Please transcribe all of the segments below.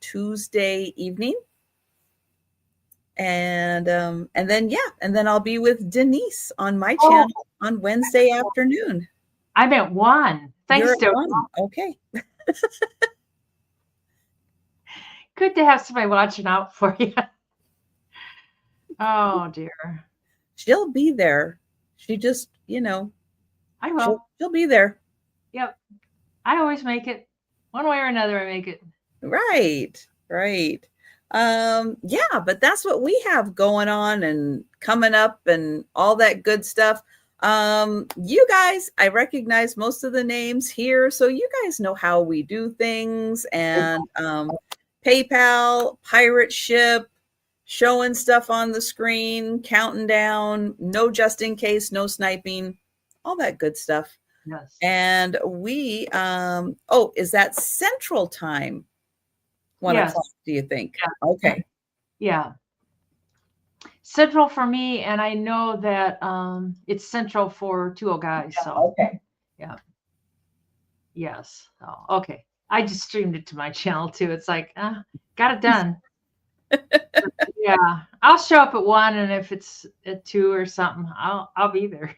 Tuesday evening. And then I'll be with Denise on my channel on Wednesday afternoon. I'm at 1. Thanks, You're at Joe. 1. Okay. Good to have somebody watching out for you. Oh dear. She'll be there. She just, I will. She'll be there. Yep. I always make it. One way or another, I make it. Right. Yeah, but that's what we have going on and coming up and all that good stuff. You guys, I recognize most of the names here, so you guys know how we do things. And PayPal, pirate ship, showing stuff on the screen, counting down, no just in case, no sniping, all that good stuff. Yes. And we, is that Central Time? 1 o'clock, do you think? Yeah. Okay. Yeah. Central for me, and I know that it's Central for 2 guys. So okay. Yeah. Yes. Oh, okay. I just streamed it to my channel too. It's like, got it done. Yeah. I'll show up at 1, and if it's at 2 or something, I'll be there.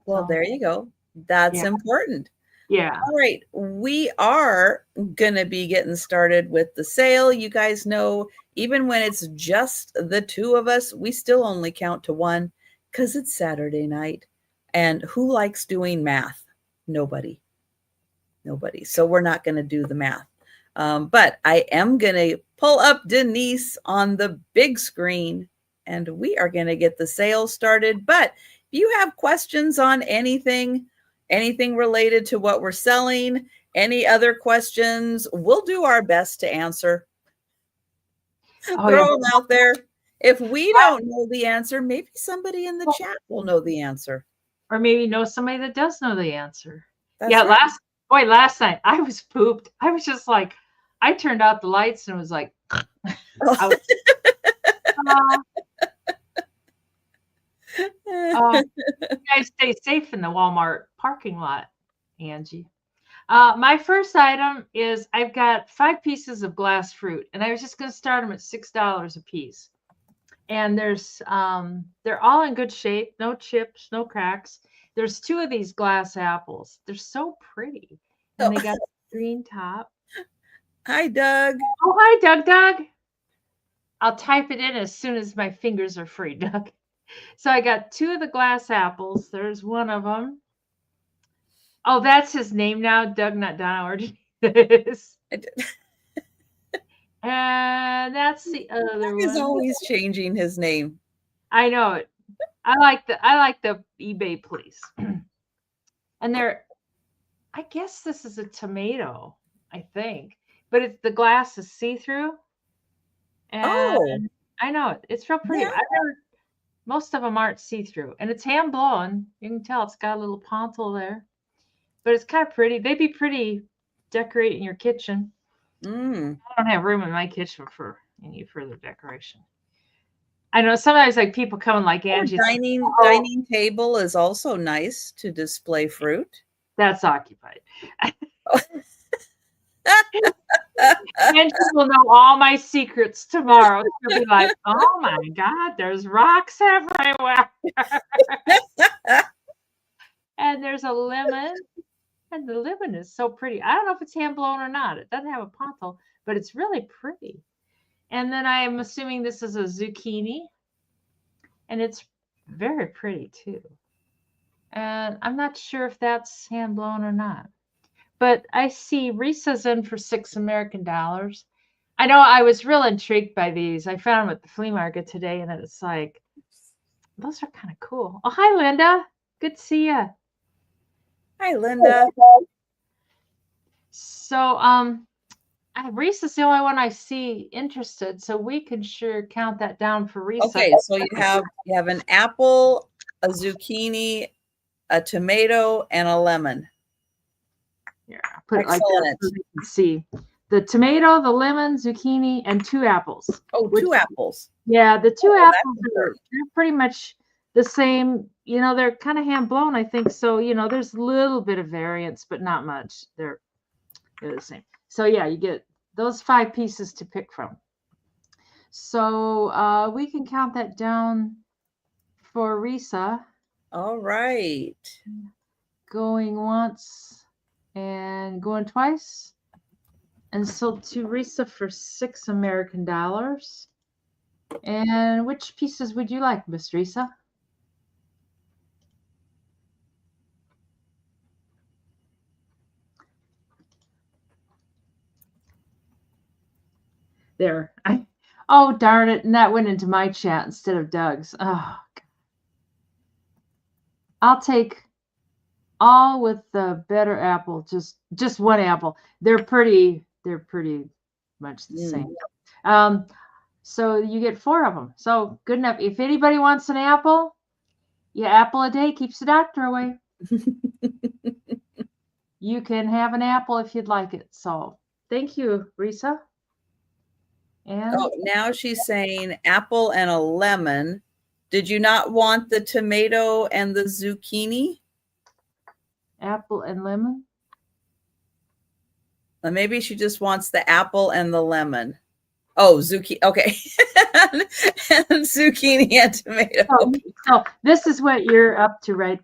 Well, there you go. That's important. Yeah. All right. We are going to be getting started with the sale. You guys know, even when it's just the 2 of us, we still only count to 1 because it's Saturday night. And who likes doing math? Nobody. So we're not going to do the math. But I am going to pull up Denise on the big screen, and we are going to get the sale started. But if you have questions on anything related to what we're selling, any other questions, we'll do our best to answer. Throw them out there. If we don't know the answer, maybe somebody in the chat will know the answer. Or maybe know somebody that does know the answer. That's right. Last night I was pooped. I was just like, I turned out the lights and was like, you guys stay safe in the Walmart parking lot, Angie. My first item is I've got 5 pieces of glass fruit, and I was just going to start them at $6 a piece. And there's they're all in good shape, no chips, no cracks. There's 2 of these glass apples. They're so pretty, and they got a green top. Hi, Doug. Oh, hi, Doug. I'll type it in as soon as my fingers are free, Doug. So I got 2 of the glass apples. There's one of them. Oh, that's his name now, Doug, not Donna. Or and that's the other one. He's always changing his name. I know it. I like the eBay please. And I guess this is a tomato, I think, but the glass is see-through. And I know it. It's real pretty. Yeah. Most of them aren't see-through, and it's hand blown. You can tell it's got a little pontil there, but it's kind of pretty. They'd be pretty decorating your kitchen. I don't have room in my kitchen for any further decoration. I know sometimes like people come and like Angie's dining table is also nice to display fruit. That's occupied. Angie will know all my secrets tomorrow. She'll be like, oh my God, there's rocks everywhere. And there's a lemon. And the lemon is so pretty. I don't know if it's hand blown or not. It doesn't have a pontil, but it's really pretty. And then I am assuming this is a zucchini. And it's very pretty too. And I'm not sure if that's hand blown or not. But I see Risa's in for $6 American. I know I was real intrigued by these. I found them at the flea market today, and it's like, those are kind of cool. Oh, hi, Linda. Good to see you. Hi, Linda. So, Risa's the only one I see interested, so we can sure count that down for Risa. Okay, so you have an apple, a zucchini, a tomato, and a lemon. Yeah, put it like that so you can see the tomato, the lemon, zucchini, and 2 apples. Oh, 2 apples. Yeah, the 2 apples are pretty much the same. You know, they're kind of hand blown, I think. So, you know, there's a little bit of variance, but not much. They're the same. So yeah, you get those 5 pieces to pick from. So we can count that down for Risa. All right. Going once and going twice. And so to Risa for $6 American. And which pieces would you like, Miss Risa? There. Oh, darn it. And that went into my chat instead of Doug's. Oh, God. I'll take all with the better apple, just one apple. They're pretty much the same. So you get 4 of them. So good enough. If anybody wants an apple, apple a day keeps the doctor away. You can have an apple if you'd like it. So thank you, Risa. And now she's saying apple and a lemon. Did you not want the tomato and the zucchini? Apple and lemon. Maybe she just wants the apple and the lemon. Oh, zucchini. Okay. And zucchini and tomato. So this is what you're up to, right?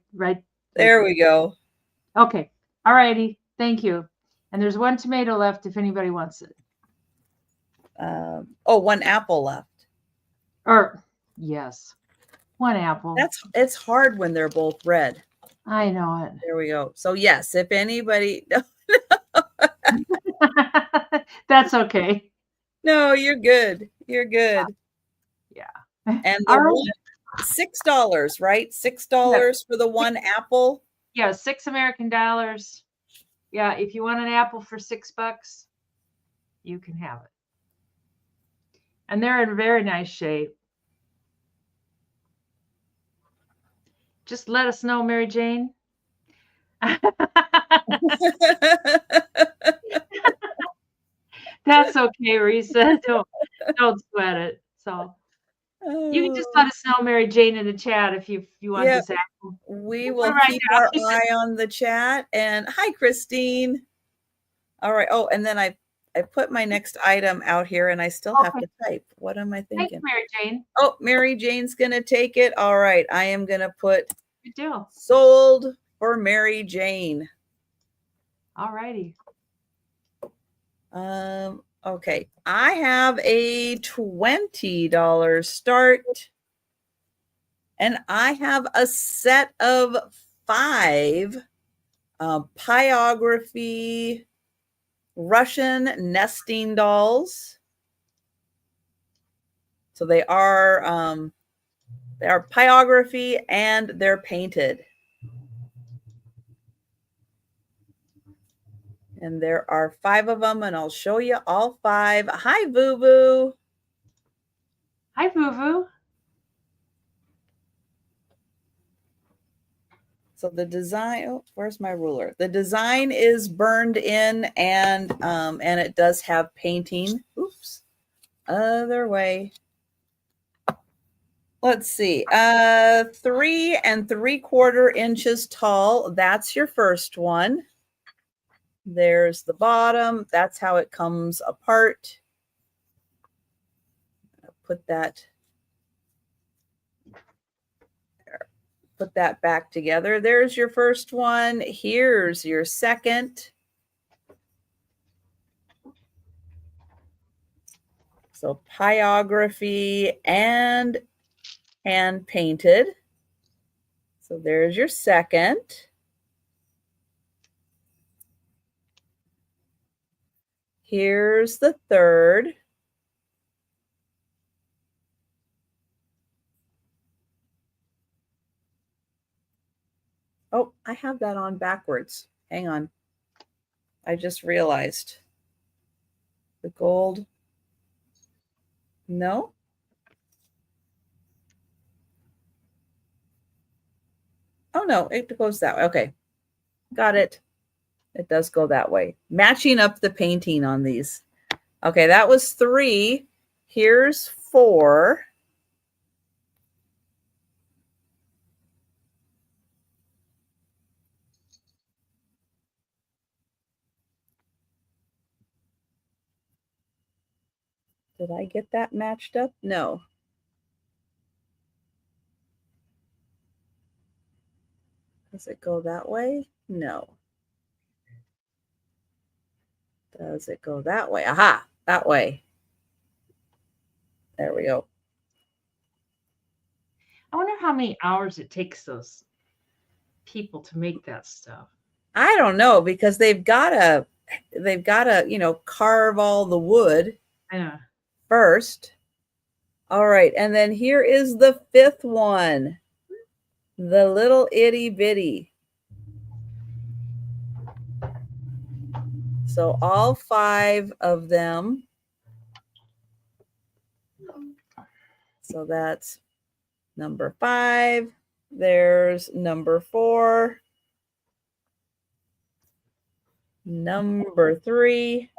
There we go. Okay. All righty. Thank you. And there's 1 tomato left if anybody wants it. 1 apple left. Yes. 1 apple. It's hard when they're both red. I know it. There we go. So yes, if anybody That's okay. No, you're good. You're good. Yeah. And the $6, right? $6 for the 1 apple. Yeah, $6 American. Yeah, if you want an apple for $6, you can have it. And they're in very nice shape. Just let us know, Mary Jane. That's okay, Risa. Don't sweat it. So you can just let us know, Mary Jane, in the chat if you want this apple. We will keep our eye on the chat. And hi, Christine. All right. Oh, and then I put my next item out here and I still have to type. What am I thinking? Thanks, Mary Jane. Oh, Mary Jane's going to take it. All right. I am going to put good deal. Sold for Mary Jane. All righty. Okay. I have a $20 start. And I have a set of 5 Pyography Russian nesting dolls. So they are Pyography and they're painted. And there are 5 of them, and I'll show you all 5. Hi, Boo Boo. Hi, Boo Boo. So the design, where's my ruler? The design is burned in and it does have painting. Oops. Other way. Let's see. 3 3/4 inches tall. That's your first one. There's the bottom. That's how it comes apart. Put that back together. There's your first one. Here's your second. So Pyography and hand painted. So there's your second. Here's the third. Oh, I have that on backwards. Hang on. I just realized. The gold. No. Oh, no, it goes that way. Okay. Got it. It does go that way. Matching up the painting on these. Okay, that was 3. Here's 4. Did I get that matched up? No. Does it go that way? No. Does it go that way? Aha, that way. There we go. I wonder how many hours it takes those people to make that stuff. I don't know because they've got to, carve all the wood I know. first. All right, and then here is the fifth one. The little itty bitty. So all 5 of them. So that's number 5. There's number 4. Number 3.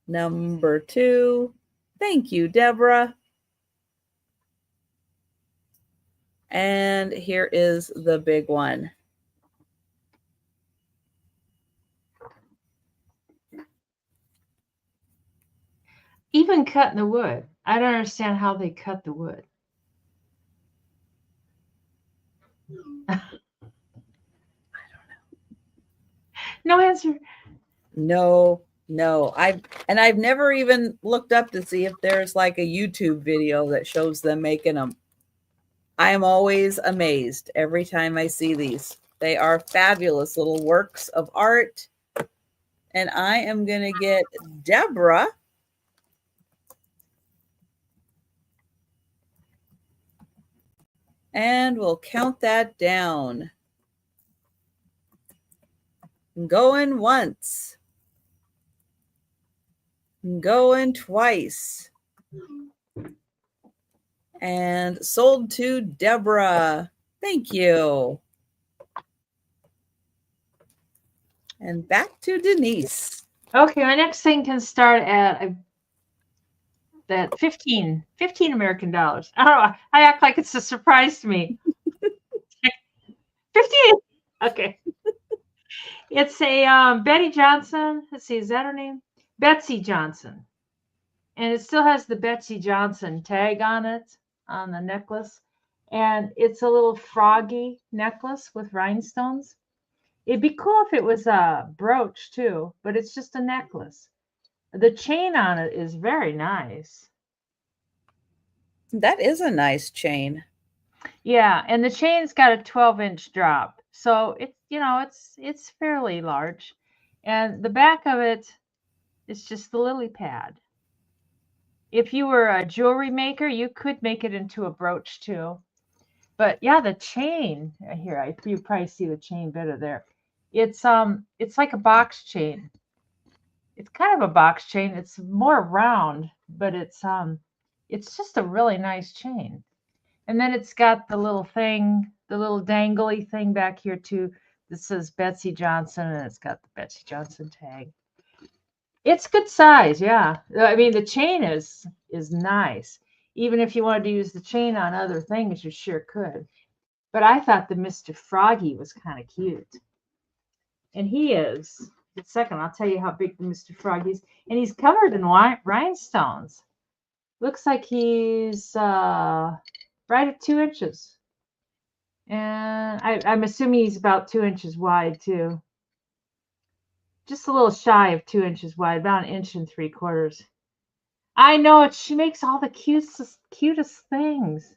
Number 2. Thank you, Deborah. And here is the big one. Even cutting the wood. I don't understand how they cut the wood. I don't know. No answer. No. I've never even looked up to see if there's like a YouTube video that shows them making them. I am always amazed every time I see these. They are fabulous little works of art. And I am going to get Deborah and we'll count that down. Going once. Going twice. And sold to Deborah. Thank you. And back to Denise. Okay, my next thing can start at that 15 American dollars. I don't know. I act like it's a surprise to me. 15. Okay. It's a Betty Johnson. Let's see, is that her name? Betsy Johnson. And it still has the Betsy Johnson tag on it, on the necklace. And it's a little froggy necklace with rhinestones. It'd be cool if it was a brooch too, but it's just a necklace. The chain on it is very nice. That is a nice chain. Yeah, and the chain's got a 12-inch drop. So it's fairly large. And the back of it is just the lily pad. If you were a jewelry maker, you could make it into a brooch too. But yeah, the chain here, you probably see the chain better there. It's like a box chain. It's kind of a box chain. It's more round, but it's just a really nice chain. And then it's got the little thing, the little dangly thing back here too. That says Betsy Johnson, and it's got the Betsy Johnson tag. It's good size, yeah. I mean, the chain is nice. Even if you wanted to use the chain on other things, you sure could. But I thought the Mr. Froggy was kind of cute. And he is. In a second, I'll tell you how big the Mr. Froggy is. And he's covered in rhinestones. Looks like he's right at 2 inches. And I'm assuming he's about 2 inches wide, too. Just a little shy of 2 inches wide, about 1.75 inches. I know it. She makes all the cutest things.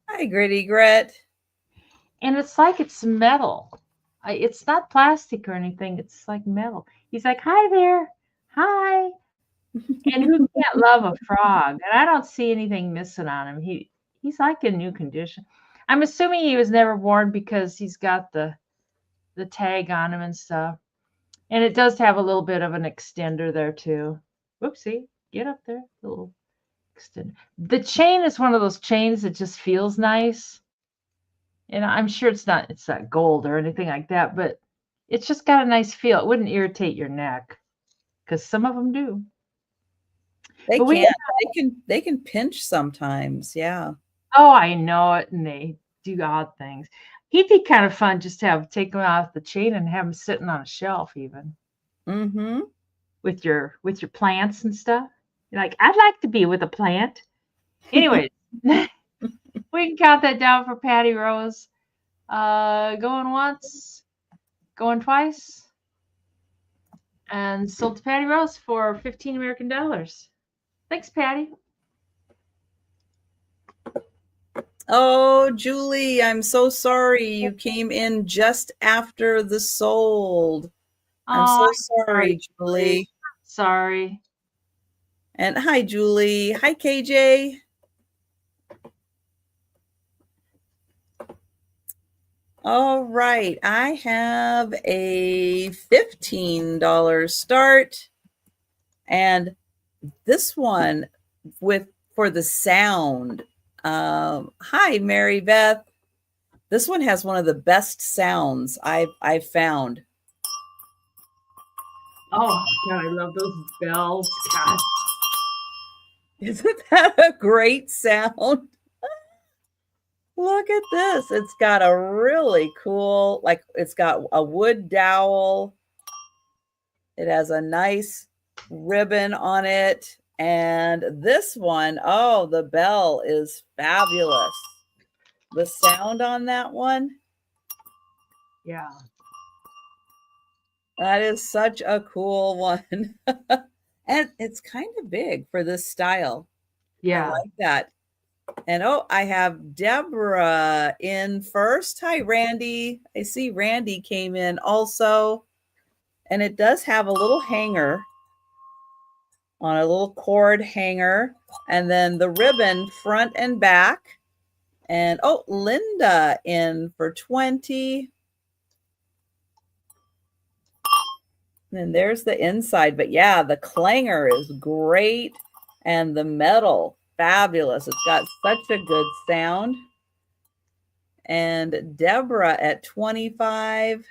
Hi, Gritty Grit. And it's like it's metal. It's not plastic or anything. It's like metal. He's like, hi there. Hi. And who can't love a frog? And I don't see anything missing on him. He's like in new condition. I'm assuming he was never worn because he's got the tag on him and stuff. And it does have a little bit of an extender there too. Whoopsie. Get up there. A little extender. The chain is one of those chains that just feels nice. And I'm sure it's not gold or anything like that, but it's just got a nice feel. It wouldn't irritate your neck because some of them do. They can. They can pinch sometimes. Yeah. Oh, I know it, and they do odd things. He'd be kind of fun just to take him off the chain and have him sitting on a shelf even. Mm-hmm. with your plants and stuff. You're like, I'd like to be with a plant. Anyways, we can count that down for Patty Rose. Going once, going twice, and sold to Patty Rose for 15 American dollars. Thanks, Patty. Oh, Julie, I'm so sorry. You came in just after the sold. I'm so sorry, Julie. Sorry. And hi, Julie. Hi, KJ. All right. I have a $15 start. And this one for the sound. Hi, Mary Beth. This one has one of the best sounds I've found. Oh God, I love those bells. God. Isn't that a great sound? Look at this. It's got a really cool, it's got a wood dowel. It has a nice ribbon on it. And this one, oh, the bell is fabulous. The sound on that one. Yeah. That is such a cool one. And it's kind of big for this style. Yeah. I like that. And I have Deborah in first. Hi, Randy. I see Randy came in also. And it does have a little hanger on a little cord hanger. And then the ribbon front and back. And Linda in for 20. And there's the inside. But yeah, the clanger is great. And the metal, fabulous. It's got such a good sound. And Deborah at 25.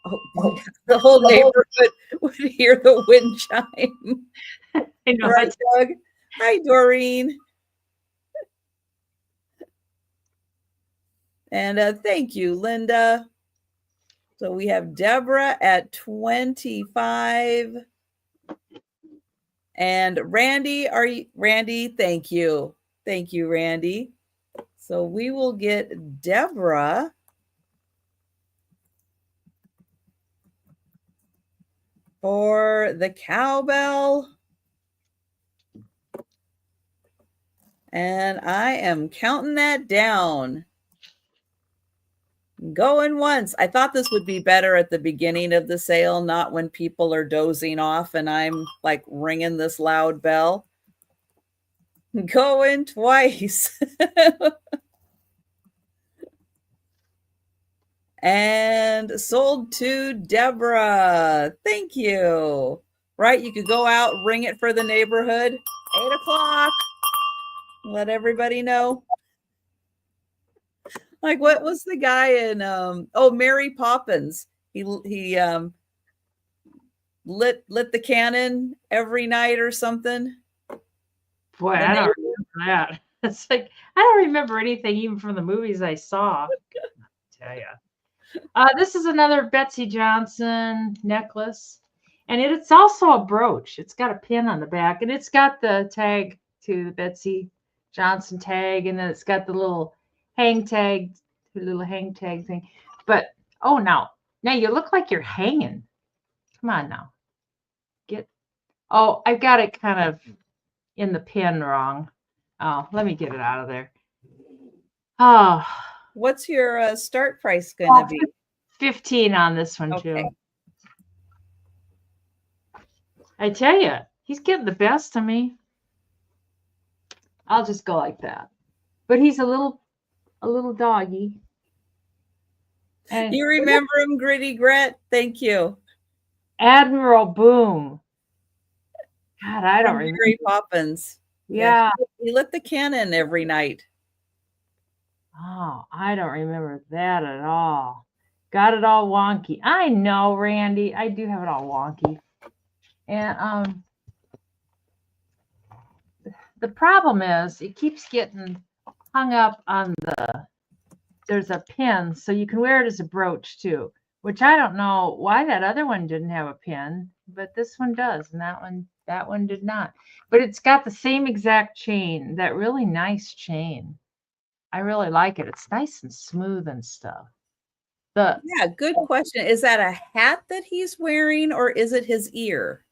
Oh, the whole neighborhood would hear the wind chime. I know. Right, Doug? Hi, Doreen. And thank you, Linda. So we have Deborah at 25. And Randy, Randy, thank you. Thank you, Randy. So we will get Deborah for the cowbell. And I am counting that down. Going once. I thought this would be better at the beginning of the sale, not when people are dozing off and I'm like ringing this loud bell. Going twice. And sold to Deborah. Thank you. Right? You could go out, ring it for the neighborhood. 8 o'clock. Let everybody know. Like, what was the guy in Mary Poppins? He lit the cannon every night or something. Boy, I don't remember that. It's like I don't remember anything even from the movies I saw. I tell you. This is another Betsy Johnson necklace, and it's also a brooch. It's got a pin on the back, and it's got the tag to the Betsy Johnson tag, and then it's got the little hang tag thing. But now you look like you're hanging. Come on now. I've got it kind of in the pin wrong. Oh, let me get it out of there. Oh. What's your start price going to be? 15 on this one, okay. too. I tell you, he's getting the best of me. I'll just go like that. But he's a little doggy. And you remember him, Gritty Grit? Thank you. Admiral Boom. God, I don't remember. Mary Poppins. Yeah. He lit the cannon every night. Oh, I don't remember that at all. Got it all wonky. I know, Randy. I do have it all wonky. And the problem is it keeps getting hung up on there's a pin, so you can wear it as a brooch too. which I don't know why that other one didn't have a pin, but this one does, and that one did not. But it's got the same exact chain, that really nice chain. I really like it. It's nice and smooth and stuff. Yeah, good question. Is that a hat that he's wearing or is it his ear?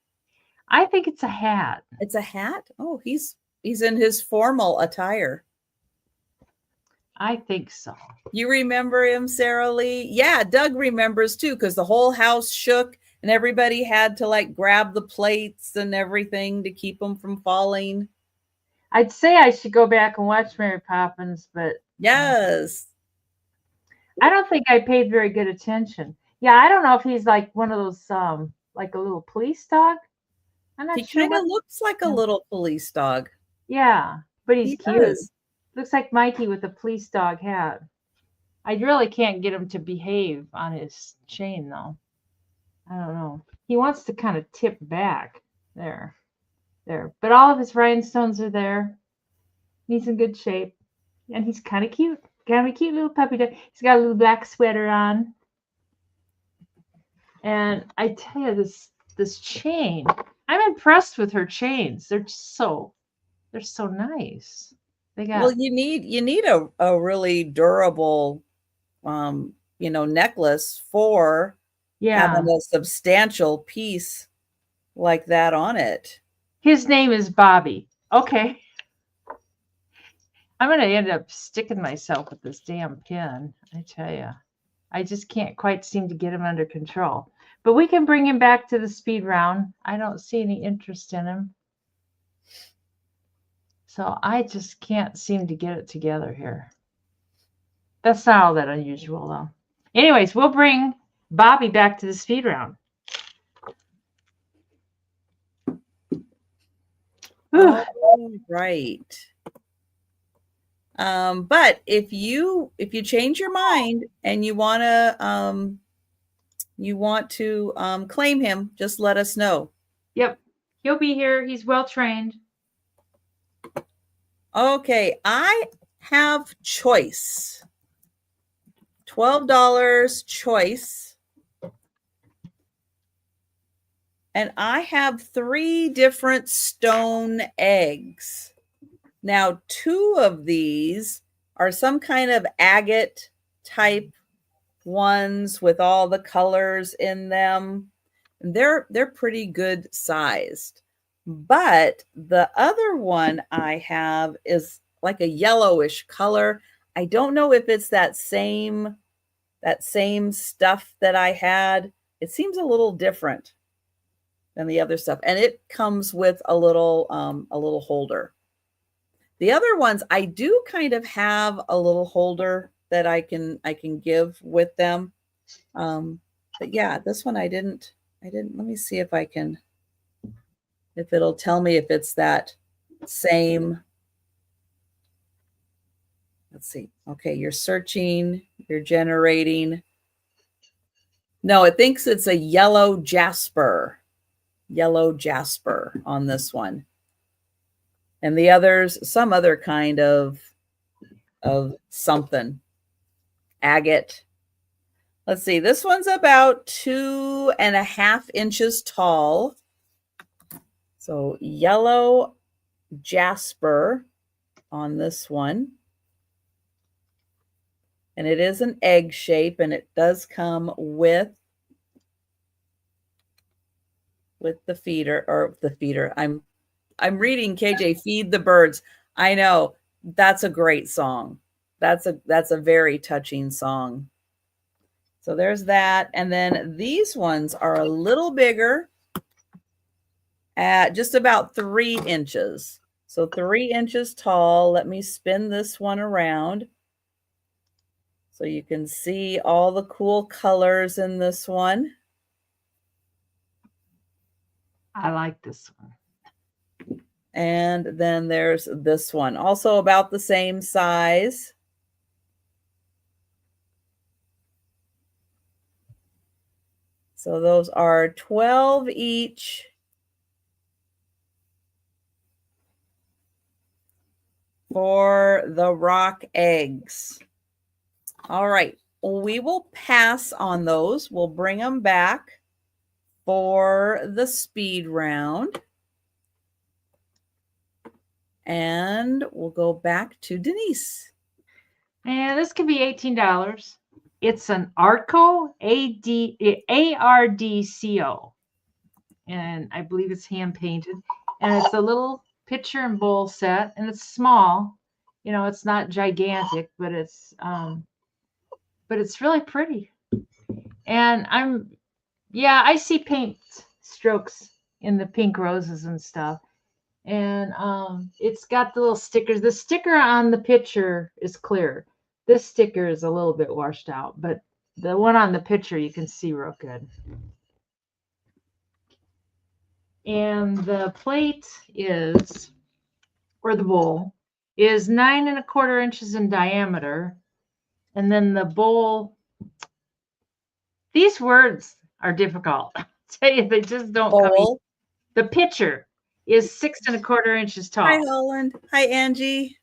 I think it's a hat. It's a hat? Oh, he's in his formal attire. I think so. You remember him, Sarah Lee? Yeah, Doug remembers too, because the whole house shook and everybody had to like grab the plates and everything to keep them from falling. I'd say I should go back and watch Mary Poppins, but Yes. I don't think I paid very good attention. Yeah, I don't know if he's like one of those like a little police dog. I'm not He sure kind of what. looks like a little police dog. Yeah, but he's He cute. does. Looks like Mikey with a police dog hat. I really can't get him to behave on his chain though. I don't know. He wants to kind of tip back there. There. But all of his rhinestones are there. He's in good shape. And he's kind of cute. Kind of a cute little puppy dog. He's got a little black sweater on. And I tell you, this chain, I'm impressed with her chains. They're so nice. They Well, got you need a really durable necklace for yeah. having a substantial piece like that on it. His name is Bobby. Okay. I'm gonna end up sticking myself with this damn pin. I tell you, I just can't quite seem to get him under control. But we can bring him back to the speed round. I don't see any interest in him. So I just can't seem to get it together here. That's not all that unusual, though. Anyways, we'll bring Bobby back to the speed round. All right. But if you change your mind and you want to claim him, just let us know. Yep, he'll be here. He's well trained. Okay, I have choice. $12 choice. And I have 3 different stone eggs. Now, 2 of these are some kind of agate type ones with all the colors in them. They're pretty good sized. But the other one I have is like a yellowish color. I don't know if it's that same stuff that I had. It seems a little different than the other stuff, and it comes with a little holder. The other ones I do kind of have a little holder that I can give with them. But yeah, this one I didn't. Let me see if it'll tell me if it's that same. Let's see. Okay, you're searching, you're generating. No, it thinks it's a yellow jasper on this one. And the others, some other kind of something. Agate. Let's see. This one's about 2.5 inches tall. So yellow jasper on this one. And it is an egg shape, and it does come with the feeder, or the feeder. I'm reading KJ, Feed the Birds. I know, that's a great song. That's a very touching song. So there's that. And then these ones are a little bigger, at just about 3 inches. So 3 inches tall. Let me spin this one around so you can see all the cool colors in this one. I like this one. And then there's this one, also about the same size. So those are 12 each. For the rock eggs. All right, we will pass on those. We'll bring them back for the speed round. And we'll go back to Denise. And this could be $18. It's an Arco, ARDCO. And I believe it's hand painted. And it's a little pitcher and bowl set. And it's small. You know, it's not gigantic, but it's really pretty. And I see paint strokes in the pink roses and stuff. And it's got the little stickers. The sticker on the picture is clear. This sticker is a little bit washed out, but the one on the picture you can see real good. And the plate is, or the bowl, is 9 1/4 inches in diameter. And then the bowl, these words are difficult. I tell you, they just don't come easy. The pitcher is 6 1/4 inches tall. Hi, Holland. Hi, Angie.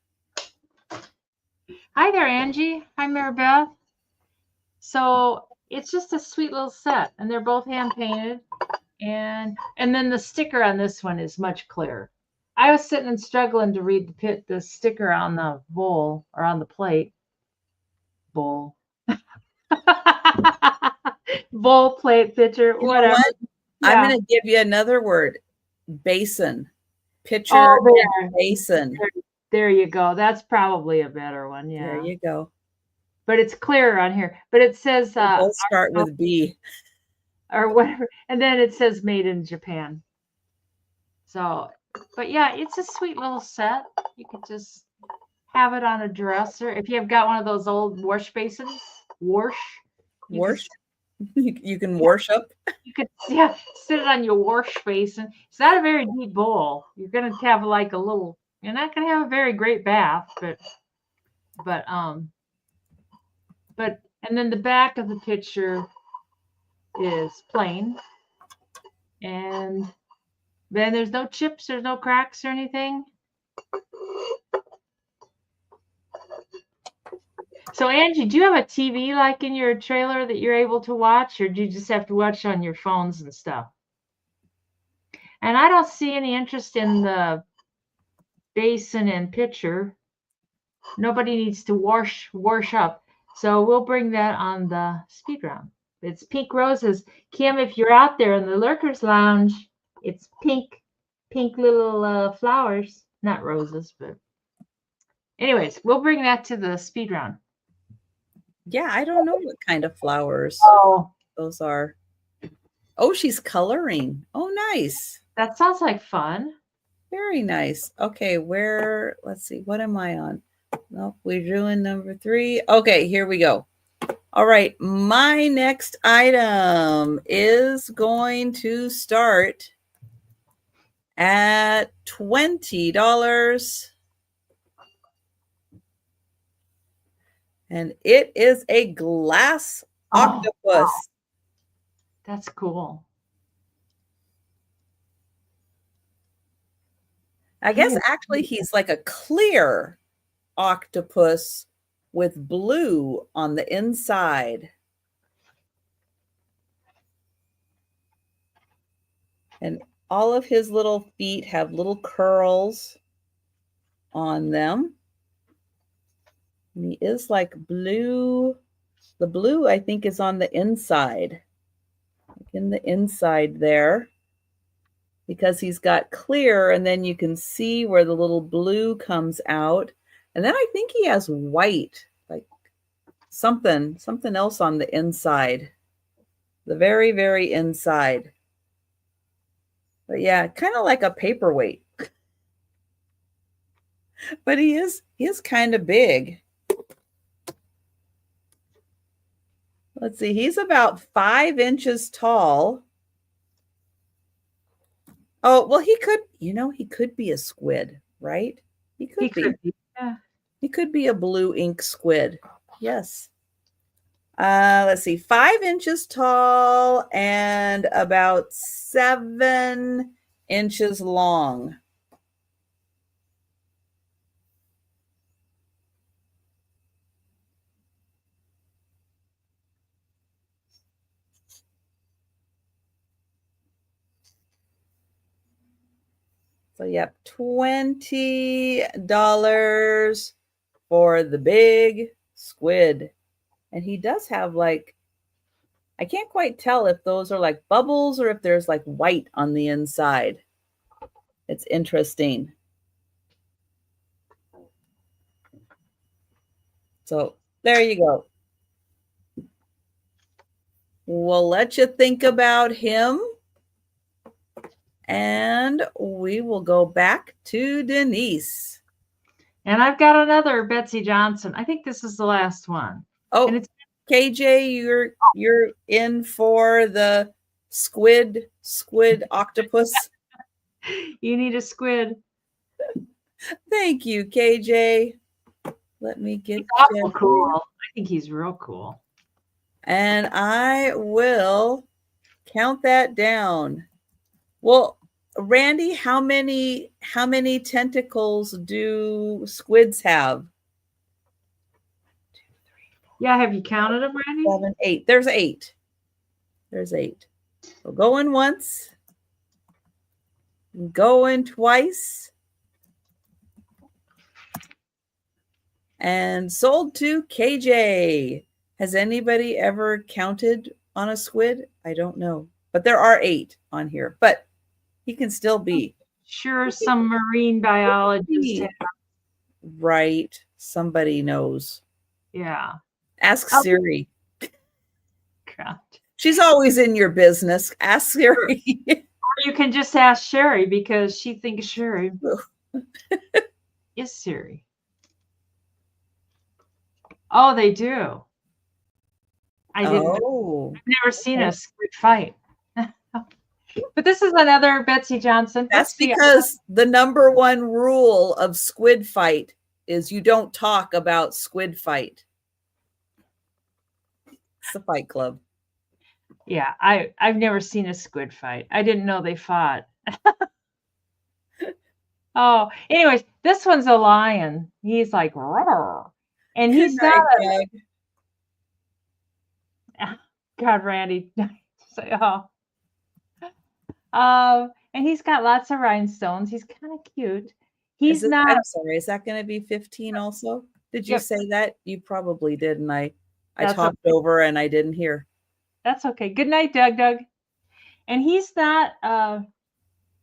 Hi there, Angie. Hi, Maribeth. So it's just a sweet little set, and they're both hand painted. And then the sticker on this one is much clearer. I was sitting and struggling to read the sticker on the bowl or on the plate. Bowl. Bowl, plate, pitcher, whatever. What? Yeah. I'm going to give you another word. Basin. Pitcher and basin. There you go. That's probably a better one. Yeah. There you go. But it's clearer on here. But it says both start with B. Or whatever. And then it says made in Japan. So, but yeah, it's a sweet little set. You could just have it on a dresser. If you've got one of those old wash basins, you can wash up. You could sit it on your wash basin. It's not a very deep bowl. You're gonna have like a little. You're not gonna have a very great bath, but and then the back of the pitcher is plain, and then there's no chips, there's no cracks or anything. So Angie, do you have a TV like in your trailer that you're able to watch, or do you just have to watch on your phones and stuff? And I don't see any interest in the basin and pitcher. Nobody needs to wash up. So we'll bring that on the speed round. It's pink roses. Kim, if you're out there in the Lurkers Lounge, it's pink little flowers, not roses, but anyways, we'll bring that to the speed round. Yeah, I don't know what kind of flowers those are. Oh, she's coloring. Oh, nice. That sounds like fun. Very nice. Okay, let's see, what am I on? Nope, we're doing number 3. Okay, here we go. All right, my next item is going to start at $20. And it is a glass octopus. Wow. That's cool. I guess actually he's like a clear octopus with blue on the inside. And all of his little feet have little curls on them. And he is like blue. The blue, I think, is on the inside. Like in the inside there. Because he's got clear, and then you can see where the little blue comes out. And then I think he has white, like something else on the inside. The very, very inside. But yeah, kind of like a paperweight. But he is kind of big. Let's see, he's about 5 inches tall. Oh, well, he could be a squid, right? He could be. Yeah. He could be a blue ink squid. Yes. Let's see, 5 inches tall and about 7 inches long. So yep, $20 for the big squid. And he does have like, I can't quite tell if those are like bubbles or if there's like white on the inside. It's interesting. So there you go. We'll let you think about him. And we will go back to Denise. And I've got another Betsy Johnson. I think this is the last one. And Oh, it's KJ, you're in for the squid octopus. You need a squid. Thank you, KJ. Let me get He's awful cool. I think he's real cool. And I will count that down. Well, Randy, how many tentacles do squids have? Yeah, have you counted them, Randy? 7, 8. There's 8. There's 8. So going once, going twice, and sold to KJ. Has anybody ever counted on a squid? I don't know, but there are 8 on here, but he can still be. Sure, some marine biologist. Right. Somebody knows. Yeah. Ask Siri. God. She's always in your business. Ask Siri. Or you can just ask Sherry because she thinks Sherry is Siri. Oh, they do. I didn't. I've never seen a squid fight. But this is another Betsy Johnson. That's because the number one rule of squid fight is you don't talk about squid fight. It's the Fight Club. Yeah, I've never seen a squid fight. I didn't know they fought. Oh, anyways, this one's a lion. He's like, roar. And he's got God, Randy. Oh. And he's got lots of rhinestones. He's kind of cute. He's not. I'm sorry. Is that going to be 15 also? Did you say that? You probably did, and I talked over and I didn't hear. That's okay. Good night, Doug. And he's not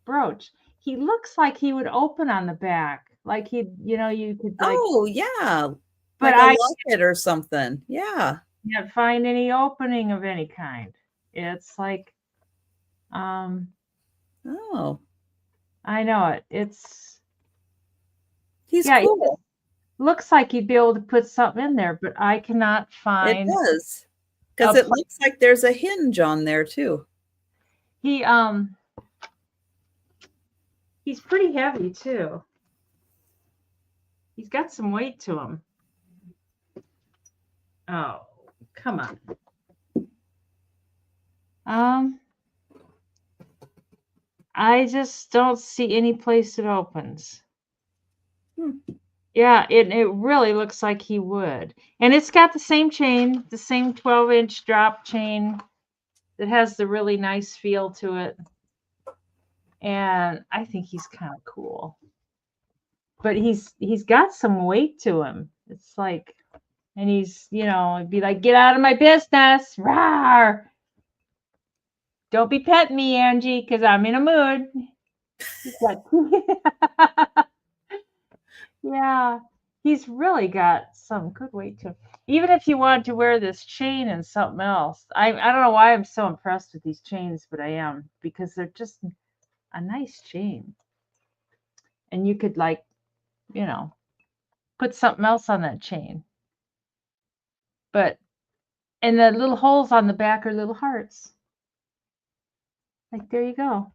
brooch. He looks like he would open on the back, like you could. Like, oh yeah, but like a locket or something. Yeah. Can't find any opening of any kind. It's like, oh, I know it. He's cool. Looks like you'd be able to put something in there, but I cannot find. It does, because it looks like there's a hinge on there too. He's pretty heavy too. He's got some weight to him. Oh, come on. I just don't see any place it opens. Yeah, it really looks like he would. And it's got the same chain, the same 12-inch drop chain that has the really nice feel to it. And I think he's kind of cool. But he's got some weight to him. It's like, and he's, it'd be like, get out of my business. Rawr. Don't be petting me, Angie, because I'm in a mood. Yeah, he's really got some good weight to him. Even if you wanted to wear this chain and something else, I don't know why I'm so impressed with these chains, but I am, because they're just a nice chain. And you could, like, put something else on that chain. And the little holes on the back are little hearts. Like, there you go.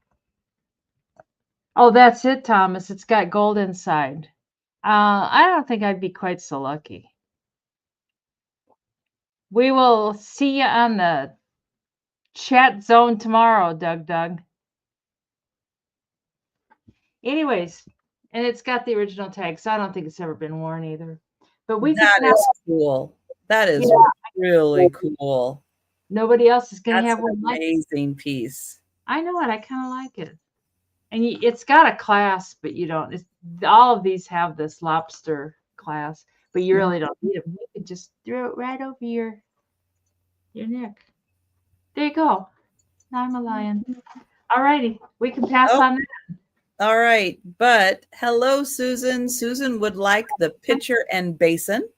Oh, that's it, Thomas. It's got gold inside. I don't think I'd be quite so lucky. We will see you on the chat zone tomorrow, Doug. Anyways, and it's got the original tag, so I don't think it's ever been worn either. But that is cool. That is really cool. Nobody else is going to have one. Amazing piece. I know it. I kind of like it. And it's got a clasp, but you don't. All of these have this lobster clasp, but you really don't need them. You can just throw it right over your neck. There you go. Now I'm a lion. All righty, we can pass on that. All right, but hello, Susan. Susan would like the pitcher and basin.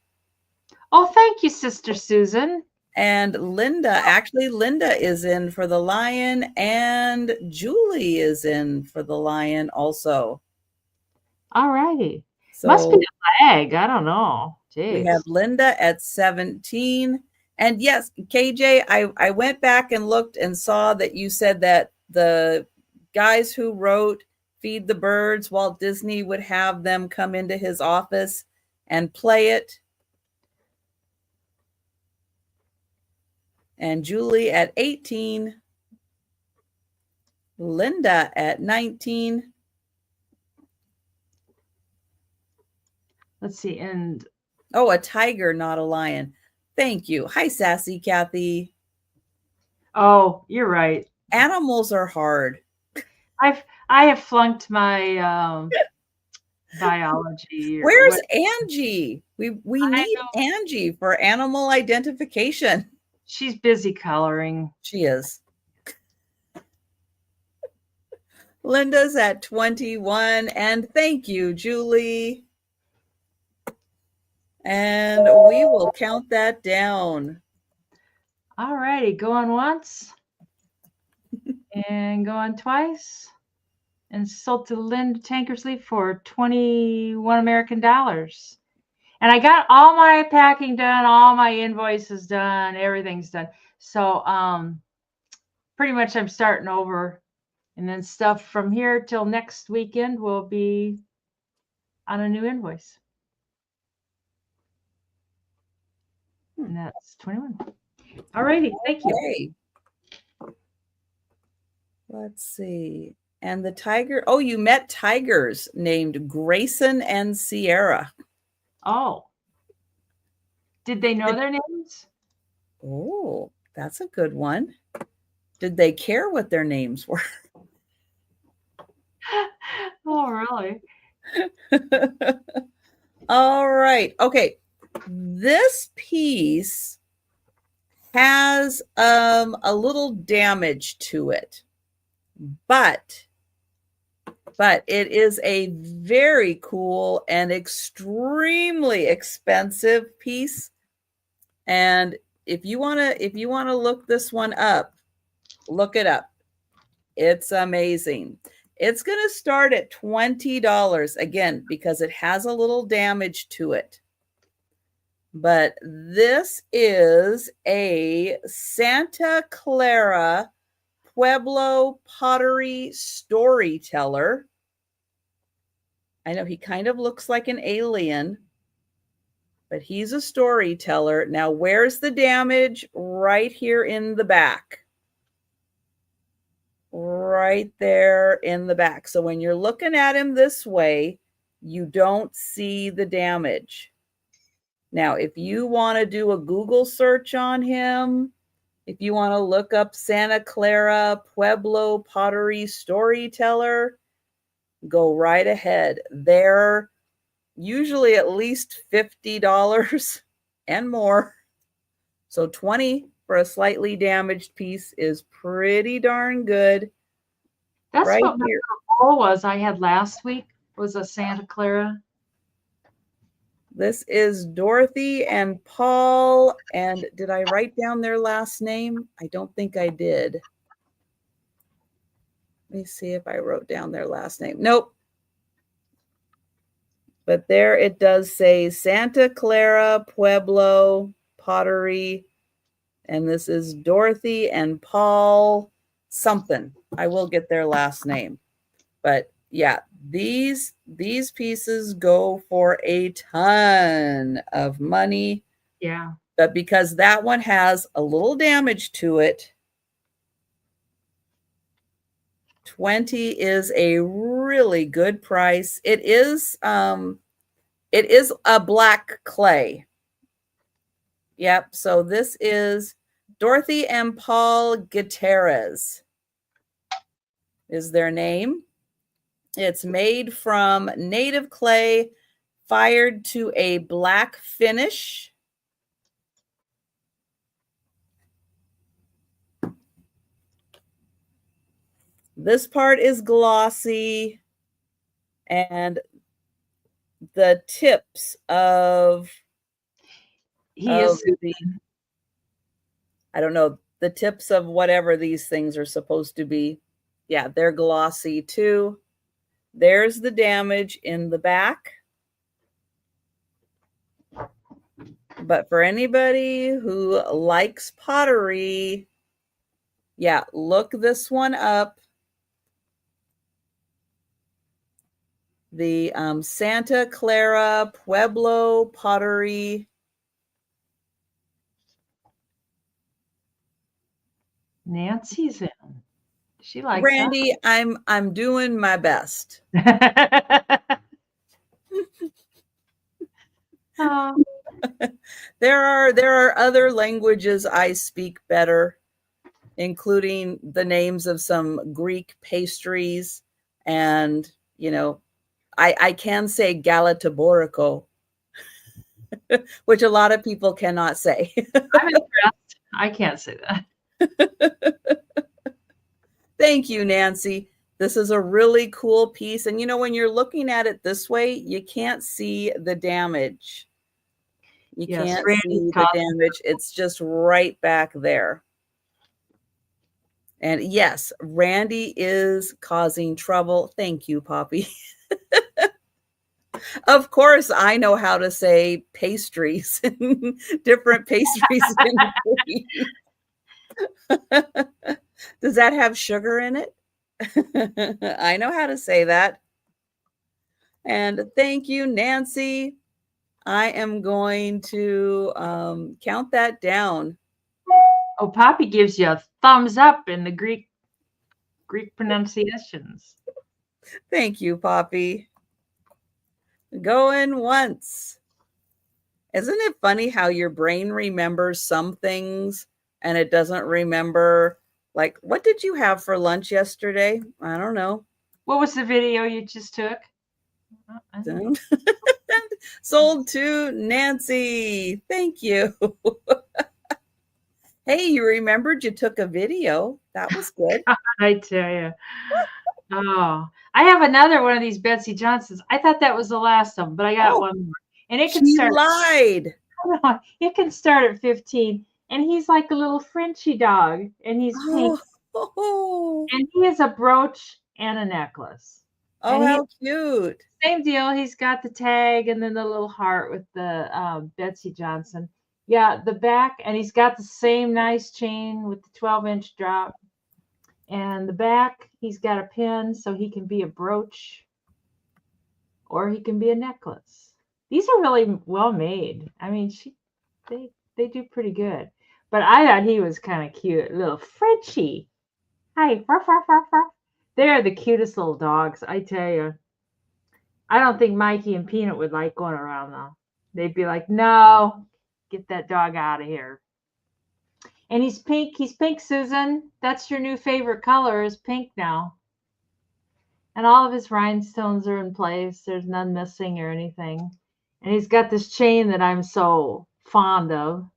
Oh, thank you, Sister Susan. And Linda is in for the lion, and Julie is in for the lion also. All righty. So must be a lag. I don't know. Jeez. We have Linda at 17. And yes, KJ, I went back and looked and saw that you said that the guys who wrote Feed the Birds, Walt Disney would have them come into his office and play it. And Julie at 18. Linda at 19. Let's see. And oh, a tiger, not a lion. Thank you. Hi, Sassy Kathy. Oh, you're right. Animals are hard. I have flunked my biology. Where's Angie? We need Angie for animal identification. She's busy coloring. She is. Linda's at 21, and thank you, Julie. And we will count that down. All righty, going once and going twice. And sold to Linda Tankersley for 21 American dollars. And I got all my packing done, all my invoices done, everything's done. So pretty much I'm starting over. And then stuff from here till next weekend will be on a new invoice. And that's 21. All righty, thank you. Let's see. And the tiger, oh, you met tigers named Grayson and Sierra. Oh. Did they know their names? Oh, that's a good one. Did they care what their names were? Oh, really? All right. Okay. This piece has a little damage to it, but it is a very cool and extremely expensive piece. And if you want to look this one up, look it up. It's amazing. It's going to start at $20 again because it has a little damage to it. But this is a Santa Clara Pueblo pottery storyteller. I know he kind of looks like an alien, but he's a storyteller. Now, where's the damage? Right here in the back. Right there in the back. So when you're looking at him this way, you don't see the damage. Now, if you want to do a Google search on him, if you want to look up Santa Clara Pueblo pottery storyteller, go right ahead. They're usually at least $50 and more. So 20 for a slightly damaged piece is pretty darn good. That's right what my goal was I had last week, was a Santa Clara. This is Dorothy and Paul. And did I write down their last name? I don't think I did. Let me see if I wrote down their last name. Nope. But there it does say Santa Clara Pueblo pottery. And this is Dorothy and Paul something. I will get their last name. But yeah, these pieces go for a ton of money. Yeah. But because that one has a little damage to it, 20 is a really good price. It is a black clay. Yep. So this is Dorothy and Paul Gutierrez is their name. It's made from native clay, fired to a black finish. This part is glossy, and the tips of He is the, I don't know, the tips of whatever these things are supposed to be. Yeah, they're glossy too. There's the damage in the back. But for anybody who likes pottery, yeah, look this one up. The Santa Clara Pueblo pottery. Nancy's in. She likes Randy, I'm doing my best. Oh. There are other languages I speak better, including the names of some Greek pastries, and I can say Galatoborico, which a lot of people cannot say. I'm impressed. I can't say that. Thank you, Nancy. This is a really cool piece. And when you're looking at it this way, you can't see the damage. You can't see the damage. It's just right back there. And yes, Randy is causing trouble. Thank you, Poppy. Of course, I know how to say pastries, different pastries in Greek. Does that have sugar in it? I know how to say that. And thank you, Nancy. I am going to count that down. Oh, Poppy gives you a thumbs up in the Greek pronunciations. Thank you, Poppy. Going once. Isn't it funny how your brain remembers some things and it doesn't remember, like, what did you have for lunch yesterday? I don't know. What was the video you just took? Sold to Nancy. Thank you. Hey, you remembered you took a video. That was good. I tell you. Oh, I have another one of these Betsy Johnsons. I thought that was the last of them, but I got one more. And it can start. Lied. It can start at 15. And he's like a little Frenchy dog. And he's pink. And he has a brooch and a necklace. Oh, how cute. Same deal. He's got the tag and then the little heart with the Betsy Johnson. Yeah, the back. And he's got the same nice chain with the 12-inch drop. And the back, he's got a pin so he can be a brooch or he can be a necklace. These are really well made. I mean, they do pretty good. But I thought he was kind of cute. Little Frenchie. Hi. Ruff, ruff, ruff, ruff. They're the cutest little dogs, I tell you. I don't think Mikey and Peanut would like going around, though. They'd be like, no, get that dog out of here. And he's pink. He's pink, Susan. That's your new favorite color is pink now. And all of his rhinestones are in place. There's none missing or anything. And he's got this chain that I'm so fond of.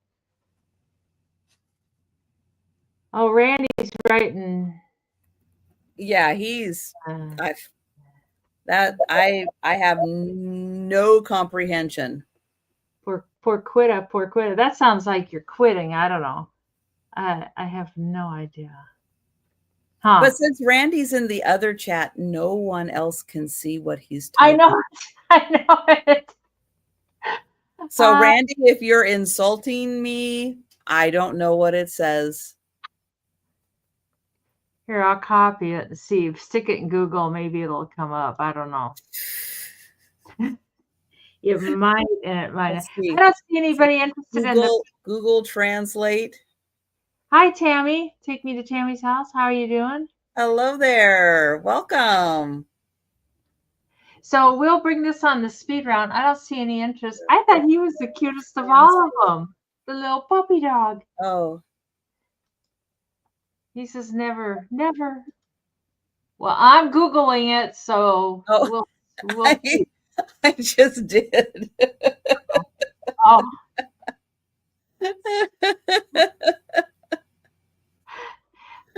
Oh, Randy's writing. Yeah, he's I have no comprehension. Poor Quitta. That sounds like you're quitting. I don't know. I have no idea. Huh. But since Randy's in the other chat, no one else can see what he's typing. I know it. So Randy, if you're insulting me, I don't know what it says. Here, I'll copy it and see. Stick it in Google. Maybe it'll come up. I don't know. It might and it might not. I don't see anybody interested in the Google Translate. Hi, Tammy. Take me to Tammy's house. How are you doing? Hello there. Welcome. So we'll bring this on the speed round. I don't see any interest. I thought he was the cutest of all of them. The little puppy dog. Oh. He says never. Well, I'm Googling it, so Oh, we'll see. I, I just did. Oh,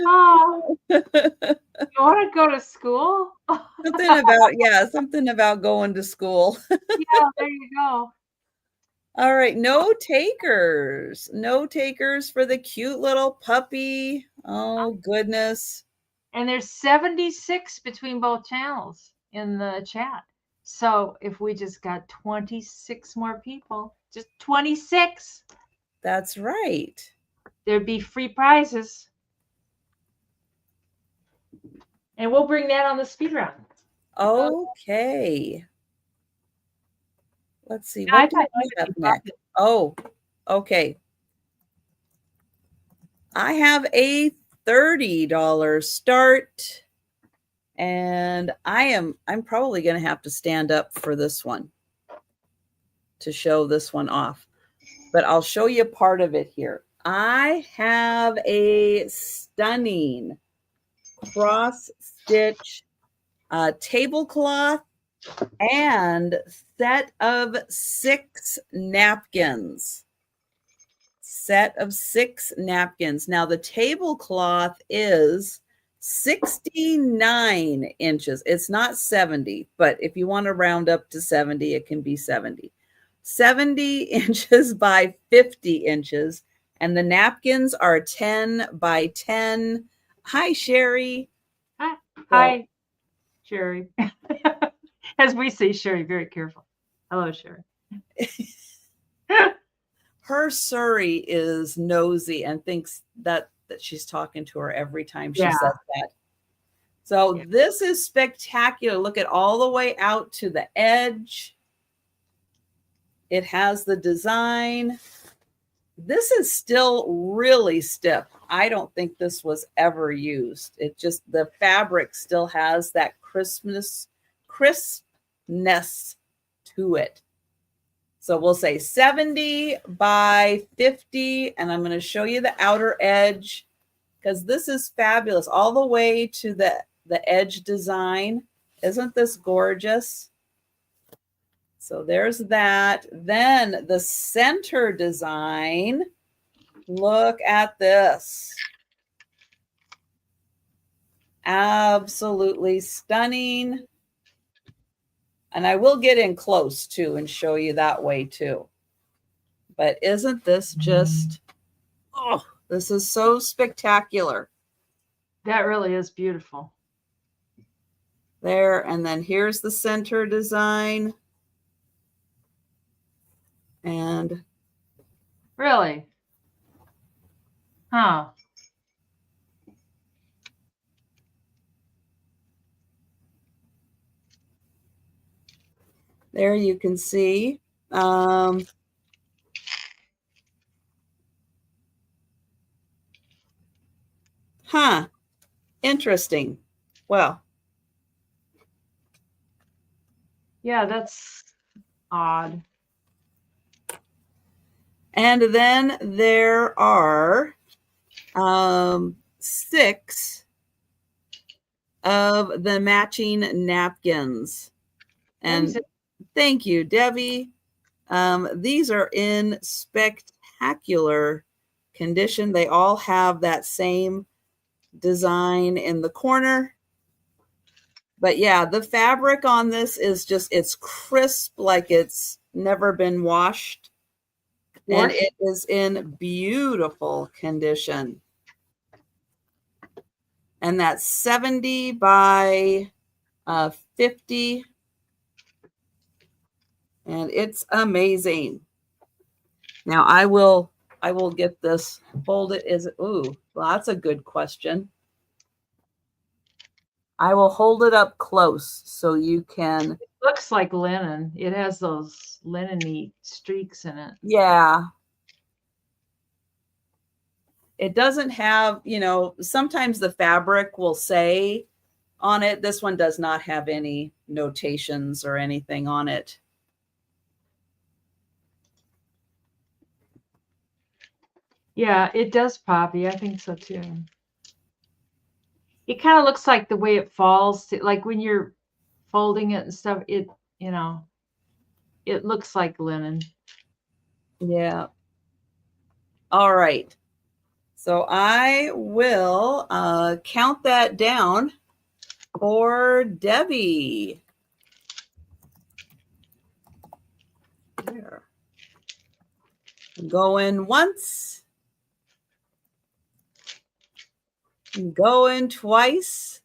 oh, you want to go to school? Something about going to school. Yeah, there you go. All right, no takers. No takers for the cute little puppy. Oh, goodness. And there's 76 between both channels in the chat. So if we just got 26 more people, just 26, That's right. there'd be free prizes. And we'll bring that on the speed round. Okay. Let's see. I What do thought I you would have be next? Oh, okay. I have a $30 start, and I'm probably going to have to stand up for this one to show this one off. But I'll show you part of it here. I have a stunning cross stitch tablecloth and set of 6 napkins. Set of 6 napkins. Now, the tablecloth is 69 inches. It's not 70, but if you want to round up to 70, it can be 70. 70 inches by 50 inches. And the napkins are 10 by 10. Hi, Sherry. Hi, So, hi, Sherry. As we say, Sherry, very careful. Hello, Sherry. her Surrey is nosy and thinks that she's talking to her every time she Yeah. says that. So Yeah. this is spectacular. Look at all the way out to the edge. It has the design. This is still really stiff. I don't think this was ever used. It just, the fabric still has that crispness to it. So we'll say 70 by 50, and I'm going to show you the outer edge because this is fabulous all the way to the edge design. Isn't this gorgeous? So there's that. Then the center design. Look at this. Absolutely stunning. And I will get in close too and show you that way too. But isn't this just, oh, this is so spectacular. That really is beautiful. There, and then here's the center design. And really? Huh. there you can see. Interesting. Well, yeah, that's odd. And then there are 6 of the matching napkins. And thank you, Debbie. These are in spectacular condition. They all have that same design in the corner. But yeah, the fabric on this is just, it's crisp like it's never been washed. And it is in beautiful condition. And that's 70 by 50. And it's amazing. Now I will get this, hold it, is it, ooh, well, that's a good question. I will hold it up close so you can. It looks like linen. It has those linen-y streaks in it. Yeah. It doesn't have, sometimes the fabric will say on it. This one does not have any notations or anything on it. Yeah, it does, Poppy. I think so too. It kind of looks like the way it falls, like when you're folding it and stuff. It it looks like linen. Yeah. All right. So I will count that down for Debbie. There. Going once. Going twice.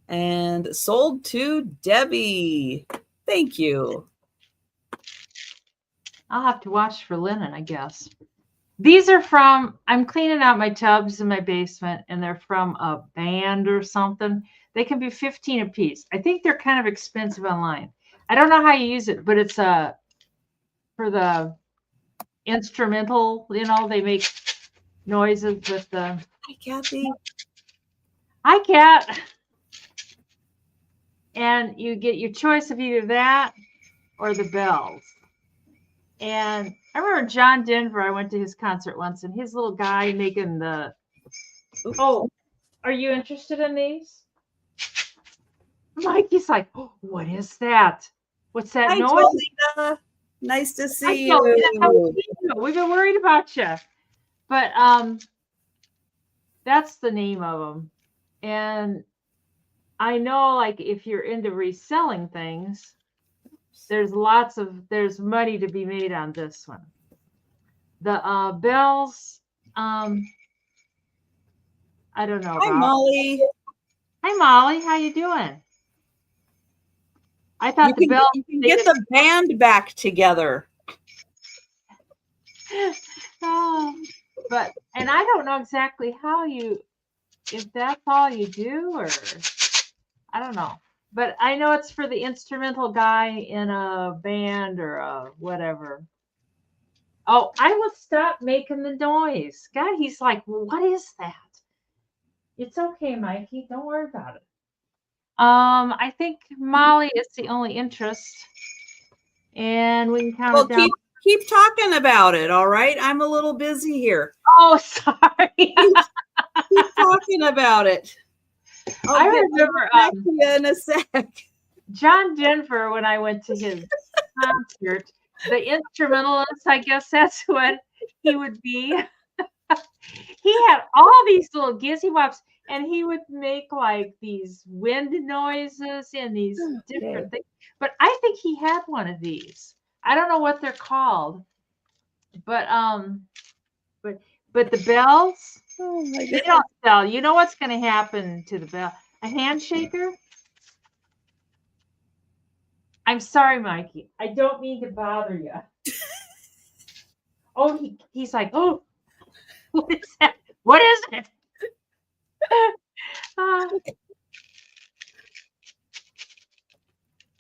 And sold to Debbie. Thank you. I'll have to watch for linen, I guess. These are from, I'm cleaning out my tubs in my basement, and they're from a band or something. They can be 15 a piece. I think they're kind of expensive online. I don't know how you use it, but it's for the instrumental, they make noises with the. Hi, Kathy. Hi, Cat. And you get your choice of either that or the bells. And I remember John Denver, I went to his concert once, and his little guy making the. Oops. Oh, are you interested in these? Mikey's like, oh, what is that? What's that Hi, noise? Tolina. Nice to see How you. you. We've been worried about you. But that's the name of them. And I know, like, if you're into reselling things, there's money to be made on this one. The bells, I don't know. Hi, Molly. Hi, Molly. How you doing? I thought you can get the band back together. And I don't know exactly if that's all you do, or I don't know. But I know it's for the instrumental guy in a band or a whatever. Oh, I will stop making the noise. God, he's like, well, what is that? It's okay, Mikey. Don't worry about it. I think Molly is the only interest. And we can count it down. Keep talking about it, all right? I'm a little busy here. Oh, sorry. keep talking about it. I remember in a sec. John Denver, when I went to his concert, the instrumentalist, I guess that's what he would be. He had all these little gizzy wops, and he would make like these wind noises and these different things. But I think he had one of these. I don't know what they're called, but the bells, oh my God, they don't sell. You know what's going to happen to the bell? A handshaker. I'm sorry, Mikey. I don't mean to bother you. Oh, he's like, oh, what is that? What is it?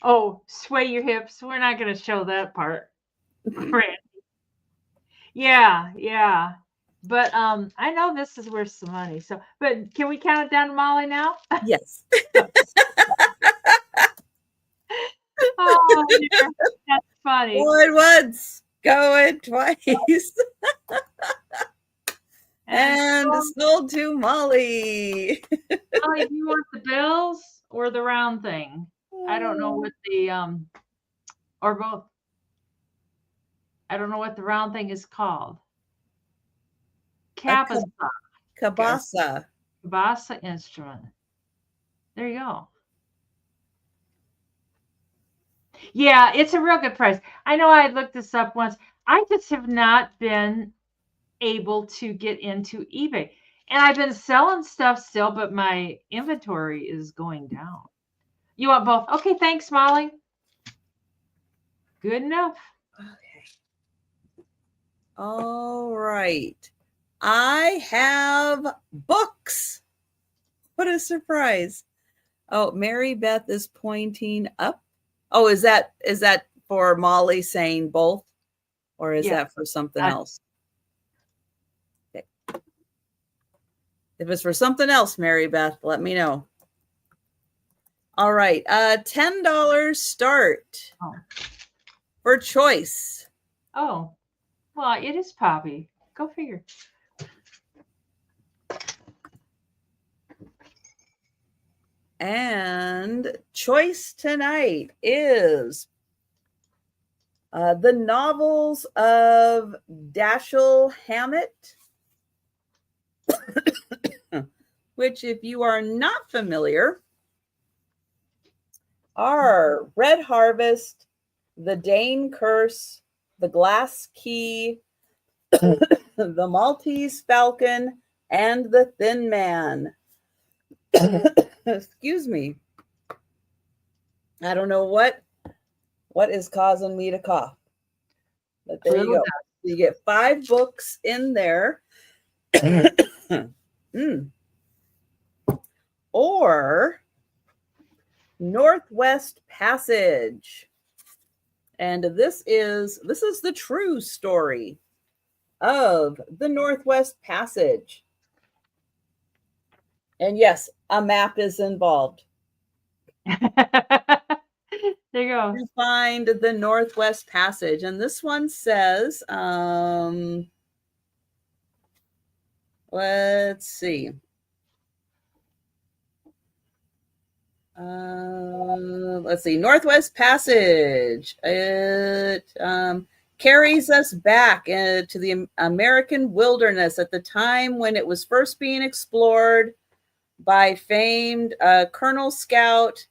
Oh, sway your hips. We're not going to show that part. Yeah. But I know this is worth some money. So, but can we count it down to Molly now? Yes. Oh, dear. That's funny. Going once, going twice. and sold to Molly. Molly, do you want the bills or the round thing? I don't know what the or both. I don't know what the round thing is called. Cabasa. Cabasa instrument. There you go. Yeah, it's a real good price. I know I looked this up once. I just have not been able to get into eBay. And I've been selling stuff still, but my inventory is going down. You want both? Okay, thanks, Molly. Good enough. Okay. All right. I have books. What a surprise. Oh, Mary Beth is pointing up. Oh, is that for Molly saying both? Or is that for something else? Okay. If it's for something else, Mary Beth, let me know. All right. $10 start for choice. Oh, well, it is Poppy. Go figure. And choice tonight is the novels of Dashiell Hammett, which, if you are not familiar, are Red Harvest, The Dane Curse, The Glass Key, The Maltese Falcon, and The Thin Man. Excuse me. I don't know what is causing me to cough. But there you go. You get 5 books in there. Or Northwest Passage. And this is the true story of the Northwest Passage. And yes, a map is involved. There you go. To find the Northwest Passage. And this one says, let's see. Let's see. Northwest Passage. It carries us back to the American wilderness at the time when it was first being explored by famed Colonel Scout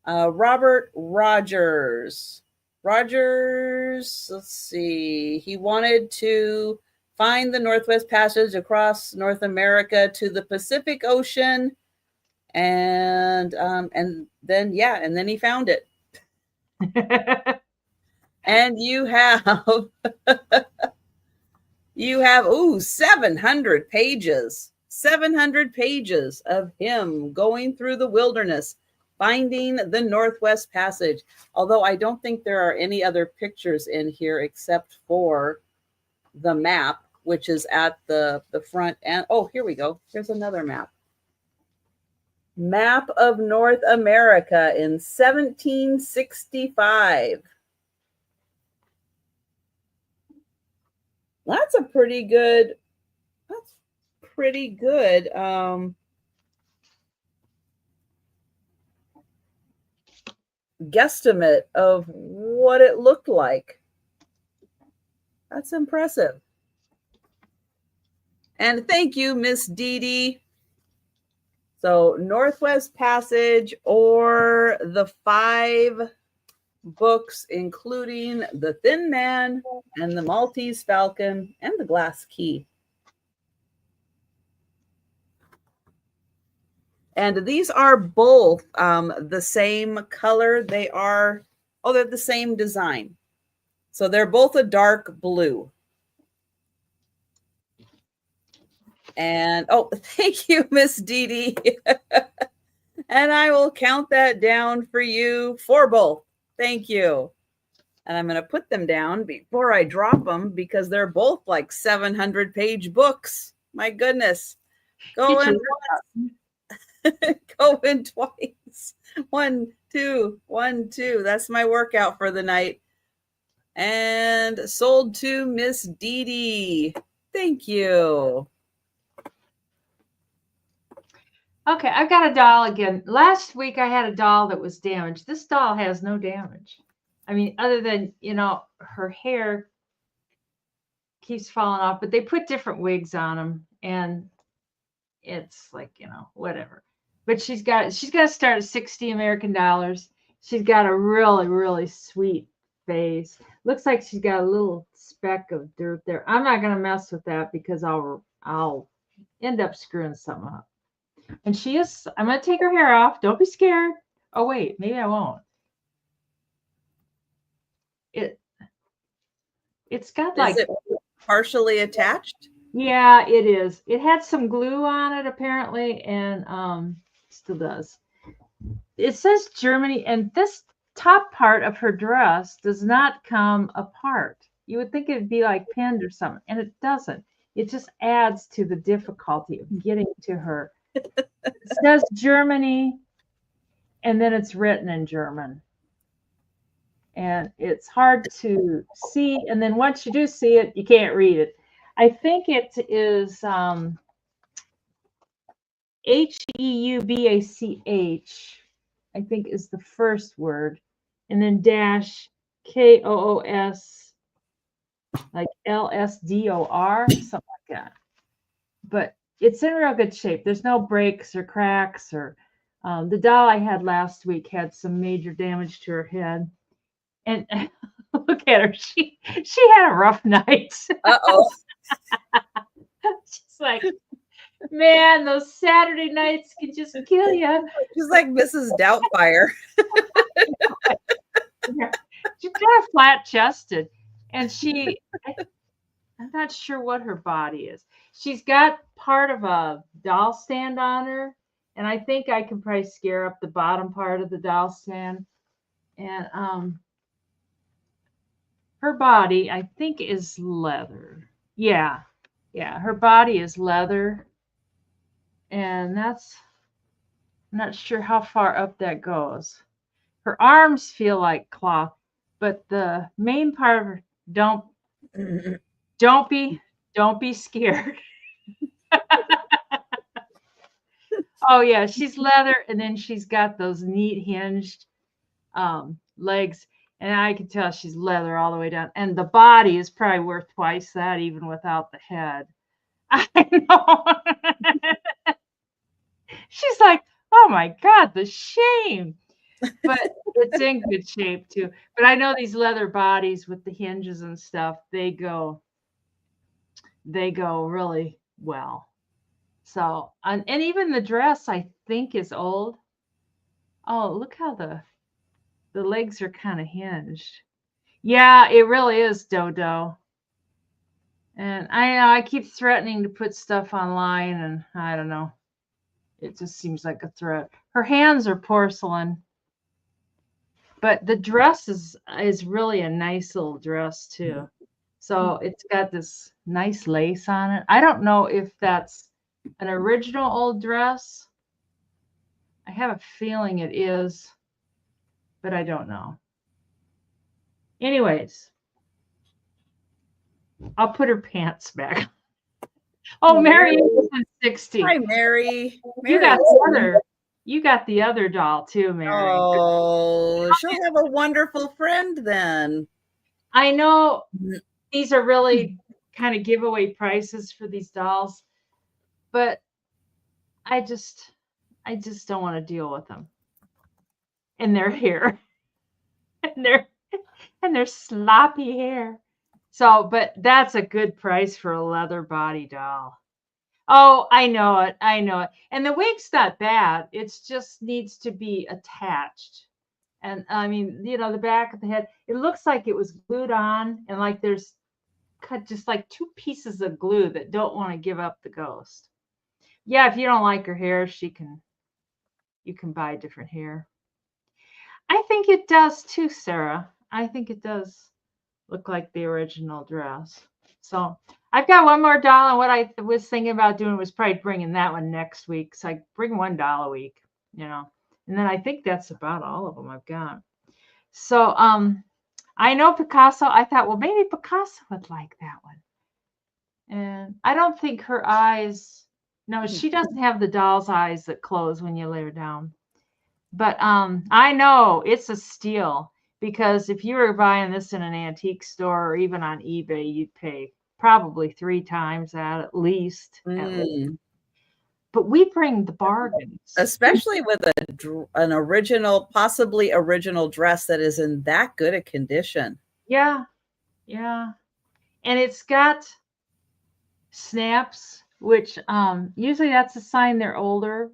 Robert Rogers. Let's see. He wanted to find the Northwest Passage across North America to the Pacific Ocean, and then he found it. And you have 700 pages. 700 pages of him going through the wilderness, finding the Northwest Passage. Although I don't think there are any other pictures in here except for the map, which is at the front. And oh, here we go. Here's another map. Map of North America in 1765. That's pretty good guesstimate of what it looked like. That's impressive. And thank you, Miss Dee Dee. So Northwest Passage, or the 5 books, including The Thin Man and The Maltese Falcon and The Glass Key. And these are both the same color. They're the same design. So they're both a dark blue. And thank you, Miss Dee Dee. And I will count that down for you for both. Thank you. And I'm going to put them down before I drop them because they're both like 700-page books. My goodness. Going twice. 1, 2, 1, 2. That's my workout for the night. And sold to Miss Dee Dee. Thank you. Okay, I've got a doll again. Last week I had a doll that was damaged. This doll has no damage. I mean, other than, her hair keeps falling off, but they put different wigs on them, and it's like, whatever. But she's got to start at 60 American dollars. She's got a really, really sweet face. Looks like she's got a little speck of dirt there. I'm not going to mess with that because I'll end up screwing something up. And I'm going to take her hair off. Don't be scared. Oh, wait, maybe I won't. It's got Is it partially attached? Yeah, it is. It had some glue on it apparently, and still does. It says Germany, and this top part of her dress does not come apart. You would think it'd be like pinned or something, and it doesn't. It just adds to the difficulty of getting to her. It says Germany, and then it's written in German. And it's hard to see. And then once you do see it, you can't read it. I think it is HEUBACH, I think is the first word, and then dash KOOS, like LSDOR, something like that. But it's in real good shape. There's no breaks or cracks or the doll I had last week had some major damage to her head. And look at her. She had a rough night. Uh-oh. She's like, man, those Saturday nights can just kill you. She's like Mrs. Doubtfire. She's kind of flat chested. And I'm not sure what her body is. She's got part of a doll stand on her. And I think I can probably scare up the bottom part of the doll stand. And her body, I think, is leather. Yeah. Yeah. Her body is leather. And I'm not sure how far up that goes. Her arms feel like cloth, but the main part of her, don't be scared. Oh yeah, she's leather, and then she's got those neat hinged legs, and I can tell she's leather all the way down. And the body is probably worth twice that, even without the head. I know. She's like, oh my God, the shame. But it's in good shape too. But I know these leather bodies with the hinges and stuff, they go really well. So, and even the dress I think is old. Oh, look how the legs are kind of hinged. Yeah, it really is, Dodo. And I know I keep threatening to put stuff online, and I don't know. It just seems like a threat. Her hands are porcelain. But the dress is really a nice little dress too. So it's got this nice lace on it. I don't know if that's an original old dress. I have a feeling it is, but I don't know. Anyways, I'll put her pants back. Oh, Mary is 60. Hi, Mary. You got the other doll too, Mary. Oh, she'll have a wonderful friend then. I know these are really kind of giveaway prices for these dolls, but I just don't want to deal with them and their hair and their sloppy hair. So, but that's a good price for a leather body doll. Oh, I know it. And the wig's not bad. It just needs to be attached. And I mean, the back of the head, it looks like it was glued on, and like there's cut just like two pieces of glue that don't want to give up the ghost. Yeah, if you don't like her hair, you can buy different hair. I think it does too, Sarah. I think it does look like the original dress. So I've got one more doll, and what I was thinking about doing was probably bringing that one next week. So I bring one doll a week, and then I think that's about all of them I've got. So I know Picasso. I thought, well, maybe Picasso would like that one. And I don't think her eyes. No, she doesn't have the doll's eyes that close when you lay her down. But I know it's a steal, because if you were buying this in an antique store or even on eBay, you'd pay probably 3 times that at least. But we bring the bargains. Especially with an original, possibly original dress that is in that good a condition. Yeah. Yeah. And it's got snaps, which usually that's a sign they're older.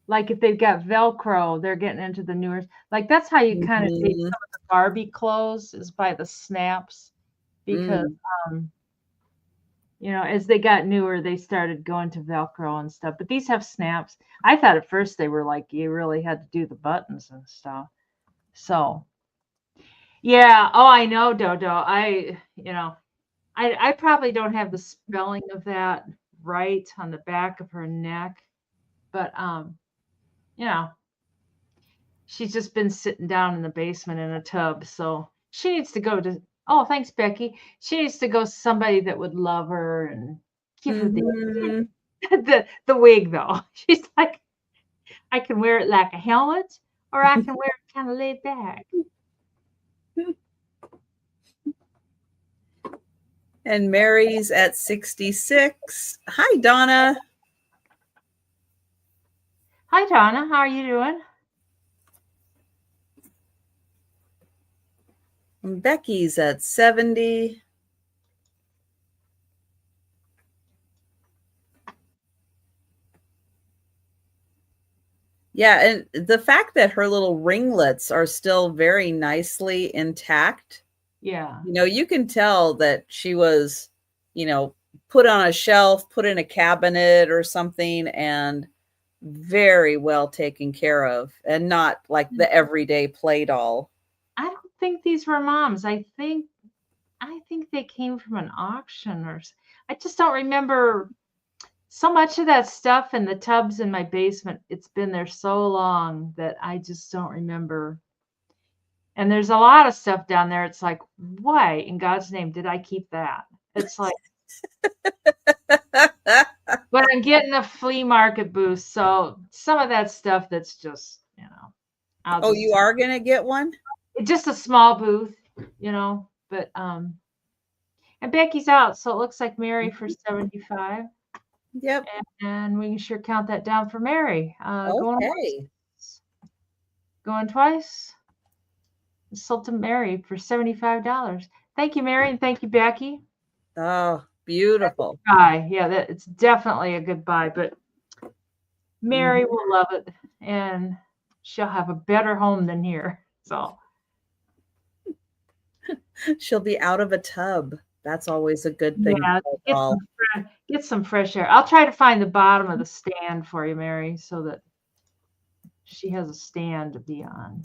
Like if they've got Velcro, they're getting into the newer. Like that's how you kind of take some of the Barbie clothes, is by the snaps, because as they got newer, they started going to Velcro and stuff. But these have snaps. I thought at first they were like you really had to do the buttons and stuff. So yeah. Oh, I know, Dodo. I probably don't have the spelling of that right on the back of her neck, but she's just been sitting down in the basement in a tub, so she needs to go to. Oh, thanks, Becky. She needs to go somebody that would love her and give her the the wig though. She's like, I can wear it like a helmet, or I can wear it kind of laid back. And Mary's at 66. Hi, Donna. Hi, Donna. How are you doing? And Becky's at 70. Yeah, and the fact that her little ringlets are still very nicely intact, Yeah. you can tell that she was, put on a shelf, put in a cabinet or something, and very well taken care of, and not like the everyday play doll. I don't think these were moms. I think they came from an auction I just don't remember so much of that stuff in the tubs in my basement. It's been there so long that I just don't remember. And there's a lot of stuff down there. It's like, why in God's name did I keep that? It's like, but I'm getting a flea market boost. So some of that stuff that's just, Oh, you are going to get one? Just a small booth, but, and Becky's out. So it looks like Mary for 75. Yep. And we can sure count that down for Mary. Okay. Going twice. Sold to Mary for $75. Thank you, Mary, and thank you, Becky. Oh, beautiful. Buy. Yeah, it's definitely a good buy, but Mary will love it, and she'll have a better home than here. So she'll be out of a tub. That's always a good thing. Yeah, get some fresh air. I'll try to find the bottom of the stand for you, Mary, so that she has a stand to be on.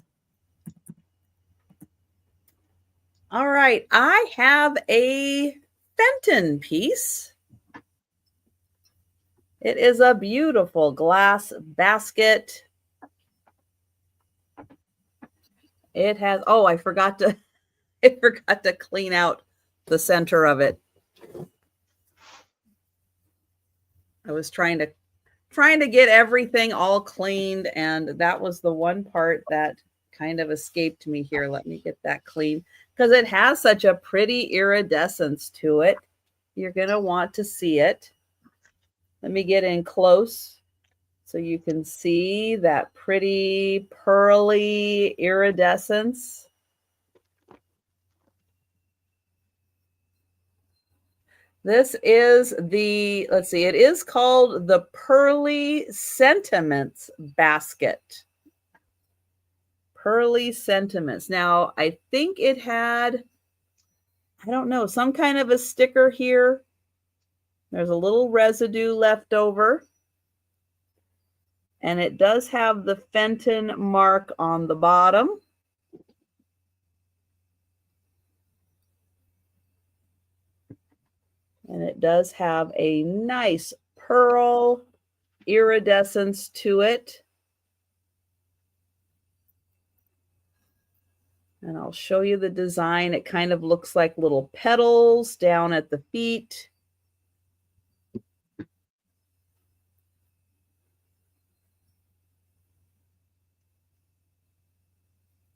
All right, I have a Fenton piece. It is a beautiful glass basket. It has, I forgot to clean out the center of it. I was trying to get everything all cleaned, and that was the one part that kind of escaped me here. Let me get that clean, because it has such a pretty iridescence to it. You're going to want to see it. Let me get in close so you can see that pretty pearly iridescence. This is it is called the Pearly Sentiments basket. Pearly Sentiments. Now, I think it had, I don't know, some kind of a sticker here. There's a little residue left over. And it does have the Fenton mark on the bottom. And it does have a nice pearl iridescence to it. And I'll show you the design. It kind of looks like little petals down at the feet.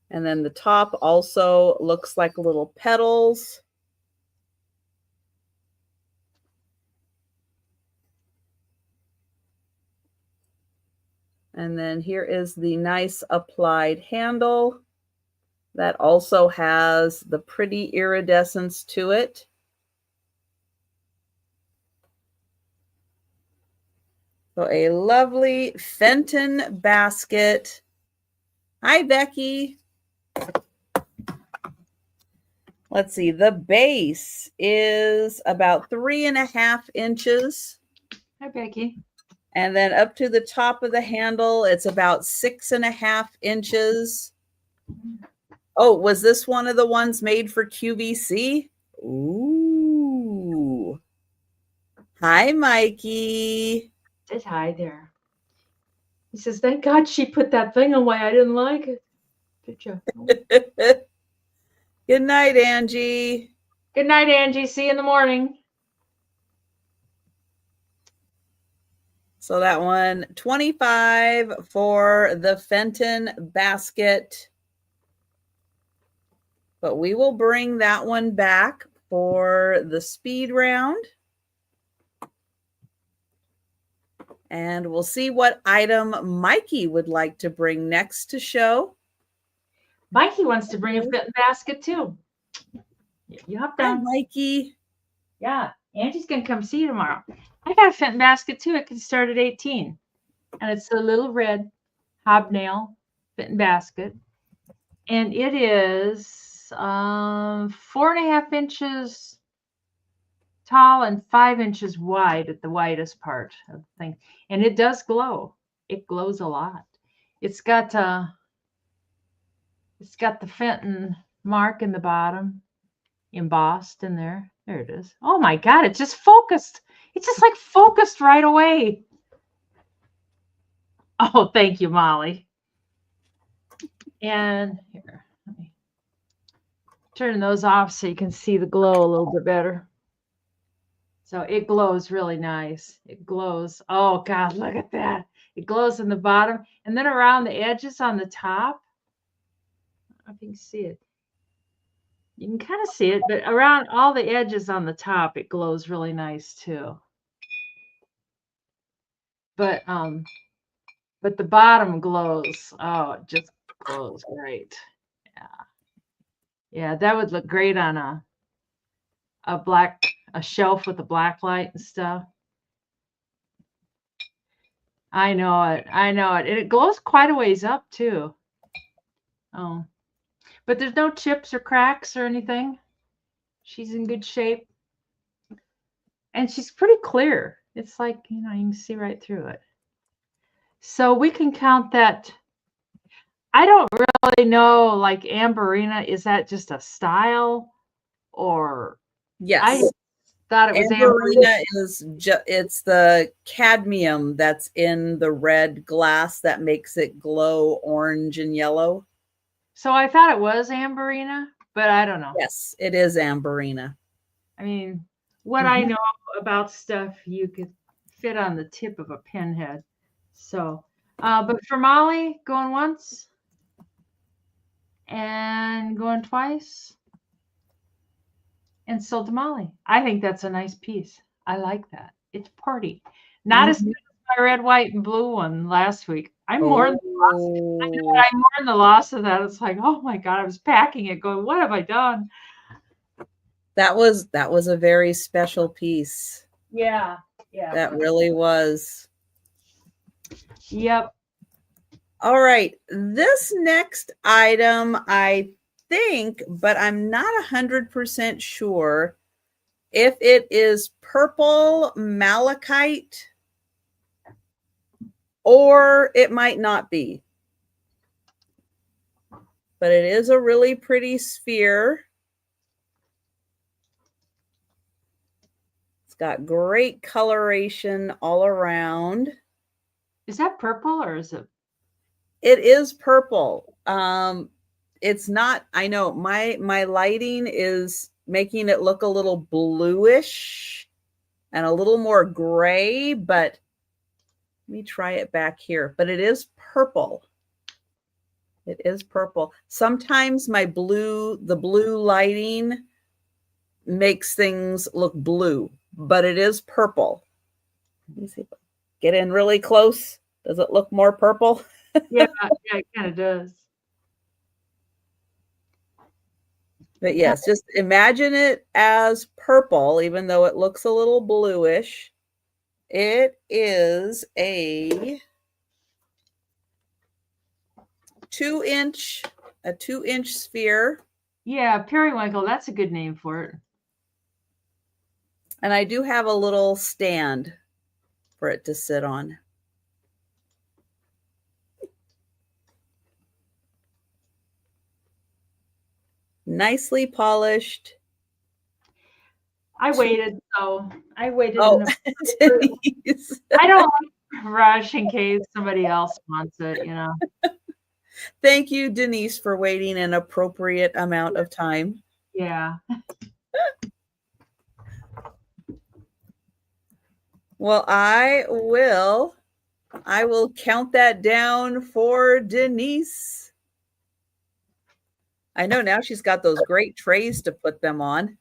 And then the top also looks like little petals. And then here is the nice applied handle that also has the pretty iridescence to it. So a lovely Fenton basket. Hi, Becky. Let's see, the base is about 3.5 inches. Hi, Becky. And then up to the top of the handle, it's about 6.5 inches. Oh, was this one of the ones made for QVC? Ooh. Hi, Mikey. Says hi there. He says, thank God she put that thing away. I didn't like it. Did you? Good night, Angie. Good night, Angie. See you in the morning. So that one, 25 for the Fenton basket. But we will bring that one back for the speed round. And we'll see what item Mikey would like to bring next to show. Mikey wants to bring a Fenton basket too. You hop down. Hi, Mikey. Yeah, Angie's going to come see you tomorrow. I got a Fenton basket too. It can start at 18. And it's a little red hobnail Fenton basket. And it is 4.5 inches tall and 5 inches wide at the widest part of the thing. And it does glow. It glows a lot. It's got the Fenton mark in the bottom, embossed in there. There it is. Oh my God, it just focused. It just like focused right away. Oh, thank you, Molly. And here, let me turn those off so you can see the glow a little bit better. So it glows really nice. It glows. Oh God, look at that. It glows in the bottom and then around the edges on the top. I don't know if you can see it. You can kind of see it, but around all the edges on the top, it glows really nice too. But the bottom glows. Oh, it just glows great. Yeah. Yeah, that would look great on a shelf with a black light and stuff. I know it. I know it. And it glows quite a ways up too. Oh. But there's no chips or cracks or anything. She's in good shape. And she's pretty clear. It's like, you can see right through it. So we can count that. I don't really know, like Amberina, is that just a style or? Yes. I thought it was Amberina it's the cadmium that's in the red glass that makes it glow orange and yellow. So I thought it was Amberina, but I don't know. Yes, it is Amberina. I mean, what I know about stuff, you could fit on the tip of a pinhead. So, but for Molly, going once and going twice. And so to Molly. I think that's a nice piece. I like that. It's pretty. Not as good as my red, white, and blue one last week. I mourn the loss. I know I mourn the loss of that. It's like, oh my God, I was packing it going, what have I done? That was a very special piece. Yeah. Yeah. That really was. Yep. All right. This next item, I think, but I'm not 100% sure if it is purple malachite or it might not be. But it is a really pretty sphere. It's got great coloration all around. Is that purple or is it? It is purple. It's not, I know my lighting is making it look a little bluish and a little more gray, but let me try it back here. But it is purple. It is purple. Sometimes the blue lighting makes things look blue, but it is purple. Let me see. Get in really close. Does it look more purple? Yeah, it kind of does. But yes, just imagine it as purple, even though it looks a little bluish. It is a 2-inch sphere. Yeah, periwinkle. That's a good name for it. And I do have a little stand for it to sit on. Nicely polished. I waited. Oh, I don't rush in case somebody else wants it, Thank you, Denise, for waiting an appropriate amount of time. Yeah. Well, I will count that down for Denise. I know now she's got those great trays to put them on.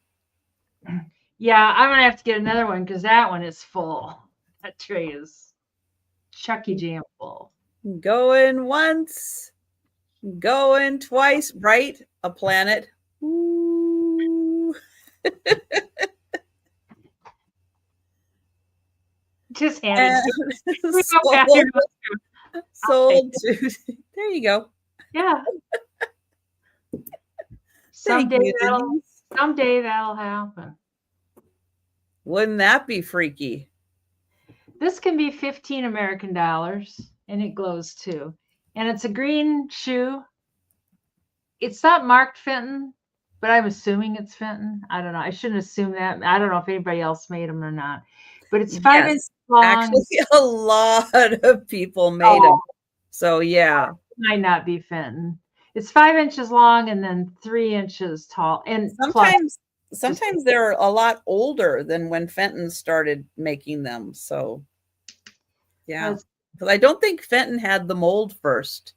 Yeah, I'm gonna have to get another one because that one is full. That tray is Chucky Jam full. Going once, going twice, right? A planet. Ooh. Just hand it to her. We go back sold, and sold to. There you go. yeah. Thank you, Denise. Someday that'll happen. Wouldn't that be freaky? This can be 15 American dollars and it glows too. And it's a green shoe. It's not marked Fenton, but I'm assuming it's Fenton. I don't know. I shouldn't assume that. I don't know if anybody else made them or not. But it's 5 inches long. Actually, a lot of people made them. So yeah. Might not be Fenton. It's 5 inches long and then 3 inches tall. And sometimes they're a lot older than when Fenton started making them. So yeah. Because I don't think Fenton had the mold first.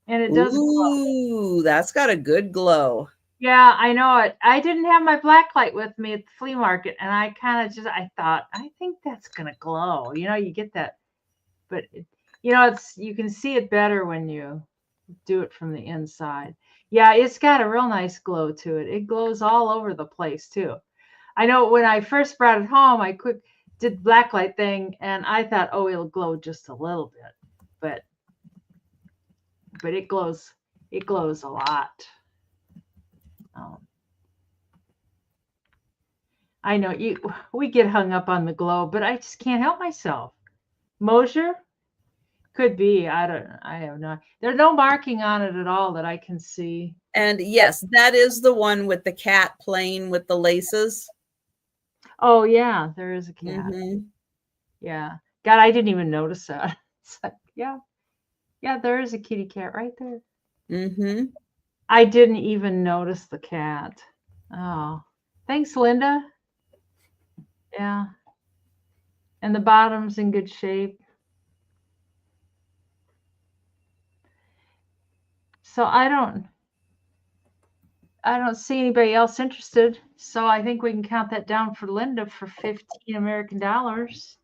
And it does glow. That's got a good glow. Yeah, I know it. I didn't have my black light with me at the flea market, and I kind of I thought, I think that's gonna glow. You know, you get that, but you can see it better when you do it from the inside. Yeah, it's got a real nice glow to it. It glows all over the place too. I know when I first brought it home, I did black light thing, and I thought, oh, it'll glow just a little bit, but it glows. It glows a lot. I know we get hung up on the glow, but I just can't help myself. Mosier could be. I have no. There's no marking on it at all that I can see. And yes, that is the one with the cat playing with the laces. Oh yeah, there is a cat. Mm-hmm. Yeah. God, I didn't even notice that. It's like, yeah, there is a kitty cat right there. Mm-hmm. I didn't even notice the cat. Oh, thanks, Linda. Yeah. And the bottom's in good shape. So I don't see anybody else interested. So I think we can count that down for Linda for 15 American dollars.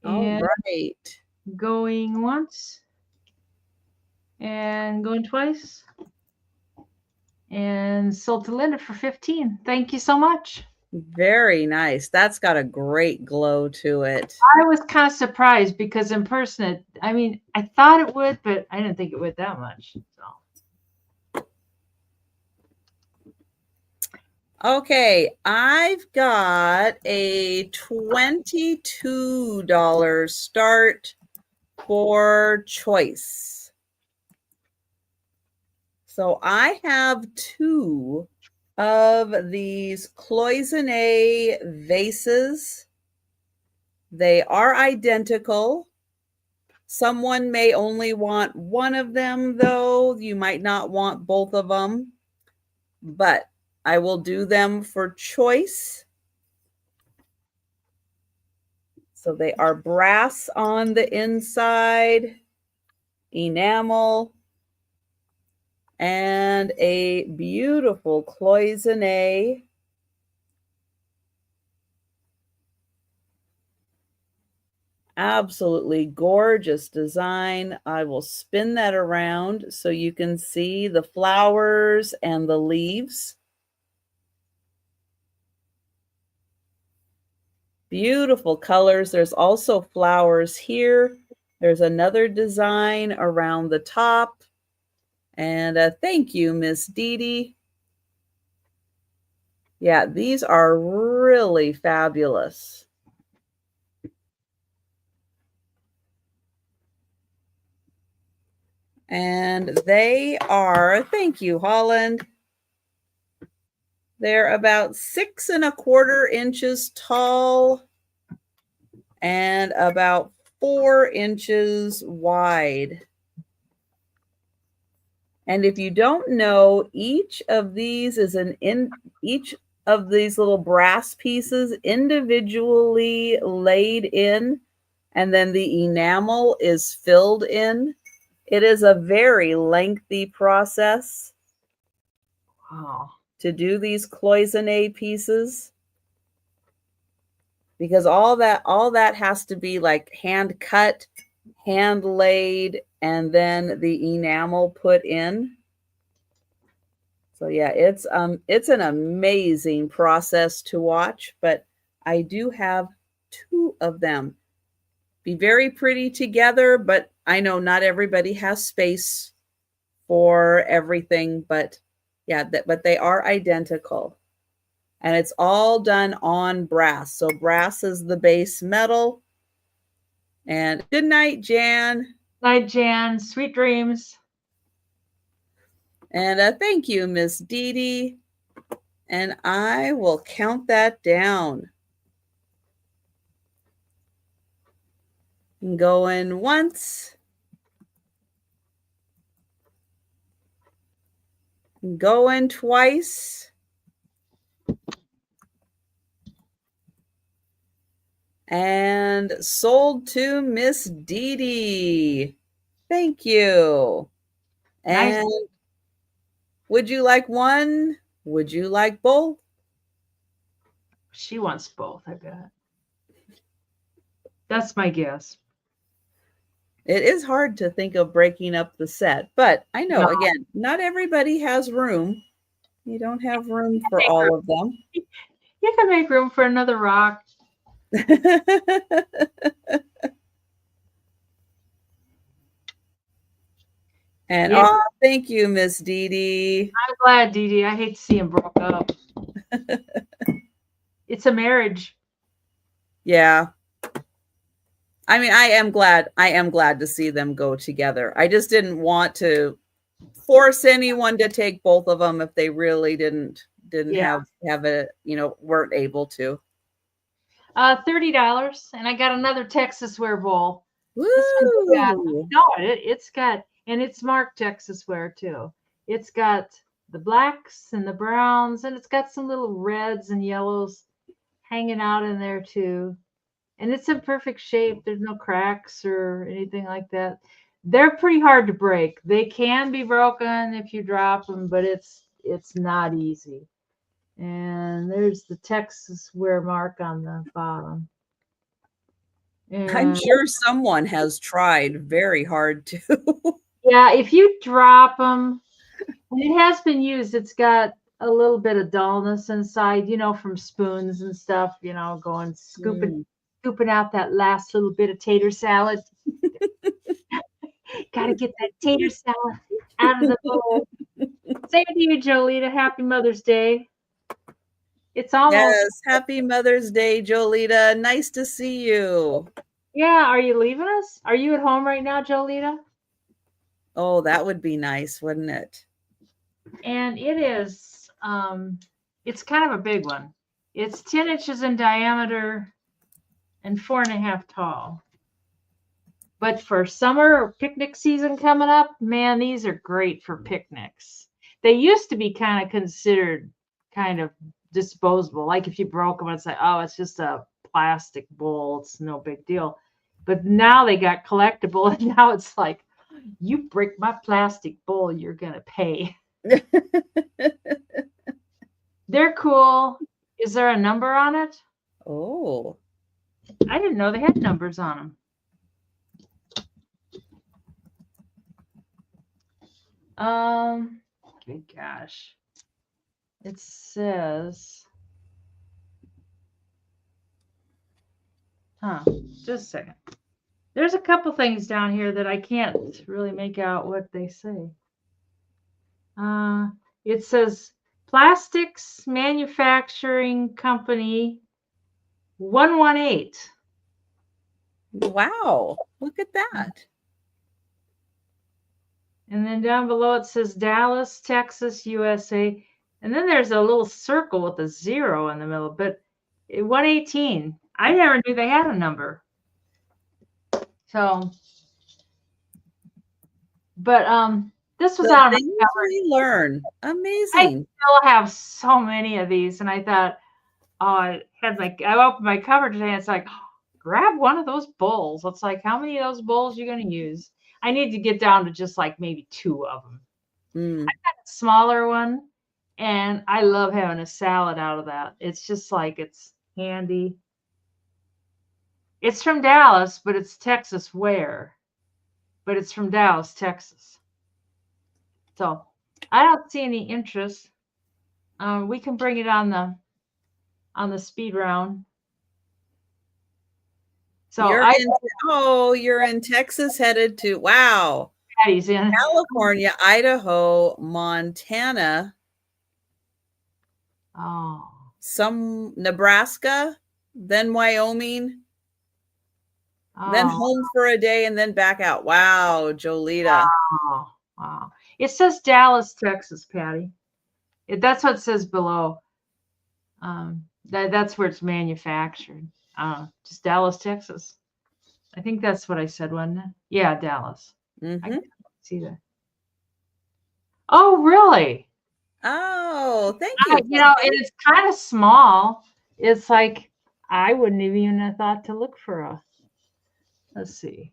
All right. Going once and going twice. And sold to Linda for 15. Thank you so much. Very nice. That's got a great glow to it. I was kind of surprised because in person, I thought it would, but I didn't think it would that much. So. Okay, I've got a $22 start for choice. So I have two of these cloisonne vases. They are identical. Someone may only want one of them, though. You might not want both of them, but I will do them for choice. So they are brass on the inside, enamel, and a beautiful cloisonne. Absolutely gorgeous design. I will spin that around so you can see the flowers and the leaves. Beautiful colors. There's also flowers here. There's another design around the top. And thank you, Miss Dee Dee. Yeah, these are really fabulous. And they are, thank you, Holland. They're about 6 1/4 inches tall and about 4 inches wide. And if you don't know, each of these is each of these little brass pieces individually laid in, and then the enamel is filled in. It is a very lengthy process. Wow. To do these cloisonne pieces, because all that has to be like hand cut, hand laid, and then the enamel put in. So yeah, it's an amazing process to watch, but I do have 2 of them. Be very pretty together, but I know not everybody has space for everything, but yeah, but they are identical. And it's all done on brass. So brass is the base metal. And good night, Jan. Night, Jan. Sweet dreams. And thank you, Miss Dee Dee. And I will count that down. Going once. Going twice. And sold to Miss Dee Dee. Thank you. Nice. And would you like one? Would you like both? She wants both, I bet. That's my guess. It is hard to think of breaking up the set, but I know, No. again, not everybody has room. You don't have room for all of them. You can make room for another rock. And Yeah. oh, thank you, Miss Dee Dee. I'm glad, Dee Dee. I hate to see him broke up. It's a marriage. Yeah. I mean, I am glad to see them go together. I just didn't want to force anyone to take both of them if they really didn't Yeah. have a, weren't able to. $30, and I got another Texas Wear bowl. Woo! This one's got, no, it's got, and it's marked Texas Wear too. It's got the blacks and the browns, and it's got some little reds and yellows hanging out in there too. And it's in perfect shape. There's no cracks or anything like that. They're pretty hard to break. They can be broken if you drop them, but it's not easy. And there's the Texas Wear mark on the bottom. I'm And sure someone has tried very hard to. yeah, if you drop them, and it has been used, it's got a little bit of dullness inside, from spoons and stuff, going scooping out that last little bit of tater salad. Got to get that tater salad out of the bowl. Same to you, Jolita. Happy Mother's Day. It's almost. Yes, happy Mother's Day, Jolita. Nice to see you. Yeah, are you leaving us? Are you at home right now, Jolita? Oh, that would be nice, wouldn't it? And it is, it's kind of a big one. It's 10 inches in diameter and 4.5 tall. But for summer or picnic season coming up, man, these are great for picnics. They used to be kind of considered kind of disposable. Like if you broke them, it's like, oh, it's just a plastic bowl. It's no big deal. But now they got collectible, and now it's like, you break my plastic bowl, you're going to pay. They're cool. Is there a number on it? Oh. I didn't know they had numbers on them. Good gosh. It says, just a second. There's a couple things down here that I can't really make out what they say. It says Plastics Manufacturing Company 118. Wow, look at that. And then down below it says Dallas, Texas, USA. And then there's a little circle with a 0 in the middle, but 118. I never knew they had a number. So, but This was The out of my things cupboard. we learn. I Amazing. still have so many of these, and I thought, oh, I opened my cupboard today, and it's like, grab one of those bowls. It's like, how many of those bowls you going to use? I need to get down to just like maybe 2 of them. Mm. A smaller one, and I love having a salad out of that. It's just like it's handy. It's from Dallas, but it's Texas ware. But it's from Dallas, Texas. So I don't see any interest. We can bring it on the speed round. So You're in Texas headed to Patty's in. California, Idaho, Montana, Oh. some Nebraska, then Wyoming, then Oh. home for a day and then back out. Wow, Jolita. Wow. Wow. It says Dallas, Texas, Patty. That's what it says below. That's where it's manufactured. Just Dallas, Texas. I think that's what I said, wasn't it? Yeah, Dallas. I can see that. Oh, really? Oh, thank you. And it's kind of small. It's like I wouldn't have even have thought to look for a. Let's see.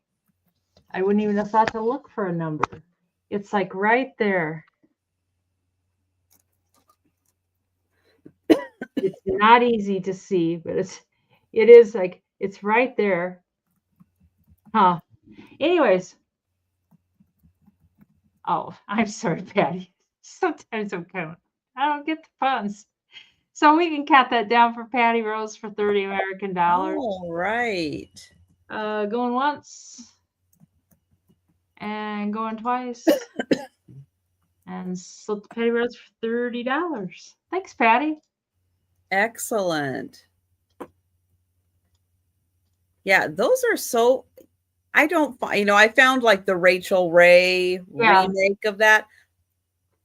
I wouldn't even have thought to look for a number. It's like right there. It's not easy to see, but it is like it's right there. Huh. Anyways. Oh, I'm sorry, Patty. Sometimes I don't get the puns. So we can cut that down for Patty Rose for 30 American dollars. All right. Going once and going twice. And sold Patty Rose for $30. Thanks, Patty. Excellent. Yeah, those are so I don't find, I found like the Rachel Ray remake of that.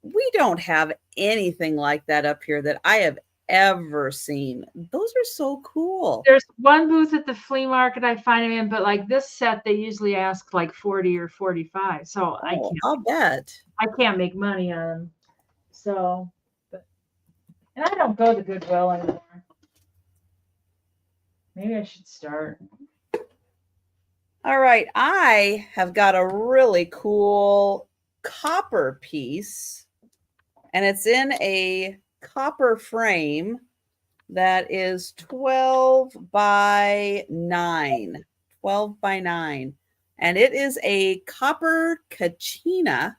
We don't have anything like that up here that I have ever seen. Those are so cool. There's one booth at the flea market I find them in, but like this set, they usually ask like 40 or 45. So I'll bet. I can't make money on them. So, and I don't go to Goodwill anymore. Maybe I should start. All right. I have got a really cool copper piece, and it's in a copper frame that is 12 by 9. 12 by 9. And it is a copper kachina.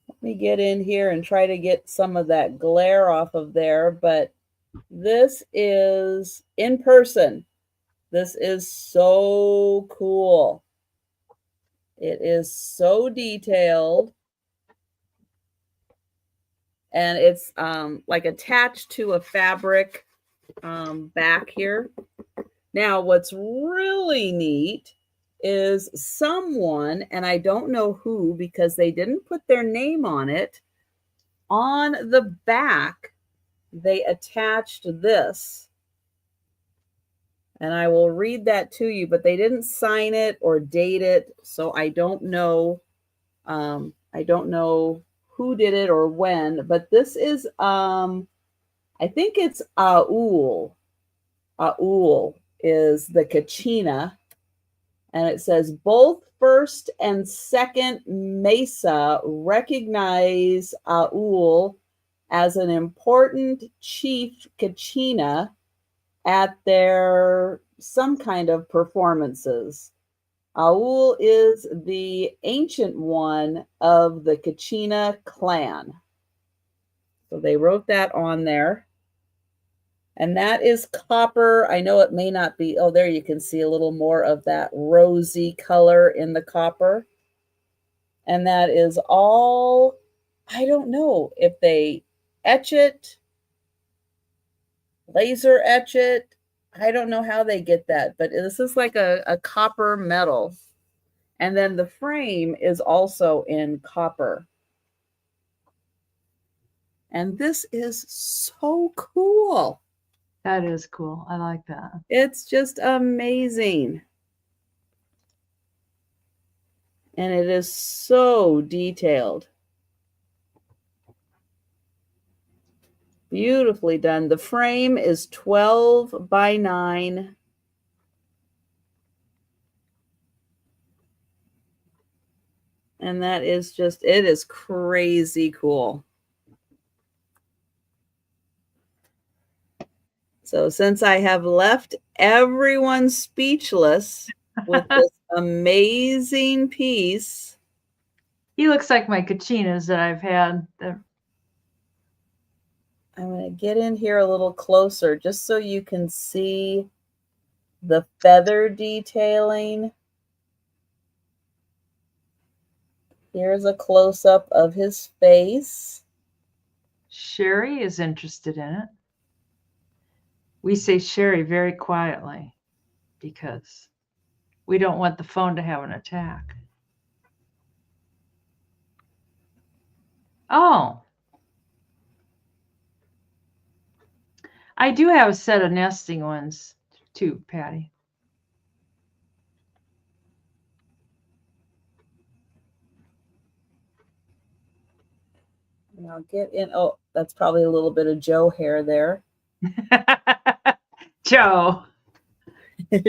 Let me get in here and try to get some of that glare off of there, but this is in person. This is so cool. It is so detailed. And it's like attached to a fabric back here. Now, what's really neat is someone, and I don't know who because they didn't put their name on it, on the back, they attached this. And I will read that to you, but they didn't sign it or date it, so I don't know. I don't know who did it or when, but this is I think it's Aul. Aul is the kachina, and it says both first and second Mesa recognize Aul as an important chief kachina at their some kind of performances. Aul is the ancient one of the Kachina clan. So they wrote that on there. And that is copper. I know it may not be. Oh, there you can see a little more of that rosy color in the copper. And that is all, I don't know if they etch it, laser etch it. I don't know how they get that, but this is like a copper metal. And then the frame is also in copper. And this is so cool. That is cool. I like that. It's just amazing. And it is so detailed. Beautifully done. The frame is 12 by 9. And that is just, it is crazy cool. So since I have left everyone speechless with this amazing piece. He looks like my Kachinas that I've had. I'm going to get in here a little closer just so you can see the feather detailing. Here's a close-up of his face. Sherry is interested in it. We say Sherry very quietly because we don't want the phone to have an attack. Oh. I do have a set of nesting ones too, Patty. And I'll get in. Oh, that's probably a little bit of Joe hair there. Joe.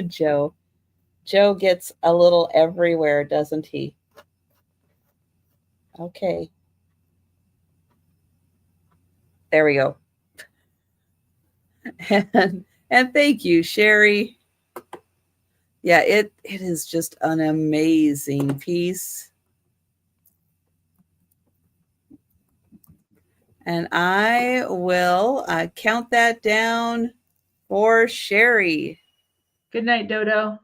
Joe. Joe gets a little everywhere, doesn't he? Okay. There we go. And thank you, Sherry. Yeah, it is just an amazing piece. And I will count that down for Sherry. Good night, Dodo.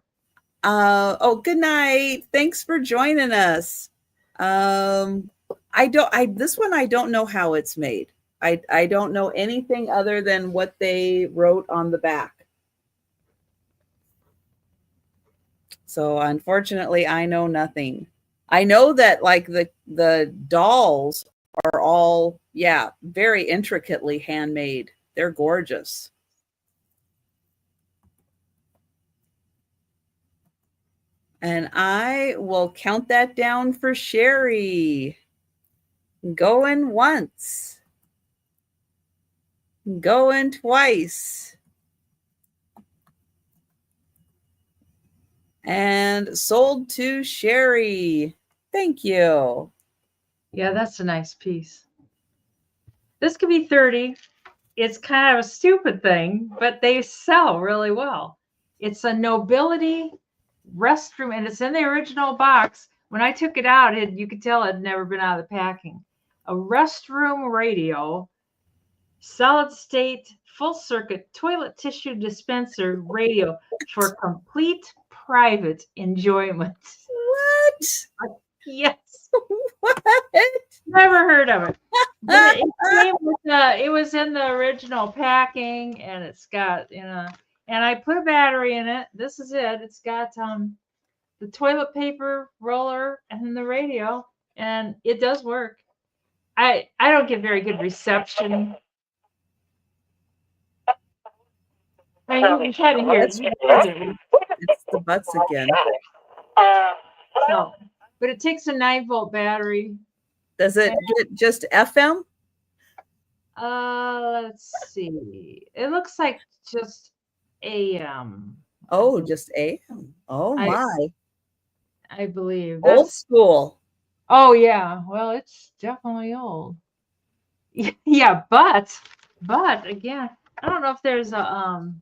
Oh, good night. Thanks for joining us. This one, I don't know how it's made. I don't know anything other than what they wrote on the back. So unfortunately, I know nothing. I know that like the dolls are all, yeah, very intricately handmade. They're gorgeous. And I will count that down for Sherry. Going once. Going twice. And sold to Sherry. Thank you. Yeah, that's a nice piece. This could be 30. It's kind of a stupid thing, but they sell really well. It's a nobility restroom, and it's in the original box. When I took it out, you could tell it had never been out of the packing. A restroom radio, solid state, full circuit toilet tissue dispenser radio for complete private enjoyment. What? Yes. What? Never heard of it. But it was in the original packing, and it's got, and I put a battery in it. This is it. It's got the toilet paper roller and then the radio, and it does work. I don't get very good reception. I mean, you can kind of hear it. It's the butts again. So, but it takes a 9-volt battery. Does it get just FM? Let's see. It looks like just AM. Oh, just AM. Oh my. I believe. Old school. Oh yeah. Well, it's definitely old. Yeah, but again, I don't know if there's a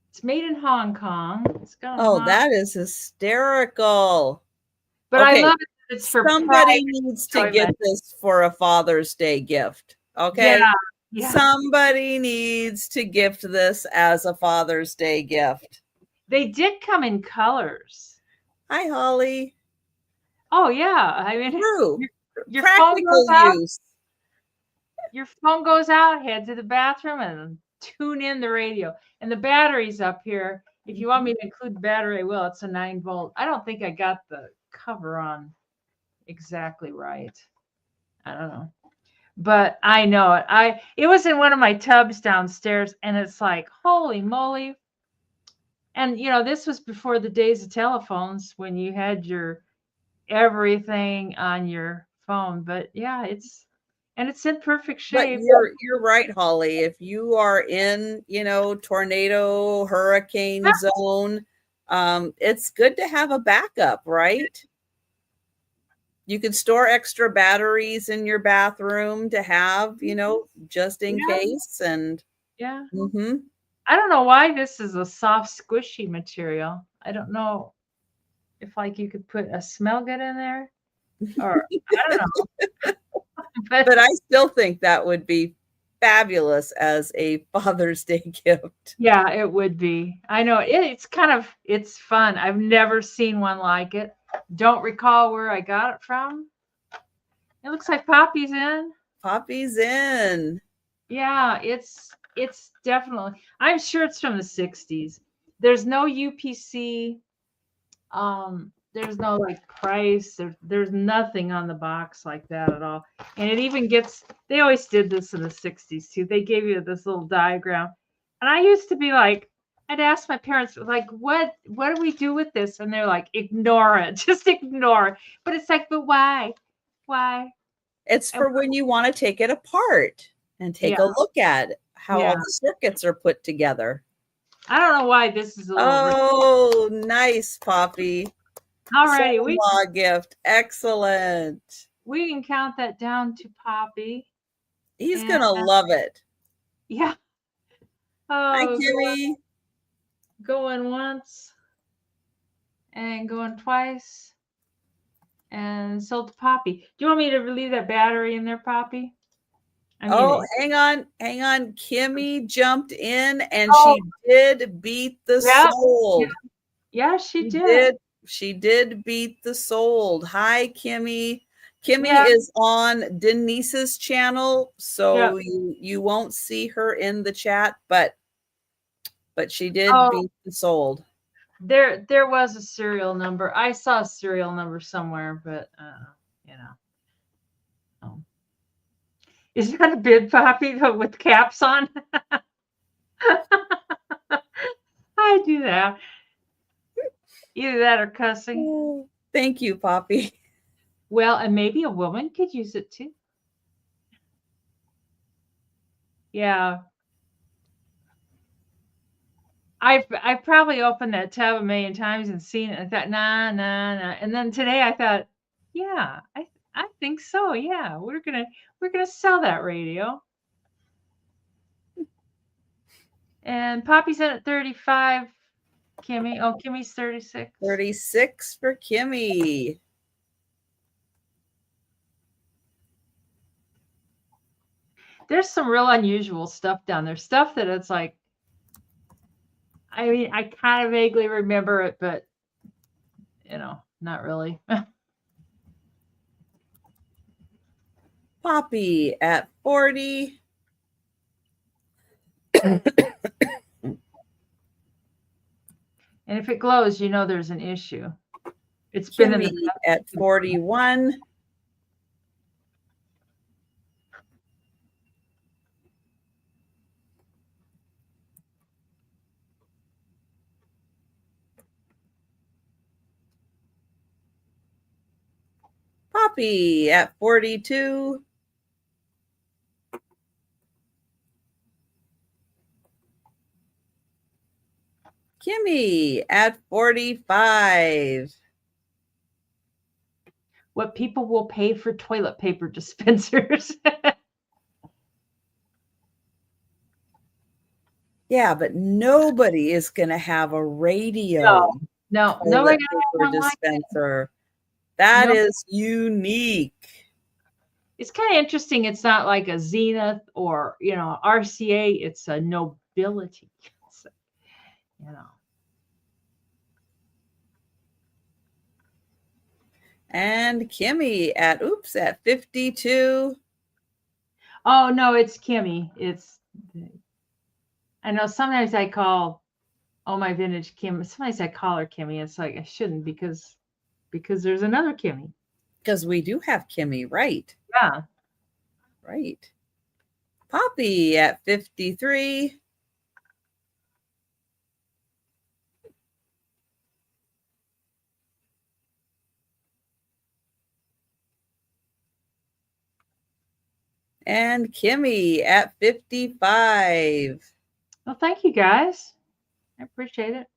it's made in Hong Kong. It's got that is hysterical. But okay. I love it. It's for somebody needs to get this for a Father's Day gift. Okay. Yeah. Somebody needs to gift this as a Father's Day gift. They did come in colors. Hi, Holly. Oh yeah. I mean, true. Your practical use. Your phone goes out, head to the bathroom, and tune in the radio. And the battery's up here. If you want me to include the battery, I will. It's a 9-volt. I don't think I got the cover on exactly right. I don't know. But I know it. It was in one of my tubs downstairs, and it's like, holy moly. And this was before the days of telephones when you had your everything on your phone. But yeah, it's in perfect But shape. you're right, Holly. If you are in, tornado, hurricane zone, it's good to have a backup, right? You can store extra batteries in your bathroom to have, just in Yeah, case. And yeah. mhm. I don't know why this is a soft, squishy material. I don't know if like you could put a smell good in there, or I don't know. But But I still think that would be fabulous as a Father's Day gift. yeah, it would be. I know it's fun. I've never seen one like it. Don't recall where I got it from. It looks like Poppy's in. Poppy's in. Yeah, it's definitely. I'm sure it's from the 60s. There's no UPC. There's no like price. There's nothing on the box like that at all. And it even gets. They always did this in the 60s too. They gave you this little diagram, and I used to be like, I'd ask my parents like, what do we do with this? And they're like, ignore it, just ignore it. But it's like, but why? Why? It's And for when you want to take it apart and take yeah, a look at how yeah. all the circuits are put together. I don't know why this is a little. Oh, nice, Poppy. Alrighty, Son-in-law gift. Excellent. we can count that down to Poppy. He's And going to love it. yeah. Hi, Oh, Kimmy. going once and going twice and sold to Poppy. Do you want me to leave that battery in there, Poppy? Oh, hang on. Hang on. Kimmy jumped in and Oh, she did beat the yeah, sold. yeah, she She did. did. She did beat the sold. Hi, Kimmy. Kimmy Yeah, is on Denise's channel, yeah. so you won't see her in the chat, but she did Oh, beat the sold. there was a serial number. I saw a serial number somewhere, but you know. Oh. Is that a bid, Poppy, with caps on? I do that. Either that or cussing. Oh, thank you, Poppy. Well, and maybe a woman could use it too. Yeah. I've probably opened that tab a million times and seen it and thought, nah, nah, nah. And then today I thought, yeah, I think so. Yeah, we're gonna sell that radio. And Poppy's in at 35. Kimmy. Oh, Kimmy's 36. 36 for Kimmy. There's some real unusual stuff down there. Stuff that it's like, I mean, I kind of vaguely remember it, but not really. Poppy at 40. And if it glows, you know there's an issue. It's been in Kimmy the at 41. Poppy at 42. Kimmy at 45. what people will pay for toilet paper dispensers. Yeah, but nobody is going to have a radio No, nobody toilet gonna have paper one like it. dispenser. That No, is unique. it's kind of interesting. It's not like a Zenith or RCA. It's a nobility. So, you know. And Kimmy at 52. Oh no, it's Kimmy. I know sometimes I call my vintage Kim. Sometimes I call her Kimmy. It's like I shouldn't because there's another Kimmy. Because we do have Kimmy, right? Yeah. Right. Poppy at 53. And Kimmy at 55. Well, thank you guys. I appreciate it.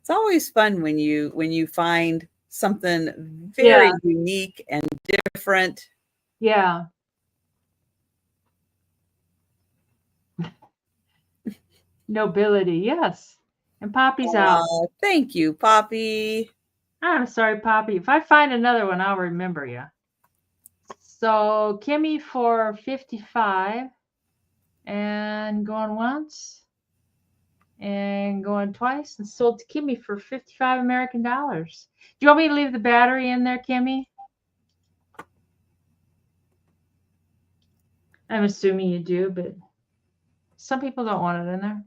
It's always fun when you find something Yeah. very unique and different. Yeah. Nobility, yes. And Poppy's out. Thank you, Poppy. I'm sorry, Poppy. If I find another one, I'll remember you. So Kimmy for 55 and going once and going twice and sold to Kimmy for 55 American dollars. Do you want me to leave the battery in there, Kimmy? I'm assuming you do, but some people don't want it in there.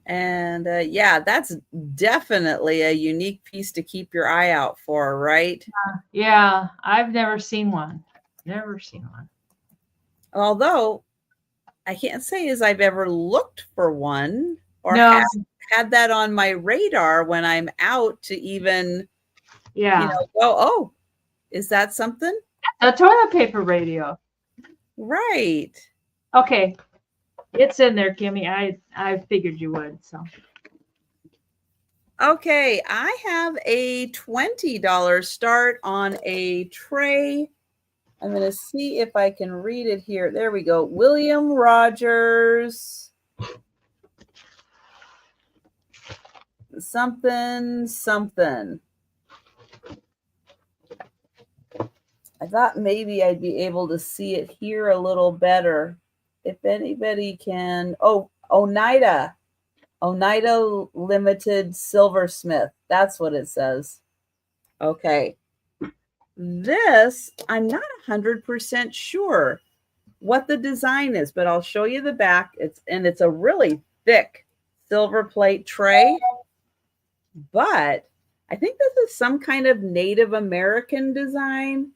And yeah, that's definitely a unique piece to keep your eye out for, right? Yeah, I've never seen one. Never seen one. Although I can't say as I've ever looked for one or No. had that on my radar when I'm out to even, Yeah. go, oh, is that something? A toilet paper radio. Right. Okay. It's in there, Kimmy. I figured you would, so. Okay, I have a $20 start on a tray. I'm going to see if I can read it here. There we go. William Rogers. Something, something. I thought maybe I'd be able to see it here a little better. If anybody can. Oh, Oneida. Oneida Limited Silversmith. That's what it says. Okay. This, I'm not 100% sure what the design is, but I'll show you the back. It's a really thick silver plate tray. But I think this is some kind of Native American design.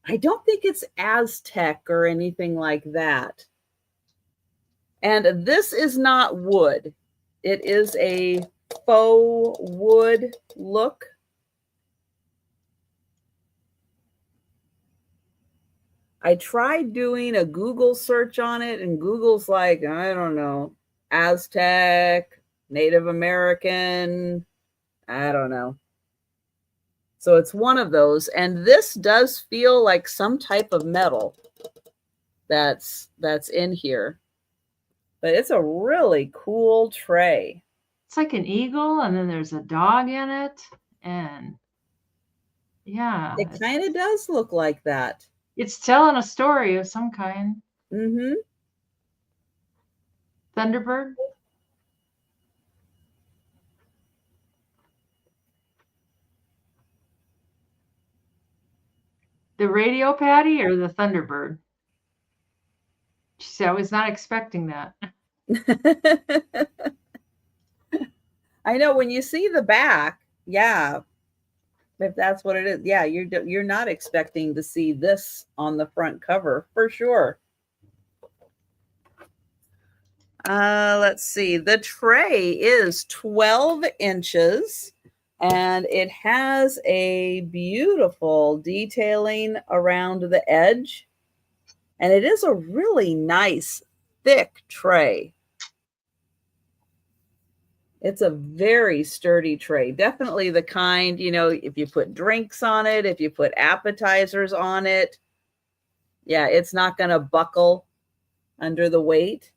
I don't think it's Aztec or anything like that. And this is not wood. It is a faux wood look. I tried doing a Google search on it, and Google's like, I don't know, Aztec, Native American, I don't know. So it's one of those. And this does feel like some type of metal that's in here. But it's a really cool tray. It's like an eagle, and then there's a dog in it. And yeah. It kind of does look like that. It's telling a story of some kind. Mm-hmm. Thunderbird? The radio Patty or the Thunderbird? She said, I was not expecting that. I know when you see the back, yeah, if that's what it is, yeah, you're not expecting to see this on the front cover for sure. Let's see. The tray is 12 inches and it has a beautiful detailing around the edge. And it is a really nice, thick tray. It's a very sturdy tray. Definitely the kind, if you put drinks on it, if you put appetizers on it, yeah, it's not going to buckle under the weight.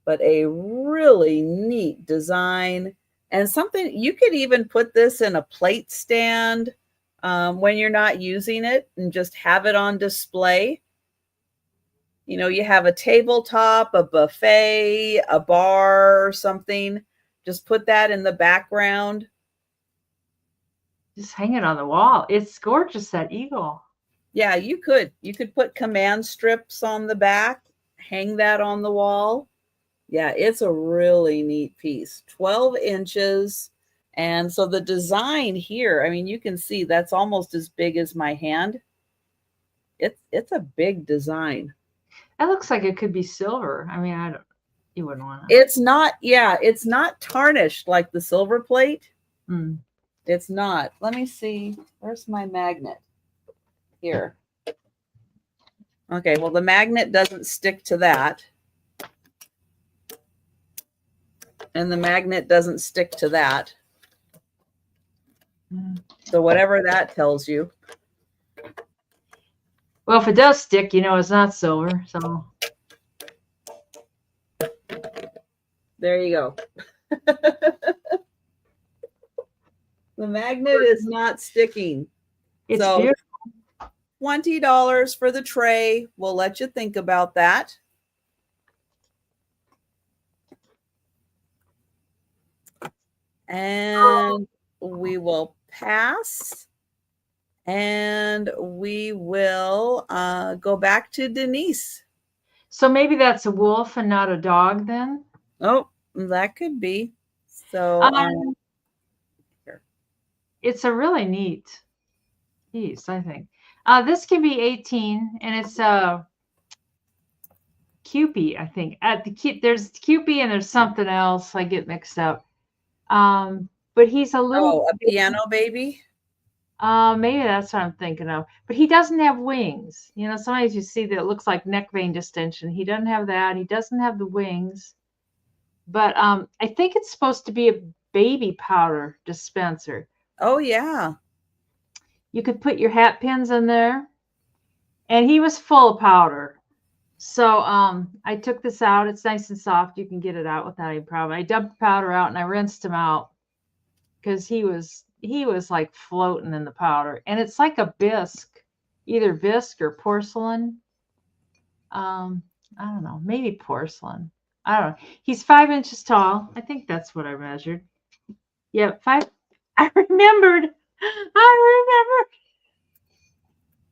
But a really neat design and something you could even put this in a plate stand when you're not using it and just have it on display. You have a tabletop, a buffet, a bar or something. Just put that in the background. Just hang it on the wall. It's gorgeous, that eagle. Yeah, you could put command strips on the back, hang that on the wall. Yeah, it's a really neat piece. 12 inches. And so the design here, I mean, you can see that's almost as big as my hand. It's a big design. That looks like it could be silver. I mean, you wouldn't want to. It's not tarnished like the silver plate. Mm. It's not. Let me see. Where's my magnet? Here. Okay, well, the magnet doesn't stick to that. And the magnet doesn't stick to that. So whatever that tells you. Well, if it does stick, it's not silver. So there you go. The magnet is not sticking. It's so beautiful. $20 for the tray. We'll let you think about that. And we will pass. And we will go back to Denise. So maybe that's a wolf and not a dog then? Oh, that could be. So here. It's a really neat piece, I think. This can be 18, and it's Cupid, I think. There's Cupid and there's something else. I get mixed up. But he's a little. A piano baby. Maybe that's what I'm thinking of. But he doesn't have wings. Sometimes you see that it looks like neck vein distension. He doesn't have that. He doesn't have the wings. But I think it's supposed to be a baby powder dispenser. Oh, yeah. You could put your hat pins in there. And he was full of powder. So I took this out. It's nice and soft. You can get it out without any problem. I dumped the powder out and I rinsed him out because he was like floating in the powder. And it's like a bisque, either bisque or porcelain. I don't know, maybe porcelain. I don't know. He's 5 inches tall. I think that's what I measured. Yeah, 5. I remembered.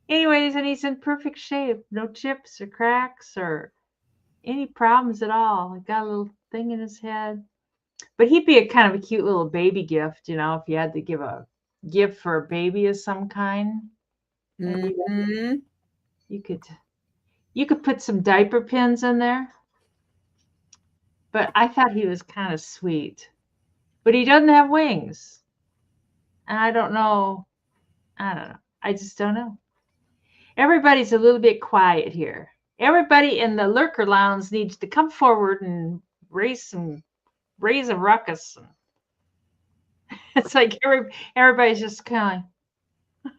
Anyways, and he's in perfect shape. No chips or cracks or any problems at all. I got a little thing in his head. But he'd be a kind of a cute little baby gift, if you had to give a gift for a baby of some kind. Mm-hmm. You could put some diaper pins in there. But I thought he was kind of sweet. But he doesn't have wings. And I don't know. I just don't know. Everybody's a little bit quiet here. Everybody in the lurker lounge needs to come forward and raise a ruckus. It's like everybody's just kind of,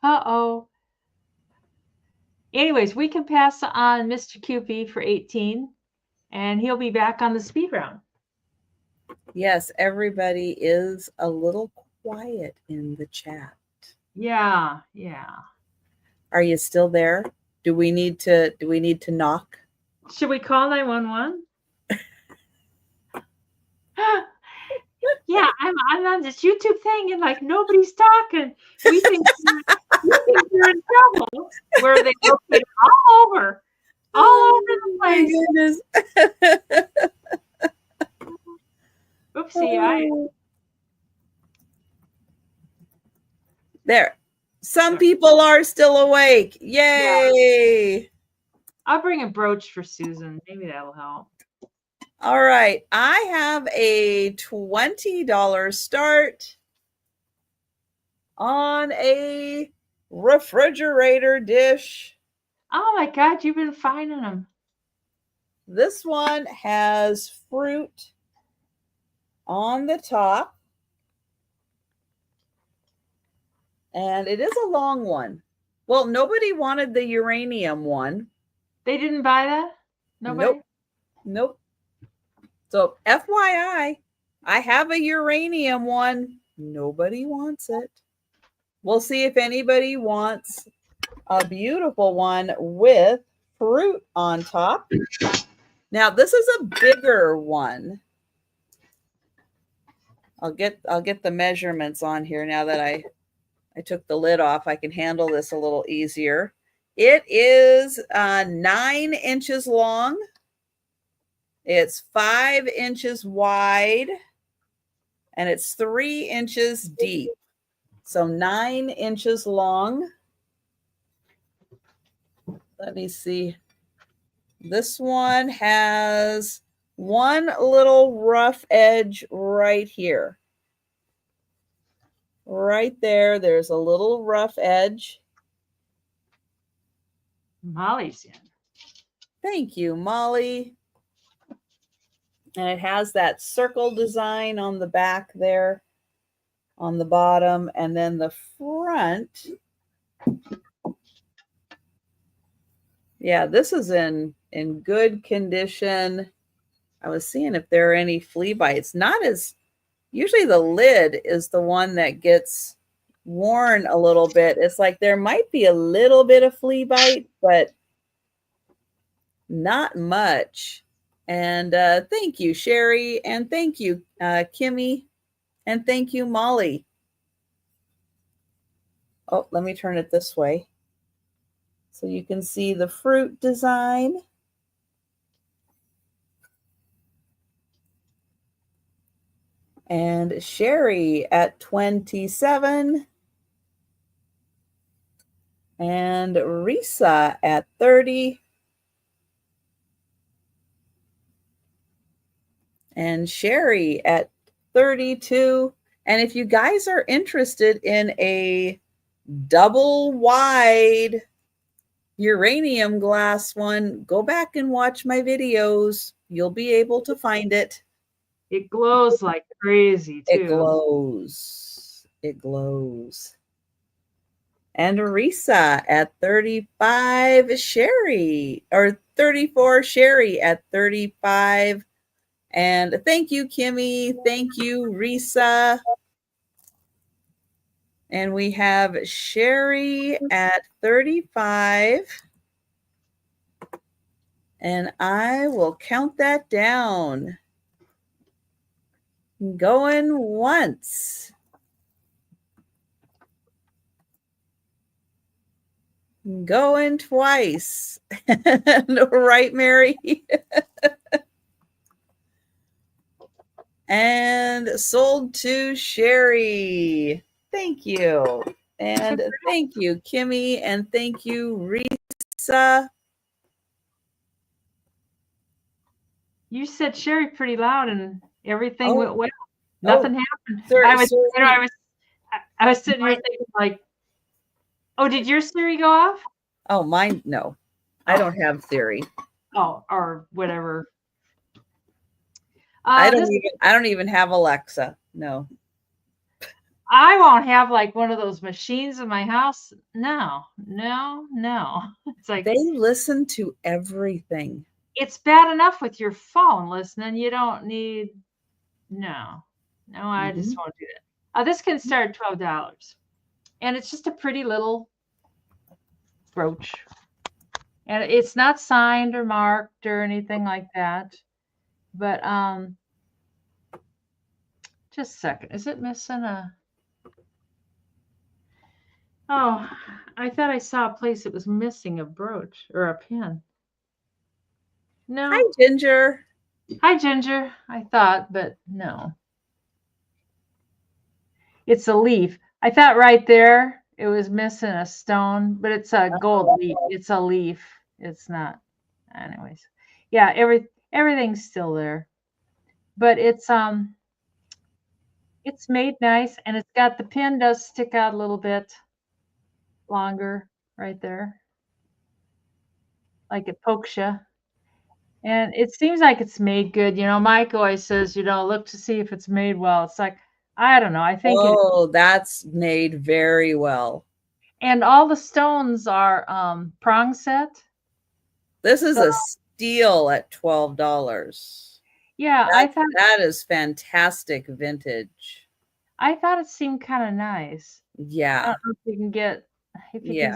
uh-oh. Anyways, we can pass on Mr. Cupid for 18, and he'll be back on the speed round. Yes, everybody is a little quiet in the chat. Yeah. Are you still there? Do we need to knock? Should we call 911? Yeah, I'm on this YouTube thing and like nobody's talking. We think you're in trouble. Where they locate all over the place. My goodness. Oopsie, There. Some people are still awake. Yay. Yeah. I'll bring a brooch for Susan. Maybe that'll help. All right. I have a $20 start on a refrigerator dish. Oh my God, you've been finding them. This one has fruit on the top. And it is a long one. Well, nobody wanted the uranium one. They didn't buy that? Nobody? Nope. So FYI, I have a uranium one. Nobody wants it. We'll see if anybody wants a beautiful one with fruit on top. Now, this is a bigger one. I'll get the measurements on here now that I took the lid off. I can handle this a little easier. It is 9 inches long. It's 5 inches wide, and it's 3 inches deep. So 9 inches long. Let me see. This one has one little rough edge right here. Right there, there's a little rough edge. Molly's in. Thank you, Molly. And it has that circle design on the back there, on the bottom, and then the front. Yeah, this is in good condition. I was seeing if there are any flea bites. Not as usually the lid is the one that gets worn a little bit. It's like there might be a little bit of flea bite, but not much. And thank you, Sherry, and thank you, Kimmy, and thank you, Molly. Oh, let me turn it this way so you can see the fruit design. And Sherry at 27. And Risa at 30. And Sherry at 32. And if you guys are interested in a double wide uranium glass one, go back and watch my videos. You'll be able to find it. It glows like crazy, too. It glows. It glows. And Risa at 35, Sherry, or 34, Sherry at 35. And thank you, Kimmy. Thank you, Risa. And we have Sherry at 35. And I will count that down. Going once. Going twice. Right, Mary? And sold to Sherry. Thank you. And thank you, Kimmy. And thank you, Risa. You said Sherry pretty loud and everything went well. Nothing happened. Sir, I was sitting here thinking like, oh, did your Siri go off? Oh, mine, no. I don't have Siri. Oh, or whatever. I don't even have Alexa. No. I won't have like one of those machines in my house. No. It's like they listen to everything. It's bad enough with your phone listening. You don't need no. I just won't do that. This can start at $12. And it's just a pretty little brooch. And it's not signed or marked or anything like that. But just a second. Is it missing a Oh, I thought I saw a place that was missing a brooch or a pin. No. Hi, Ginger. Hi, Ginger. I thought, but no. It's a leaf. I thought right there it was missing a stone, but it's a gold leaf. It's a leaf. It's not. Anyways, yeah, everything's still there, but it's made nice, and it's got the pin does stick out a little bit longer right there, like it pokes you. And it seems like it's made good. You know, Mike always says, look to see if it's made well. It's like, I don't know. I think that's made very well. And all the stones are prong set. This is a steal at $12. Yeah, I thought that is fantastic vintage. I thought it seemed kind of nice. Yeah. I don't know if you can get can see.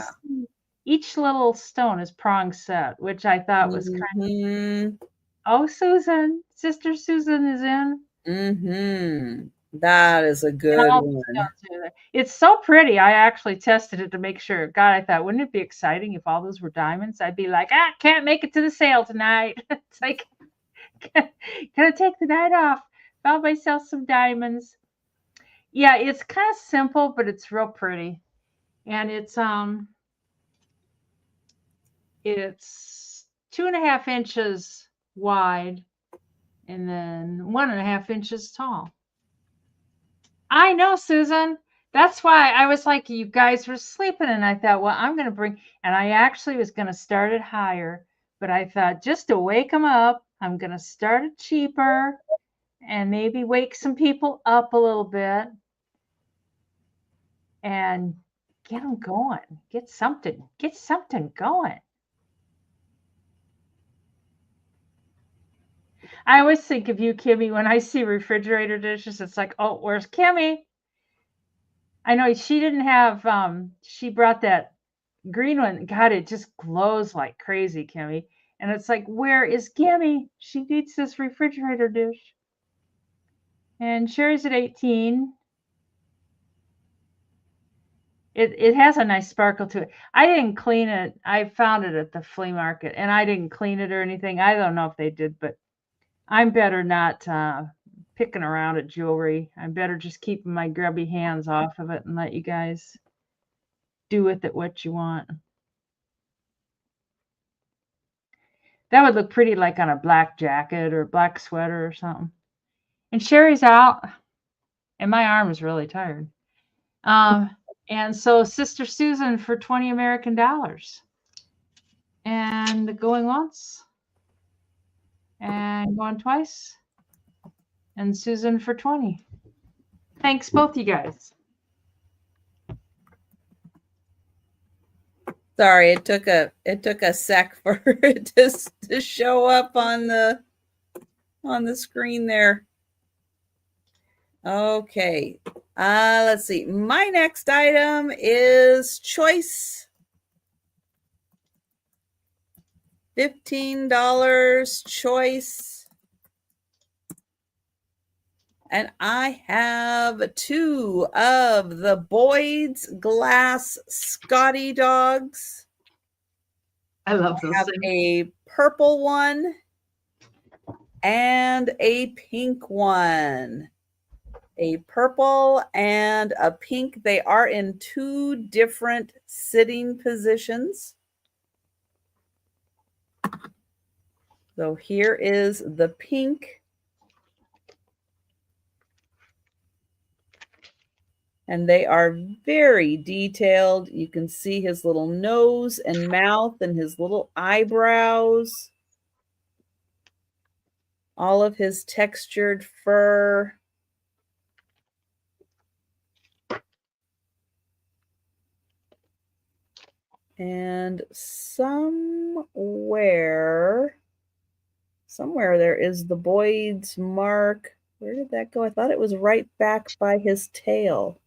Each little stone is prong set, which I thought was kind of. Oh, Susan, Sister Susan is in. That is a good one. It's so pretty. I actually tested it to make sure. God, I thought, wouldn't it be exciting if all those were diamonds? I'd be like, can't make it to the sale tonight. It's like, gonna take the night off. Found myself some diamonds. Yeah, it's kind of simple, but it's real pretty. And it's 2.5 inches wide and then 1.5 inches tall. I know, Susan. That's why I was like, you guys were sleeping, and I thought, well, I'm going to bring, and I actually was going to start it higher, but I thought just to wake them up, I'm going to start it cheaper and maybe wake some people up a little bit and get them going. Get something going. I always think of you, Kimmy, when I see refrigerator dishes. It's like, oh, where's Kimmy? I know she didn't have. She brought that green one. God, it just glows like crazy, Kimmy. And it's like, where is Kimmy? She needs this refrigerator dish. And Sherry's at 18. It has a nice sparkle to it. I didn't clean it. I found it at the flea market, and I didn't clean it or anything. I don't know if they did, but I'm better not picking around at jewelry. I'm better just keeping my grubby hands off of it and let you guys do with it what you want. That would look pretty like on a black jacket or black sweater or something. And Sherry's out, and my arm is really tired. And so Sister Susan for 20 American dollars. And going once. And going twice. And Susan for 20. Thanks, both you guys. Sorry, it took a sec for it to show up on the screen there. Okay. Let's see. My next item is choice. $15 choice. And I have 2 of the Boyd's Glass Scotty dogs. I love those have things. A purple one and a pink one. A purple and a pink. They are in 2 different sitting positions. So here is the pink. And they are very detailed. You can see his little nose and mouth and his little eyebrows. All of his textured fur. And somewhere there is the Boyd's mark. Where did that go? I thought it was right back by his tail.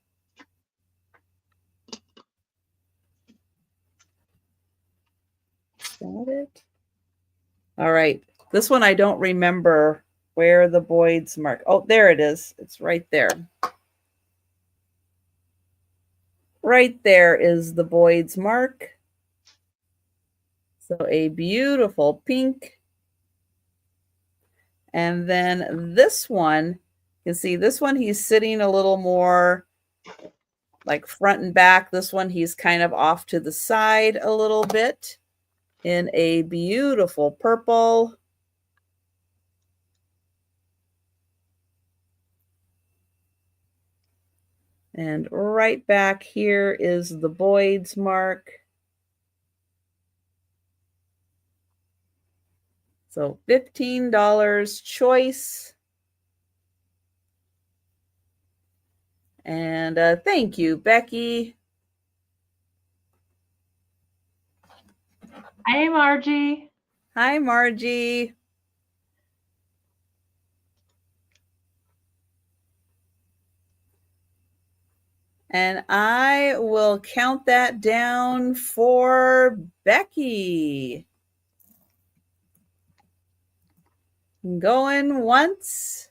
Is that it? All right. This one I don't remember where the Boyd's mark. Oh, there it is. It's right there. Right there is the Boyd's mark. So a beautiful pink. And then this one, you can see this one, he's sitting a little more like front and back. This one, he's kind of off to the side a little bit in a beautiful purple. And right back here is the Boyd's mark. So $15 choice. And thank you, Becky. Hey, Margie. Hi, Margie. And I will count that down for Becky. Going once.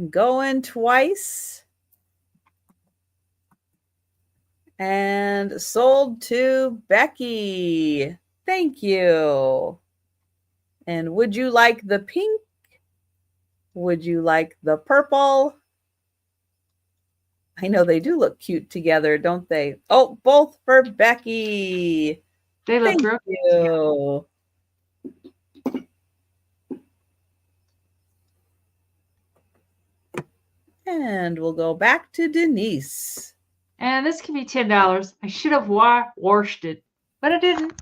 Going twice. And sold to Becky. Thank you. And would you like the pink? Would you like the purple? I know they do look cute together, don't they? Oh, both for Becky. They look Thank you. And we'll go back to Denise. And this can be $10. I should have washed it, but I didn't.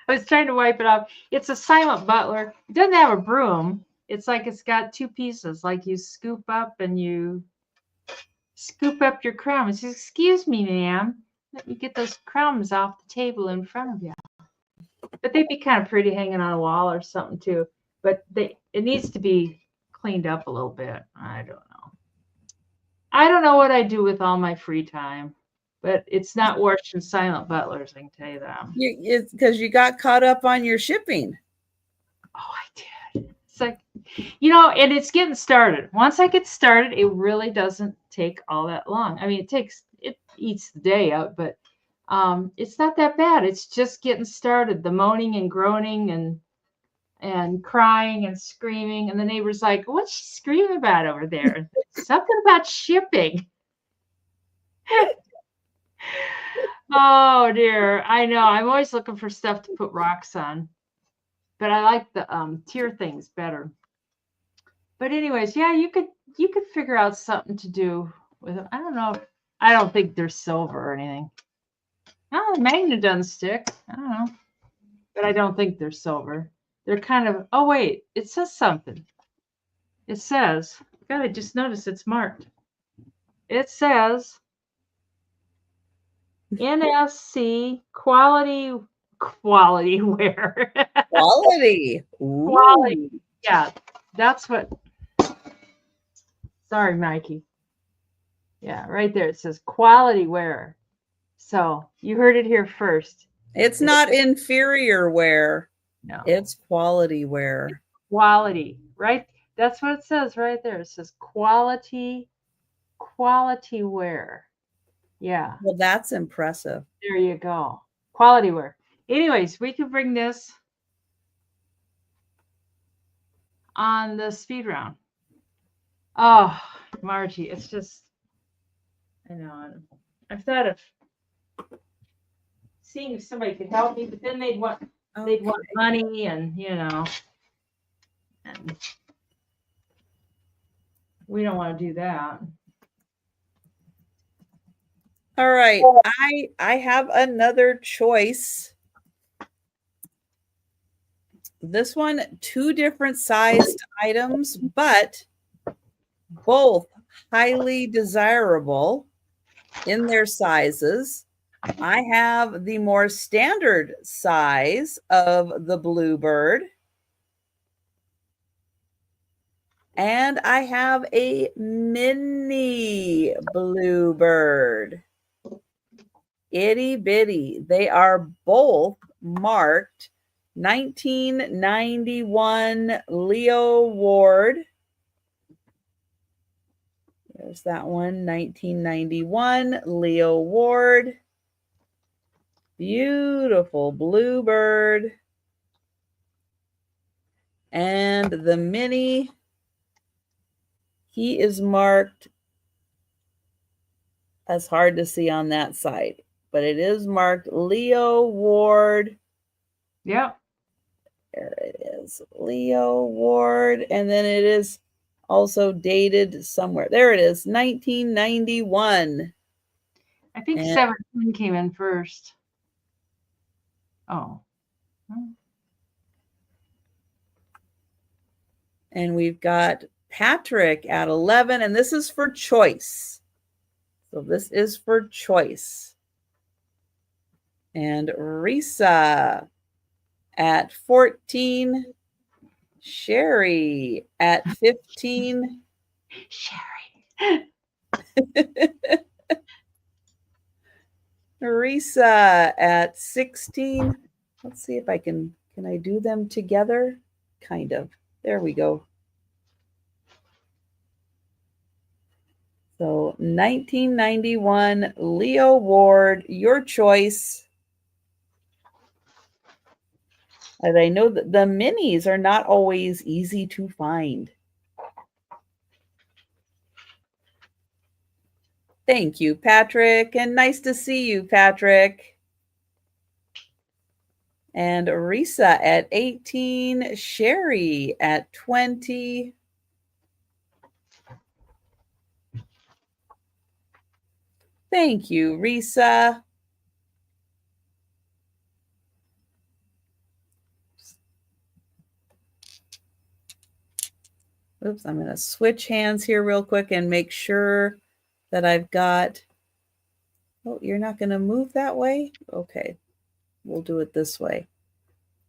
I was trying to wipe it off. It's a Silent Butler. It doesn't have a broom. It's like it's got two pieces, like you scoop up and you scoop up your crumbs. Excuse me, ma'am. Let me get those crumbs off the table in front of you. But they'd be kind of pretty hanging on a wall or something too. But it needs to be cleaned up a little bit. I don't know. I don't know what I do with all my free time, but it's not washing Silent Butlers, I can tell you that. It's because you got caught up on your shipping. Oh, I did. It's like, and it's getting started. Once I get started, it really doesn't take all that long. I mean, it eats the day out, but it's not that bad. It's just getting started. The moaning and groaning and crying and screaming, and the neighbor's like, "What's she screaming about over there?" Something about shipping. Oh dear, I know. I'm always looking for stuff to put rocks on, but I like the tier things better. But anyways, yeah, you could figure out something to do with them. I don't know. I don't think they're silver or anything. Oh, the magnet doesn't stick. I don't know, but I don't think they're silver. They're kind of. Oh wait, it says something. It says. God, I just noticed it's marked. It says NSC quality wear. Quality. Quality. Yeah, that's what. Sorry, Mikey. Yeah, right there. It says quality wear. So you heard it here first. It's not inferior wear. No. It's quality wear. Quality, right? That's what it says right there. It says quality wear. Yeah. Well, that's impressive. There you go. Quality wear. Anyways, we could bring this on the speed round. Oh, Margie, it's just, I know. I've thought of seeing if somebody could help me, but then they'd want money and and we don't want to do that. All right. I have another choice. This one, 2 different sized items, but both highly desirable in their sizes. I have the more standard size of the Bluebird. And I have a mini Bluebird. Itty bitty. They are both marked 1991 Leo Ward. There's that one, 1991 Leo Ward. Beautiful Bluebird. And the mini, he is marked, that's hard to see on that side, but it is marked Leo Ward. Yep. There it is, Leo Ward. And then it is also dated somewhere. There it is, 1991. I think 17 came in first. Oh. And we've got Patrick at 11, and this is for choice. So this is for choice. And Risa at 14. Sherry at 15. Sherry. Risa at 16. Let's see if I can I do them together? Kind of. There we go. So 1991 Leo Ward, your choice. And I know that the minis are not always easy to find. Thank you, Patrick, and nice to see you, Patrick. And Risa at 18, Sherry at 20. Thank you, Risa. Oops, I'm going to switch hands here real quick and make sure that I've got. Oh, you're not going to move that way? Okay, we'll do it this way.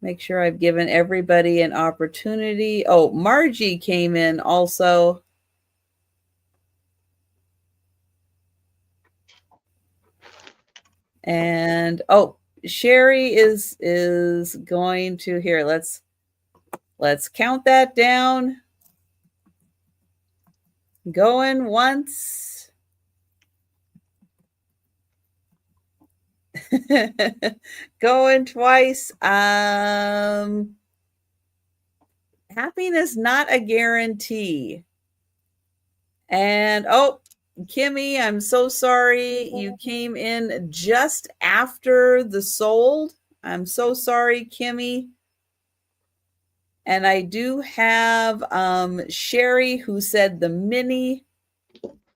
Make sure I've given everybody an opportunity. Oh, Margie came in also. And oh, Sherry is going to here. Let's count that down. Going once. Going twice. Happiness not a guarantee. And oh, Kimmy, I'm so sorry you came in just after the sold. I'm so sorry, Kimmy. And I do have Sherry who said the mini.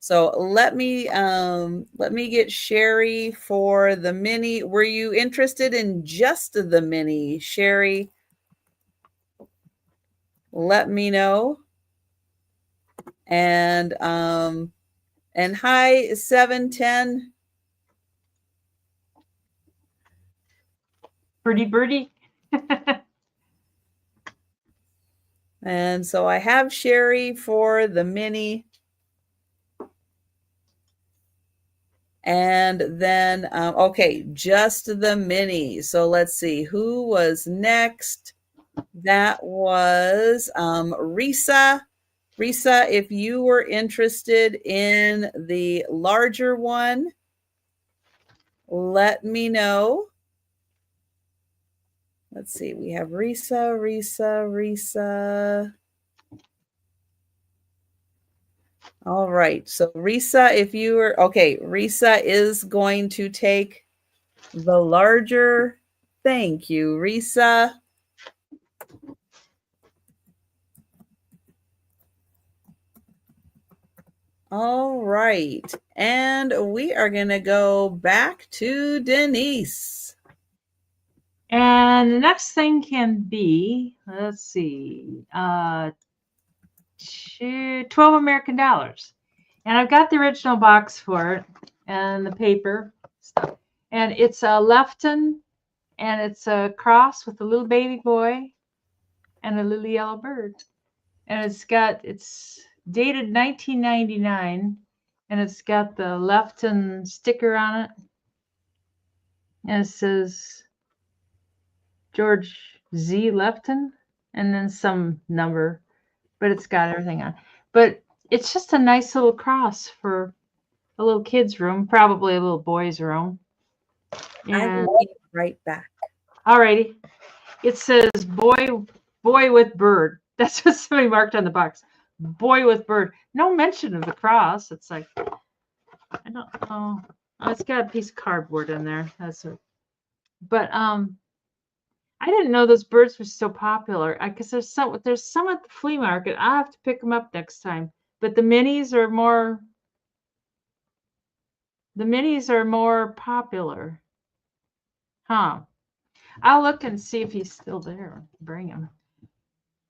So let me get Sherry for the mini. Were you interested in just the mini, Sherry? Let me know. And hi 710. Birdie. And so I have Sherry for the mini. And then, okay, just the mini. So let's see who was next. That was Risa. Risa, if you were interested in the larger one, let me know. Let's see. We have Risa. All right. So Risa, if you were okay, Risa is going to take the larger. Thank you, Risa. All right. And we are going to go back to Denise. And the next thing can be, let's see, 12 American dollars. And I've got the original box for it and the paper stuff. And it's a Lefton, and it's a cross with a little baby boy and a little yellow bird. And it's dated 1999, and it's got the Lefton sticker on it. And it says George Z. Lefton, and then some number, but it's got everything on. But it's just a nice little cross for a little kid's room, probably a little boy's room. I will be right back. All righty. It says boy with bird. That's what somebody marked on the box. Boy with bird. No mention of the cross. It's like, I don't know. Oh, it's got a piece of cardboard in there. That's it. But I didn't know those birds were so popular. Because there's some at the flea market. I'll have to pick them up next time. But the minis are more popular. Huh. I'll look and see if he's still there. Bring him.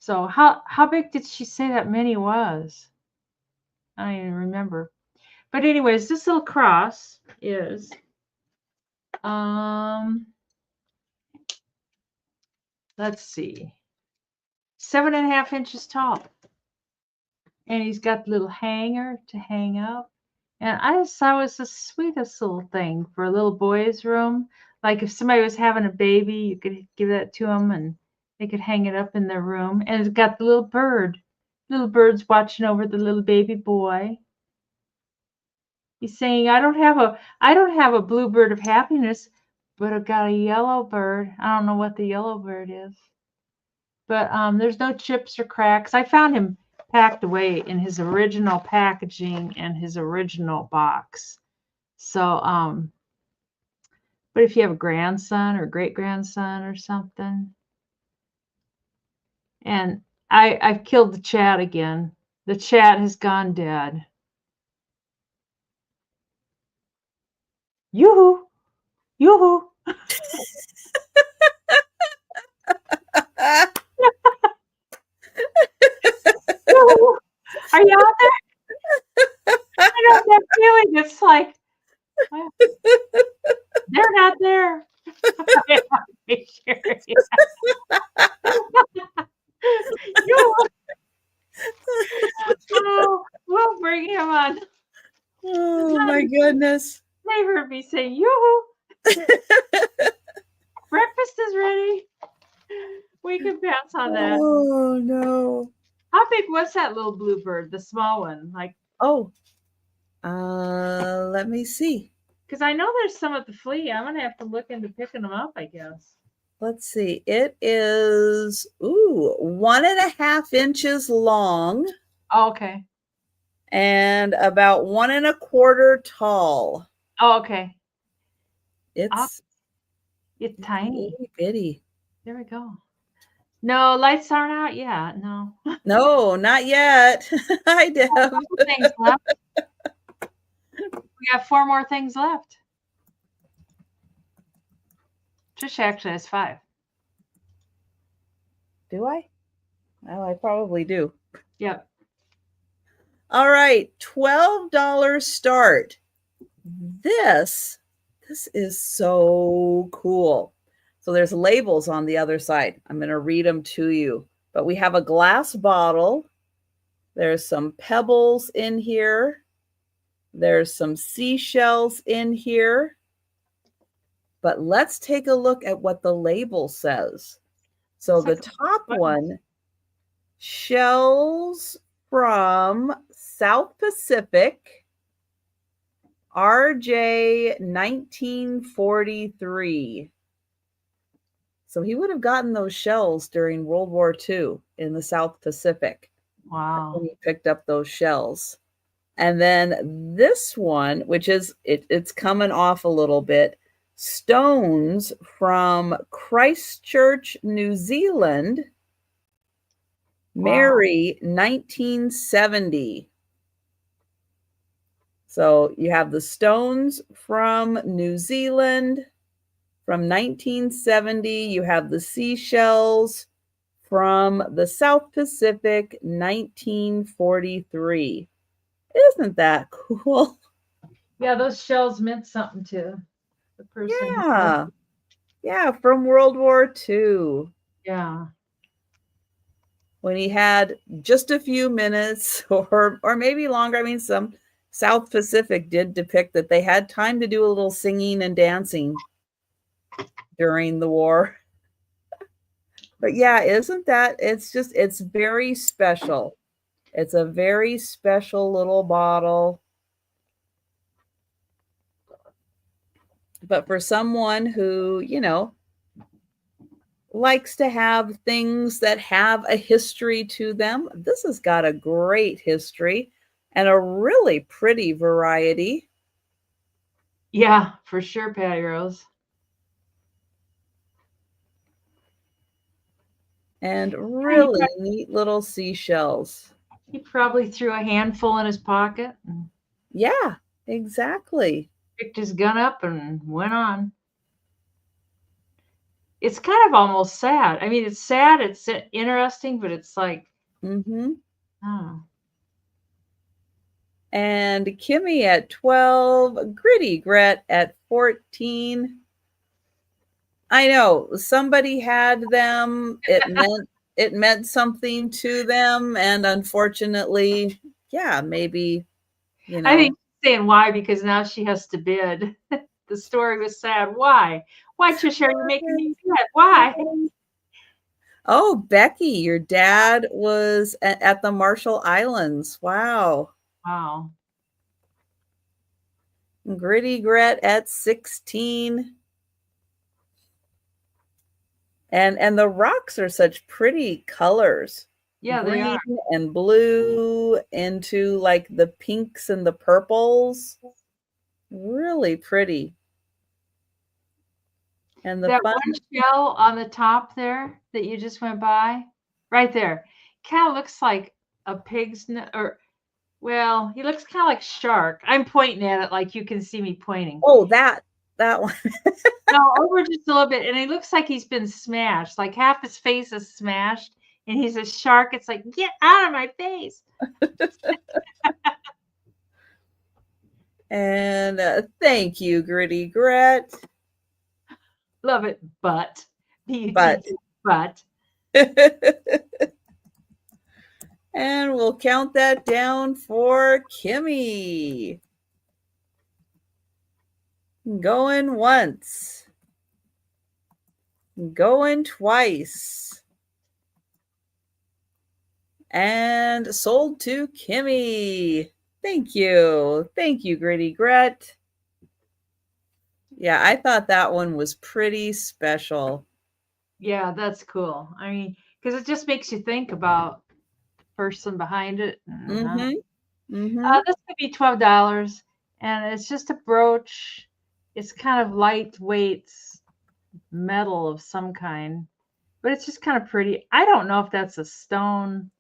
So how big did she say that mini was? I don't even remember. But anyways, this little cross is let's see, 7.5 inches tall. And he's got the little hanger to hang up. And I just thought it was the sweetest little thing for a little boy's room. Like if somebody was having a baby, you could give that to them and they could hang it up in their room. And it's got the little bird. Little bird's watching over the little baby boy. He's saying, I don't have a blue bird of happiness, but I've got a yellow bird. I don't know what the yellow bird is. But there's no chips or cracks. I found him packed away in his original packaging and his original box. So, but if you have a grandson or great-grandson or something, and I've killed the chat again. The chat has gone dead. Yoo-hoo. Yoo-hoo. Yoo-hoo. Are you out there? I know that feeling. It's like, well, they're not there. I want to be sure. Yoo-hoo. Oh, we'll bring him on. Oh my goodness. They heard me say, yoo-hoo. Breakfast is ready. We can bounce on that. Oh no. How big was that little bluebird, the small one? Like, Oh, let me see. because I know there's some at the flea. I'm gonna have to look into picking them up, I guess. Let's see. It is 1.5 inches long Oh, okay. and about 1.25 tall. Oh, okay. It's It's tiny. itty bitty. There we go. No, lights aren't out yet. No. No, not yet. Hi, Deb. Things left. We got 4 more things left. Trisha actually has 5. Do I? Well, I probably do. Yep. All right, $12 start. This is so cool. So there's labels on the other side. I'm going to read them to you. But we have a glass bottle. There's some pebbles in here. There's some seashells in here. But let's take a look at what the label says. So the top one, shells from South Pacific, RJ 1943. So he would have gotten those shells during World War II in the South Pacific. Wow. When he picked up those shells. And then this one, which is, it's coming off a little bit, stones from Christchurch, New Zealand, Mary, 1970. So you have the stones from New Zealand from 1970. You have the seashells from the South Pacific, 1943. Isn't that cool? Yeah, those shells meant something to the person. Yeah, from World War II. Yeah. When he had just a few minutes or maybe longer. I mean, some South Pacific did depict that they had time to do a little singing and dancing during the war. But yeah, isn't that, it's very special. It's a very special little bottle. But for someone who, likes to have things that have a history to them, this has got a great history and a really pretty variety. Yeah, for sure, Patty Rose. And really neat little seashells. He probably threw a handful in his pocket. Yeah, exactly. Picked his gun up and went on. It's kind of almost sad. I mean, it's sad, it's interesting, but it's like, oh. And Kimmy at 12, Gritty Gret at 14. I know somebody had them. It meant something to them, and unfortunately, yeah, maybe, I think she's saying why, because now she has to bid. The story was sad. Why? Why, Trisha, are you making me sad? Why? Oh, Becky, your dad was at the Marshall Islands. Wow. Wow. Gritty Gret at 16. And the rocks are such pretty colors. Yeah, green they are. And blue into like the pinks and the purples. Really pretty. And the that one shell on the top there that you just went by, right there, kind of looks like a pig's or, well, he looks kind of like shark. I'm pointing at it like you can see me pointing. Oh, that that one. No, over just a little bit, and it looks like he's been smashed. Like half his face is smashed, and he's a shark. It's like, get out of my face. And thank you, Gritty Gret. Love it, but But. but. And we'll count that down for Kimmy. Going once. Going twice. And sold to Kimmy. Thank you. Thank you, Gritty Gret. Yeah, I thought that one was pretty special. Yeah, that's cool. I mean, because it just makes you think about the person behind it. Mm-hmm. Mm-hmm. This could be $12, and it's just a brooch. It's kind of lightweight metal of some kind, but it's just kind of pretty. I don't know if that's a stone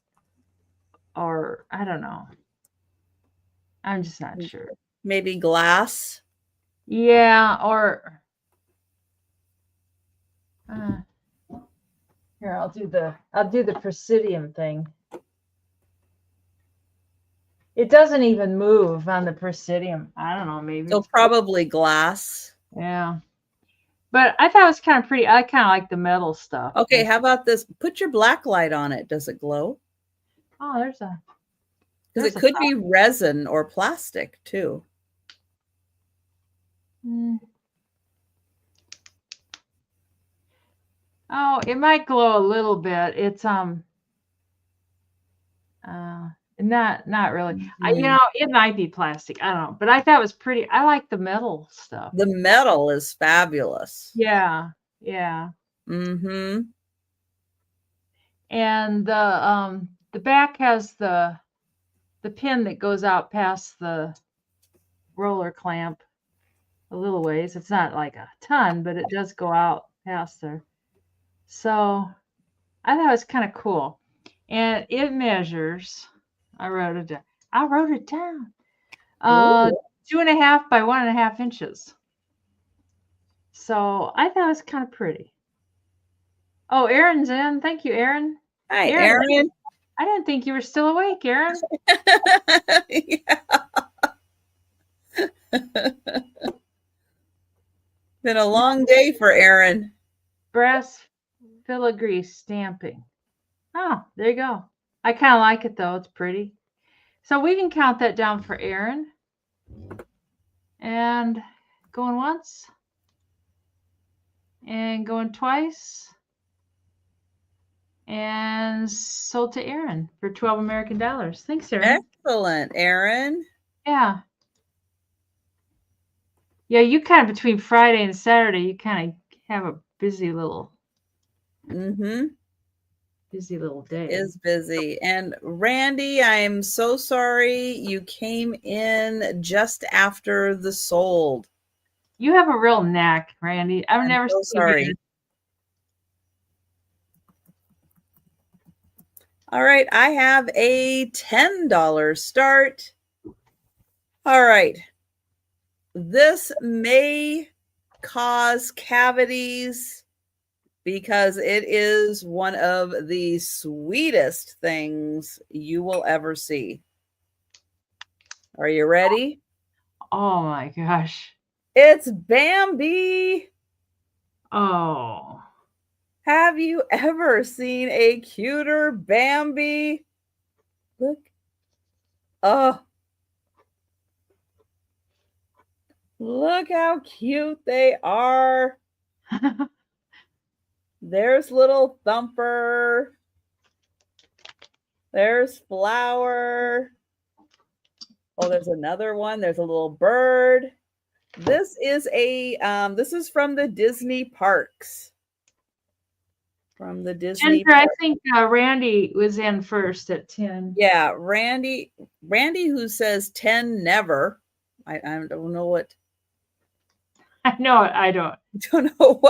or I don't know. I'm just not sure. Maybe glass. Yeah, or here I'll do the Presidium thing. It doesn't even move on the Presidium. I don't know, maybe. So probably glass. Yeah. But I thought it was kind of pretty. I kind of like the metal stuff. Okay, how about this? Put your black light on it. Does it glow? Oh, there's a. Because it could be resin or plastic too. Oh, it might glow a little bit. It's not really. It might be plastic. I don't know, but I thought it was pretty. I like the metal stuff. The metal is fabulous. Yeah, yeah. Mm-hmm. And the back has the pin that goes out past the roller clamp a little ways. It's not like a ton, but it does go out past there. So I thought it was kind of cool. And it measures, I wrote it down. 2.5 by 1.5 inches. So I thought it was kind of pretty. Oh, Aaron's in. Thank you, Aaron. Hi, Aaron. I didn't think you were still awake, Aaron. Been a long day for Aaron. Brass filigree stamping. Oh, there you go. I kind of like it though. It's pretty. So we can count that down for Aaron. And going once. And going twice. And sold to Aaron for $12 American. Thanks, Aaron. Excellent, Aaron. Yeah. Yeah, you kind of between Friday and Saturday, you kind of have a busy little busy little day. It is busy. And Randy, I am so sorry you came in just after the sold. You have a real knack, Randy. I'm never so sorry. All right, I have a $10 start. All right. This may cause cavities because it is one of the sweetest things you will ever see. Are you ready? Oh my gosh. It's Bambi. Oh. Have you ever seen a cuter Bambi? Look. Oh. Look how cute they are. There's little Thumper. There's Flower. Oh, there's another one. There's a little bird. This is from the Disney parks. From the Disney parks. I think Randy was in first at 10. Yeah, Randy, who says 10 never. I don't know what. I know it. I don't know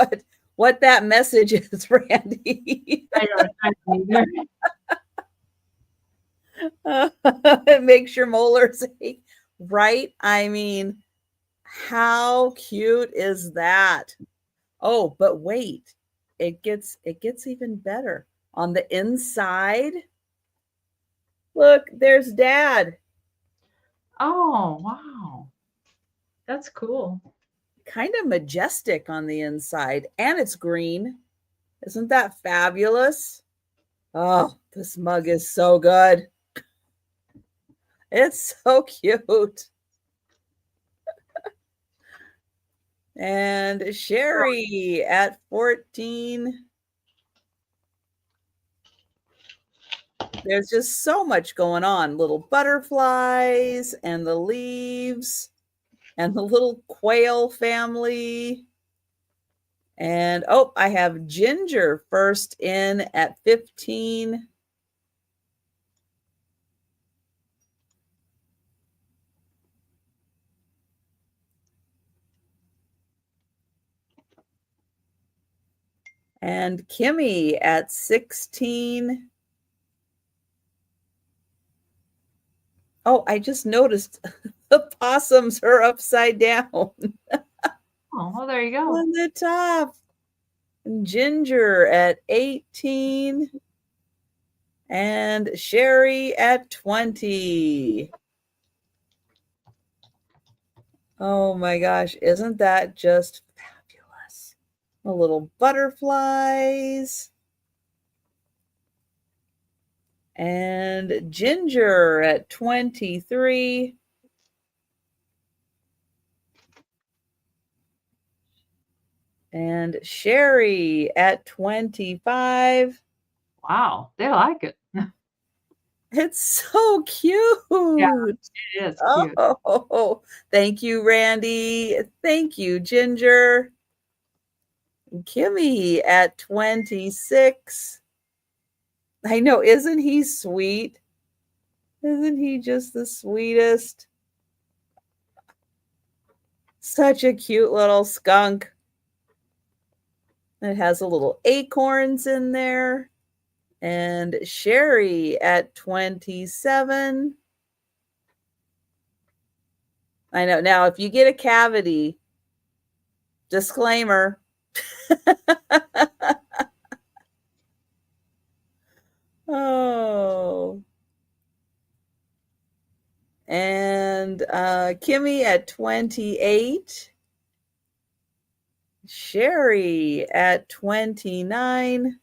what that message is, Randy. I don't either. It makes your molars ache, right? I mean, How cute is that? Oh, but wait. It gets even better. On the inside, look, there's Dad. Oh, wow. That's cool. Kind of majestic on the inside, and it's green. Isn't that fabulous? Oh, this mug is so good. It's so cute. And Sherry at 14. There's just so much going on. Little butterflies and the leaves and the little quail family. And oh, I have Ginger first in at 15. And Kimmy at 16. Oh, I just noticed the possums are upside down Oh, well, there you go. on the top. And Ginger at 18. And Sherry at 20. Oh my gosh, isn't that just fabulous? The little butterflies. And Ginger at 23. And Sherry at 25. Wow, they like it. It's so cute. Yeah, it is cute. Oh, thank you, Randy. Thank you, Ginger. Kimmy at 26. I know, isn't he sweet? Isn't he just the sweetest? Such a cute little skunk. It has a little acorns in there. And Sherry at 27. I know. Now, if you get a cavity, disclaimer. Oh. And Kimmy at 28. Sherry at 29.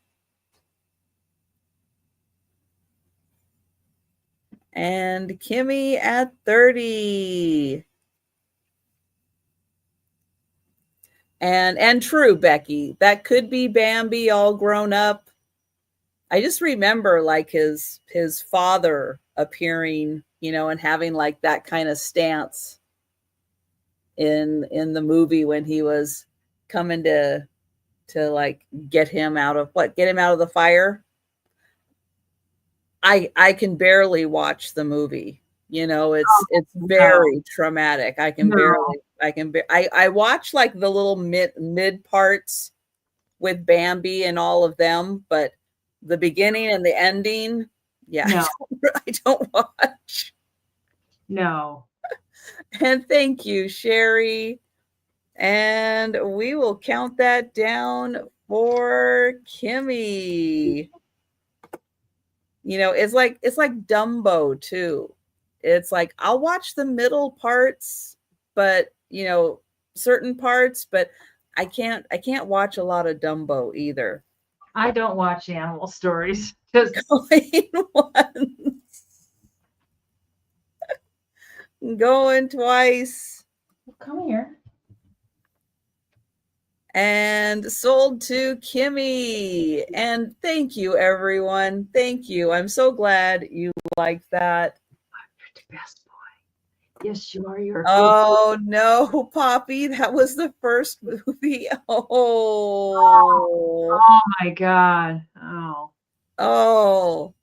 And Kimmy at 30. And true, Becky, that could be Bambi all grown up. I just remember like his father appearing, and having like that kind of stance in the movie when he was coming to like get him out of the fire. I can barely watch the movie. It's very traumatic. I watch like the little mid parts with Bambi and all of them, but the beginning and the ending, yeah, No. I don't watch. No. And thank you, Sherry. And we will count that down for Kimmy. It's like Dumbo too. It's like I'll watch the middle parts, but certain parts, but I can't watch a lot of Dumbo either. I don't watch animal stories because Going once, going twice. come here. And sold to Kimmy. And thank you, everyone. Thank you. I'm so glad you like that. You're the best boy. Yes, you are. You're Oh no, Poppy, that was the first movie. Oh, oh my God. oh,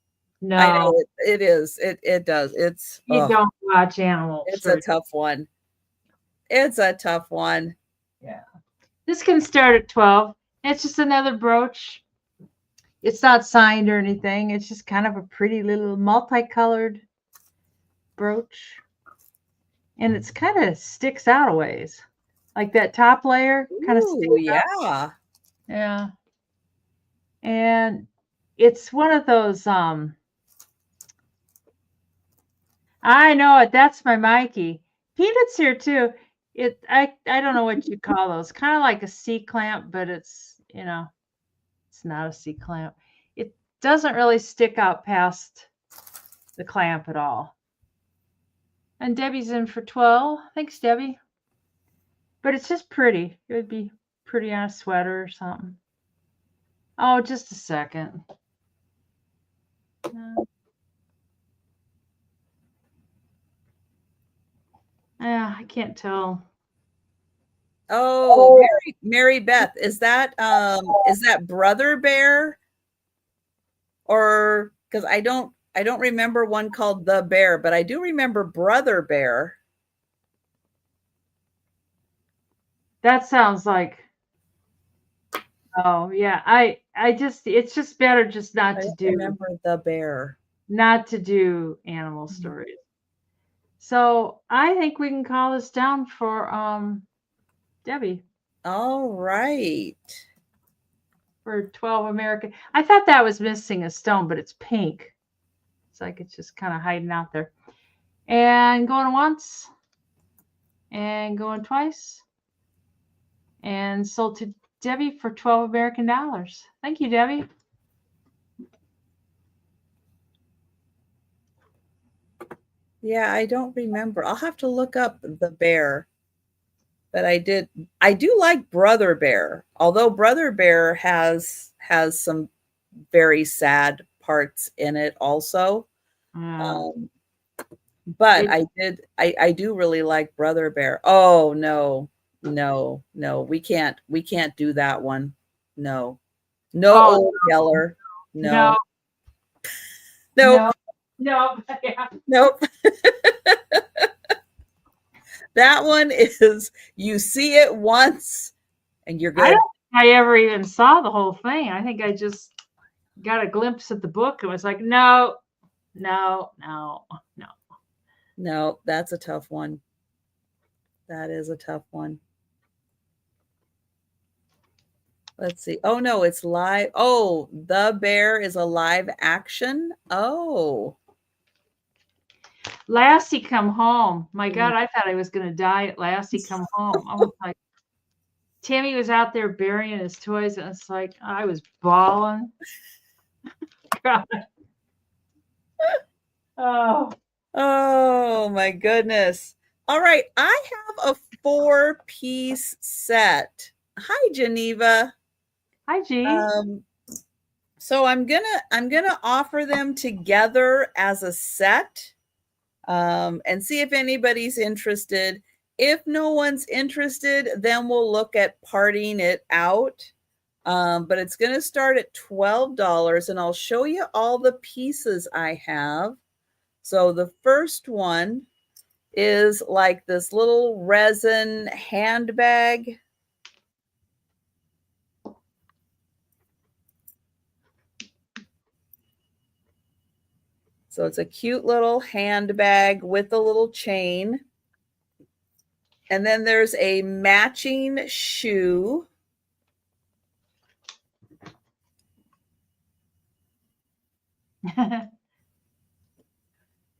I know No, it is. It does. you don't watch animal It's a stories. tough one. It's a tough one. Yeah. This can start at 12. It's just another brooch. It's not signed or anything. It's just kind of a pretty little multicolored brooch. and it's kind of sticks out a ways. Like that top layer kind of sticks Ooh, out. yeah. Yeah. And it's one of those I know it. That's my Mikey. Peanut's here too. I don't know what you call those. Kind of like a C clamp, but it's not a C clamp. It doesn't really stick out past the clamp at all. And Debbie's in for 12. Thanks, Debbie. But it's just pretty. It would be pretty on a sweater or something. Oh, just a second. Yeah, I can't tell. Oh, Mary Beth, is that Brother Bear? Or because I don't remember one called The Bear, but I do remember Brother Bear. That sounds like oh yeah. It's just better just I don't remember The Bear. not to do animal stories. So I think we can call this down for Debbie All right. for 12 American. I thought that was missing a stone, but it's pink. It's like it's just kind of hiding out there. And going once and going twice. And sold to Debbie for 12 American dollars. Thank you, Debbie. Yeah, I don't remember. I'll have to look up The Bear. But I do like Brother Bear. Although Brother Bear has some very sad parts in it also. But I do really like Brother Bear. Oh no. We can't do that one. No. No, Old Yeller. No. Nope. No. Yeah. Nope. That one is you see it once and you're good. I don't think I ever even saw the whole thing. I think I just got a glimpse at the book and was like, no. No, that's a tough one. That is a tough one. Let's see. Oh no, it's live. Oh, The Bear is a live action. Oh. Lassie Come Home. My God, I thought I was going to die at Lassie Come Home. I was like, Timmy was out there burying his toys, and it's like, I was bawling. God. Oh my goodness. All right, I have a 4-piece set. Hi, Geneva. Hi, G. So I'm gonna offer them together as a set, and see if anybody's interested. If no one's interested, then we'll look at parting it out. But it's going to start at $12, and I'll show you all the pieces I have. So the first one is like this little resin handbag. So it's a cute little handbag with a little chain. And then there's a matching shoe.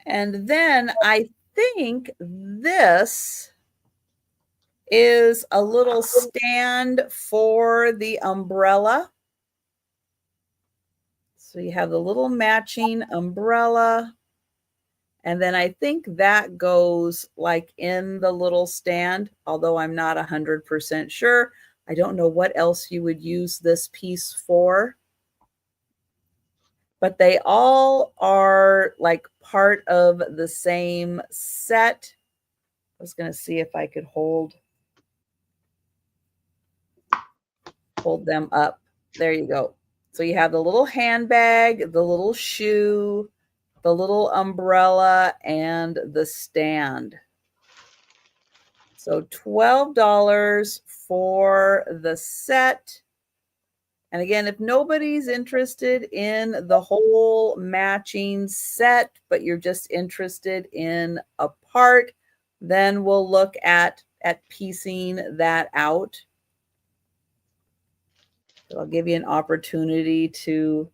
And then I think this is a little stand for the umbrella. So you have the little matching umbrella. And then I think that goes like in the little stand, although I'm not 100% sure. I don't know what else you would use this piece for. But they all are like part of the same set. I was going to see if I could hold them up. There you go. So you have the little handbag, the little shoe, the little umbrella, and the stand. So $12 for the set. And again, if nobody's interested in the whole matching set, but you're just interested in a part, Then we'll look at piecing that out. So I'll give you an opportunity to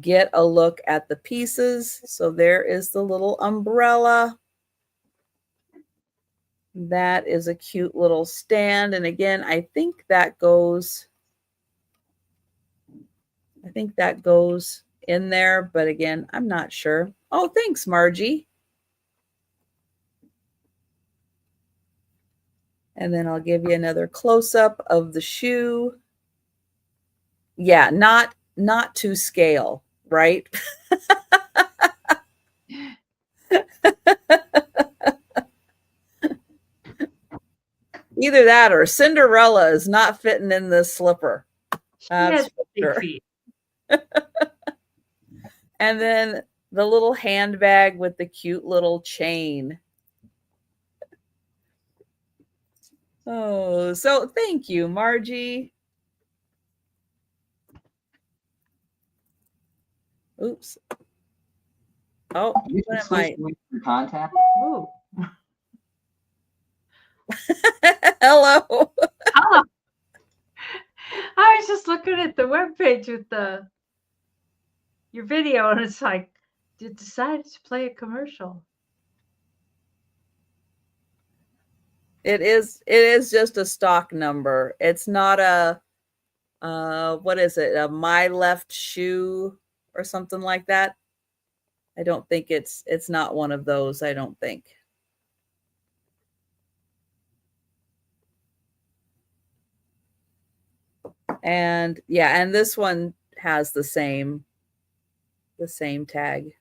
get a look at the pieces. So there is the little umbrella. That is a cute little stand. And again, I think that goes in there, but again, I'm not sure. Oh, thanks, Margie. And then I'll give you another close-up of the shoe. Yeah, not to scale, right? Either that or Cinderella is not fitting in this slipper. That's for sure. And then the little handbag with the cute little chain. Oh, so thank you, Margie. Oops. Oh, what am I? Contact. Ooh. Hello. Hello. I was just looking at the webpage with your video, and it's like, you decided to play a commercial. It is just a stock number. It's not a what is it? A My Left Shoe or something like that. I don't think it's not one of those, I don't think. And yeah, and this one has the same tag.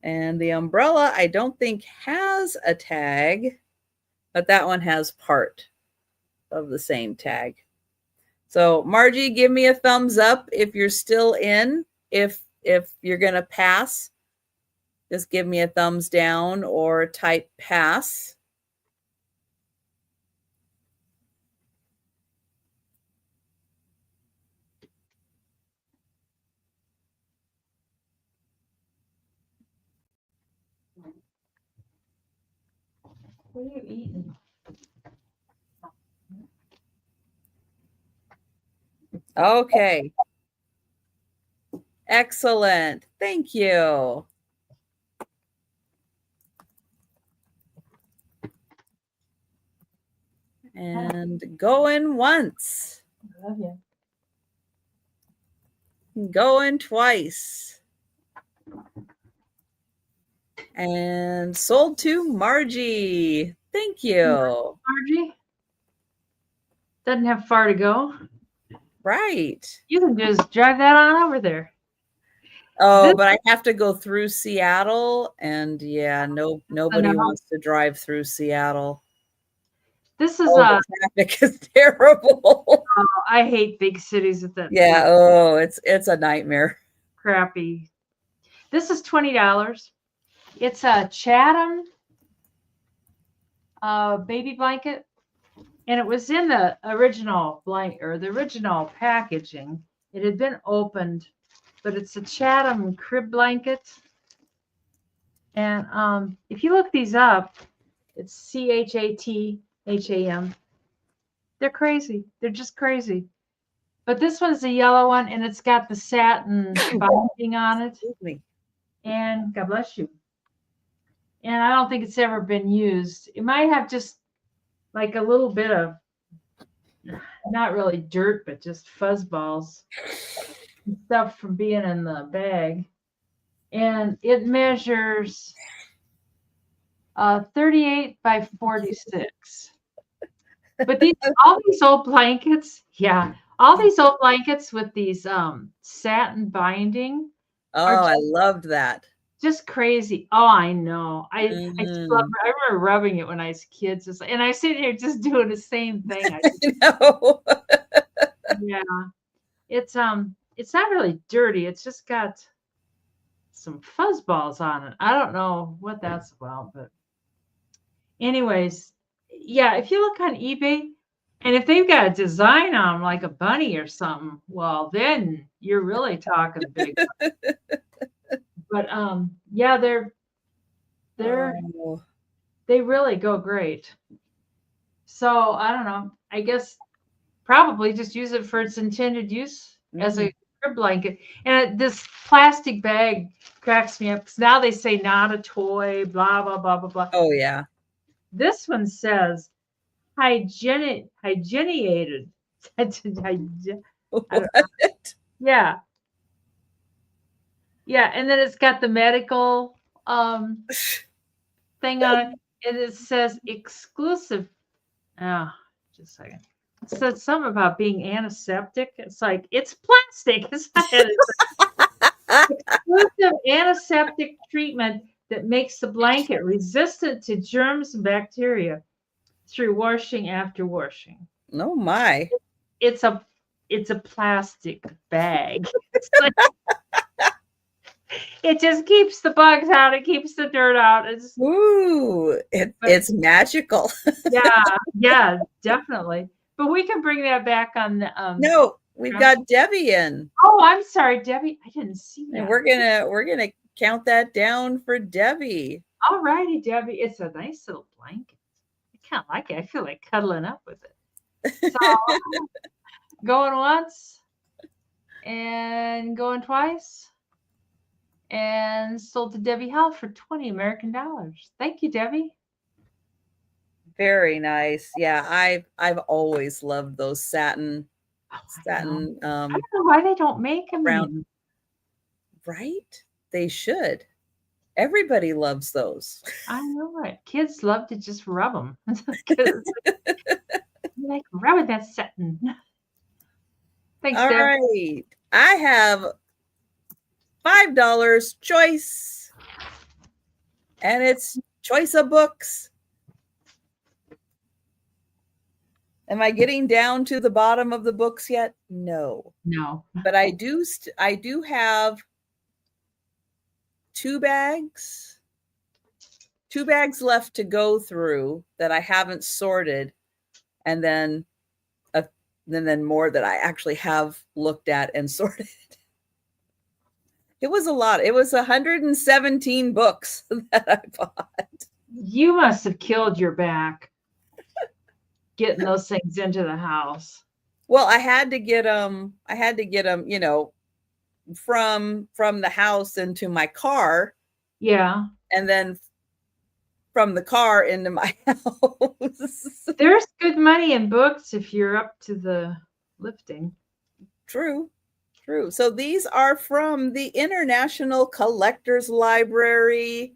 And the umbrella, I don't think has a tag, but that one has part of the same tag. So Margie, give me a thumbs up if you're still in. If you're going to pass, just give me a thumbs down or type pass. What are you eating? Okay. Excellent. Thank you. And going once. Love you. Going twice. And sold to Margie. Thank you. Margie? Doesn't have far to go. Right. You can just drive that on over there. Oh, but I have to go through Seattle, and yeah, nobody wants to drive through Seattle. This is the traffic is terrible. Oh, I hate big cities with that. Yeah. Oh, it's a nightmare. Crappy. This is $20. It's a Chatham baby blanket, and it was in the original the original packaging. It had been opened, but it's a Chatham crib blanket. And if you look these up, it's CHATHAM. They're crazy. They're just crazy. But this one's a yellow one, and it's got the satin binding on it. Excuse me. And God bless you. And I don't think it's ever been used. It might have just like a little bit of, not really dirt, but just fuzz balls and stuff from being in the bag. And it measures 38 by 46. But all these old blankets, all these old blankets with these satin binding. Oh, I loved that. Just crazy. Oh, I know. I remember rubbing it when I was kids, and I sit here just doing the same thing. I know. Yeah, it's not really dirty. It's just got some fuzz balls on it. I don't know what that's about, but anyways, yeah. If you look on eBay, and if they've got a design on them, like a bunny or something, well, then you're really talking big. But yeah, Oh. They really go great. So I don't know. I guess probably just use it for its intended use as Mm. a crib blanket. And this plastic bag cracks me up because now they say not a toy, blah blah blah blah blah. Oh yeah. This one says hygieniated. I don't, What? yeah, yeah, and then it's got the medical thing on it, and it says exclusive. Oh, just a second. It said something about being antiseptic. It's like it's plastic. It's not exclusive antiseptic treatment that makes the blanket resistant to germs and bacteria through washing after washing. Oh my. It's a it's a plastic bag. It's like, it just keeps the bugs out. It keeps the dirt out. Ooh, But it's magical. yeah, yeah, definitely. But we can bring that back on the No, we've got Debbie in. Oh, I'm sorry, Debbie. I didn't see And that. we're gonna count that down for Debbie. All righty, Debbie. It's a nice little blanket. I kind of like it. I feel like cuddling up with it. So going once and going twice. And sold to Debbie Hall for 20 American dollars. Thank you, Debbie. Very nice. Yeah, I've always loved those satin Oh, I satin don't know why they don't make them brown. anymore. Right? They should. Everybody loves those. I know it. Kids love to just rub them. Like rubbing that satin. Thanks, All Deb. right. I have $5 choice. And it's choice of books. Am I getting down to the bottom of the books yet? No. No. But I do have two bags left to go through that I haven't sorted, and then more that I actually have looked at and sorted. It was a lot. It was 117 books that I bought. You must have killed your back getting those things into the house. Well, I had to get them, from the house into my car, Yeah. and then from the car into my house. There's good money in books if you're up to the lifting. True. So these are from the International Collectors Library,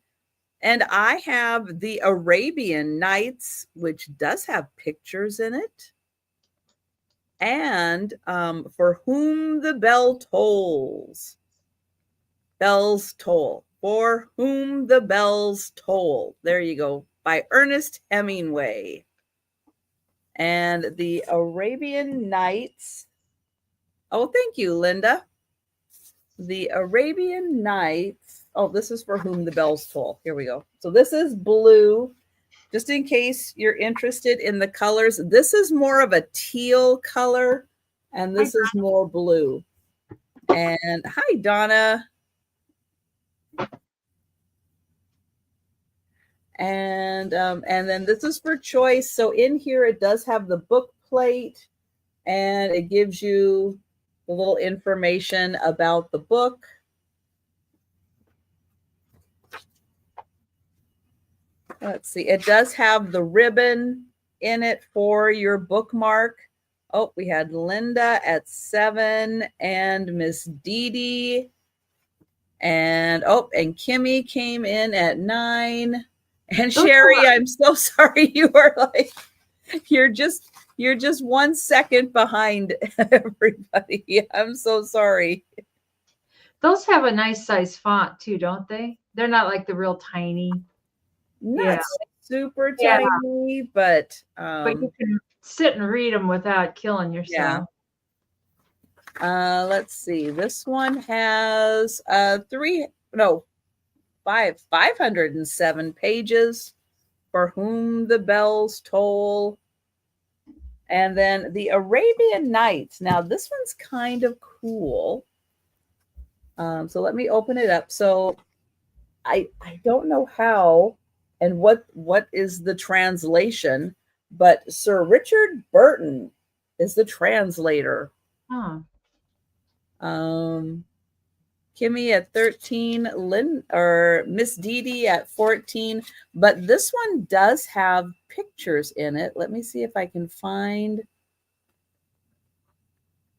and I have the Arabian Nights, which does have pictures in it, and For Whom the Bell Tolls. Bells Toll. For Whom the Bells Toll. There you go. By Ernest Hemingway. And the Arabian Nights. Oh, thank you, Linda. The Arabian Nights. Oh, this is For Whom the Bells Toll. Here we go. So this is blue. Just in case you're interested in the colors, this is more of a teal color, and this is more blue. And hi, Donna. And then this is for choice. So in here, it does have the book plate, and it gives you the little information about the book. Let's see. It does have the ribbon in it for your bookmark. Oh, we had Linda at 7 and Miss Dee Dee. And Kimmy came in at 9. And Sherry, I'm so sorry. You are like, you're just 1 second behind everybody. I'm so sorry. Those have a nice size font too, don't they? They're not like the real tiny. Not super tiny, but you can sit and read them without killing yourself. Yeah. Let's see. This one has 507 pages. For Whom the Bells Toll. And then the Arabian Nights. Now this one's kind of cool. So let me open it up. So I don't know how and what is the translation, but Sir Richard Burton is the translator. Huh. Um, Kimmy at 13, Lynn or Miss Dee Dee at 14. But this one does have pictures in it. Let me see if I can find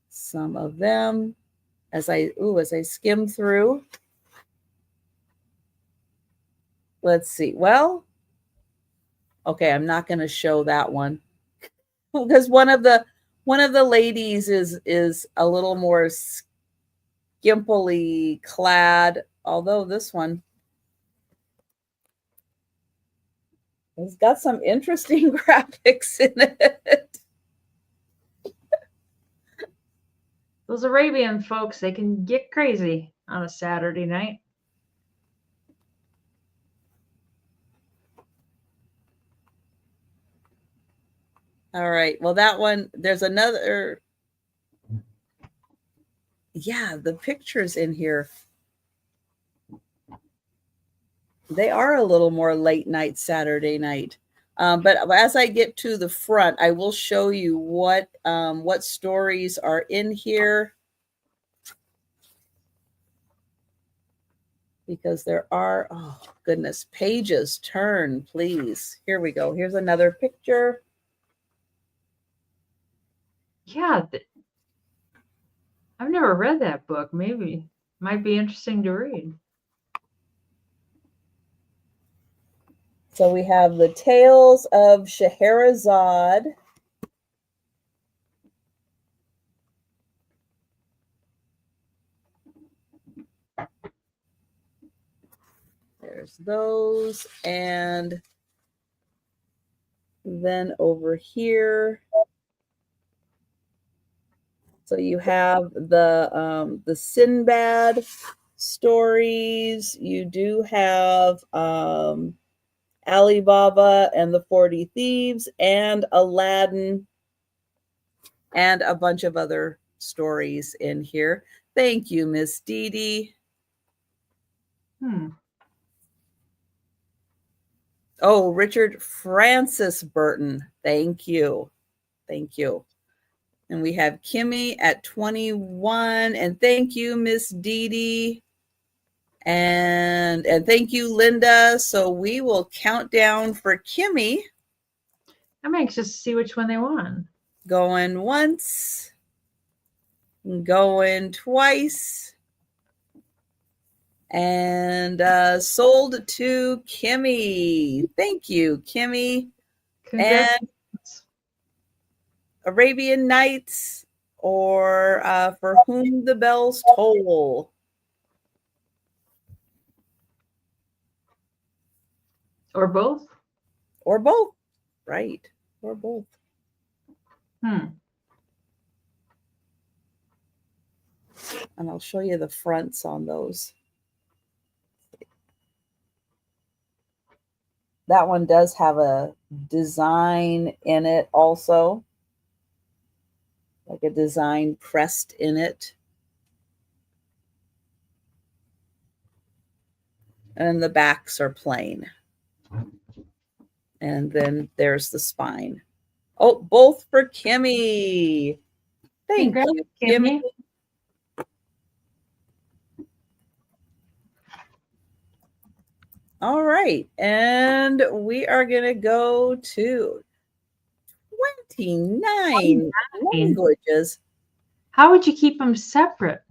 some of them as I skim through. Let's see. Well, okay, I'm not going to show that one because one of the ladies is a little more skimpily clad, although this one has got some interesting graphics in it. Those Arabian folks, they can get crazy on a Saturday night. All right. Well, that one, there's another. Yeah, the pictures in here, they are a little more late night Saturday night. But as I get to the front, I will show you what stories are in here, because there are, oh goodness, pages turn, please. Here we go. Here's another picture. Yeah, I've never read that book. Maybe might be interesting to read. So we have the Tales of Scheherazade. There's those. And then over here, so you have the Sinbad stories. You do have Alibaba and the 40 Thieves and Aladdin and a bunch of other stories in here. Thank you, Miss Dee Dee. Oh, Richard Francis Burton. Thank you. Thank you. And we have Kimmy at 21. And thank you, Miss Dee Dee. And thank you, Linda. So we will count down for Kimmy. I'm anxious to see which one they want. Going once. Going twice. And sold to Kimmy. Thank you, Kimmy. Congrats. And Arabian Nights, or For Whom the Bells Toll. Or both? Or both, right. Or both. And I'll show you the fronts on those. That one does have a design in it also, like a design pressed in it. And the backs are plain. And then there's the spine. Oh, both for Kimmy. Thank you, Kimmy. All right. And we are going to go to 29 languages. How would you keep them separate?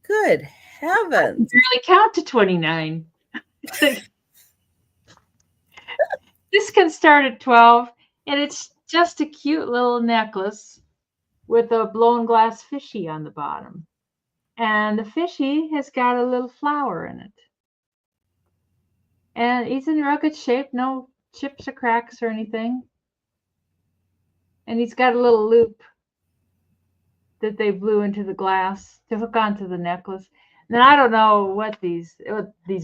Good heavens. Really count to 29. This can start at 12, and it's just a cute little necklace with a blown glass fishy on the bottom. And the fishy has got a little flower in it. And he's in rugged shape, no chips or cracks or anything. And he's got a little loop that they blew into the glass to hook onto the necklace. Then I don't know what these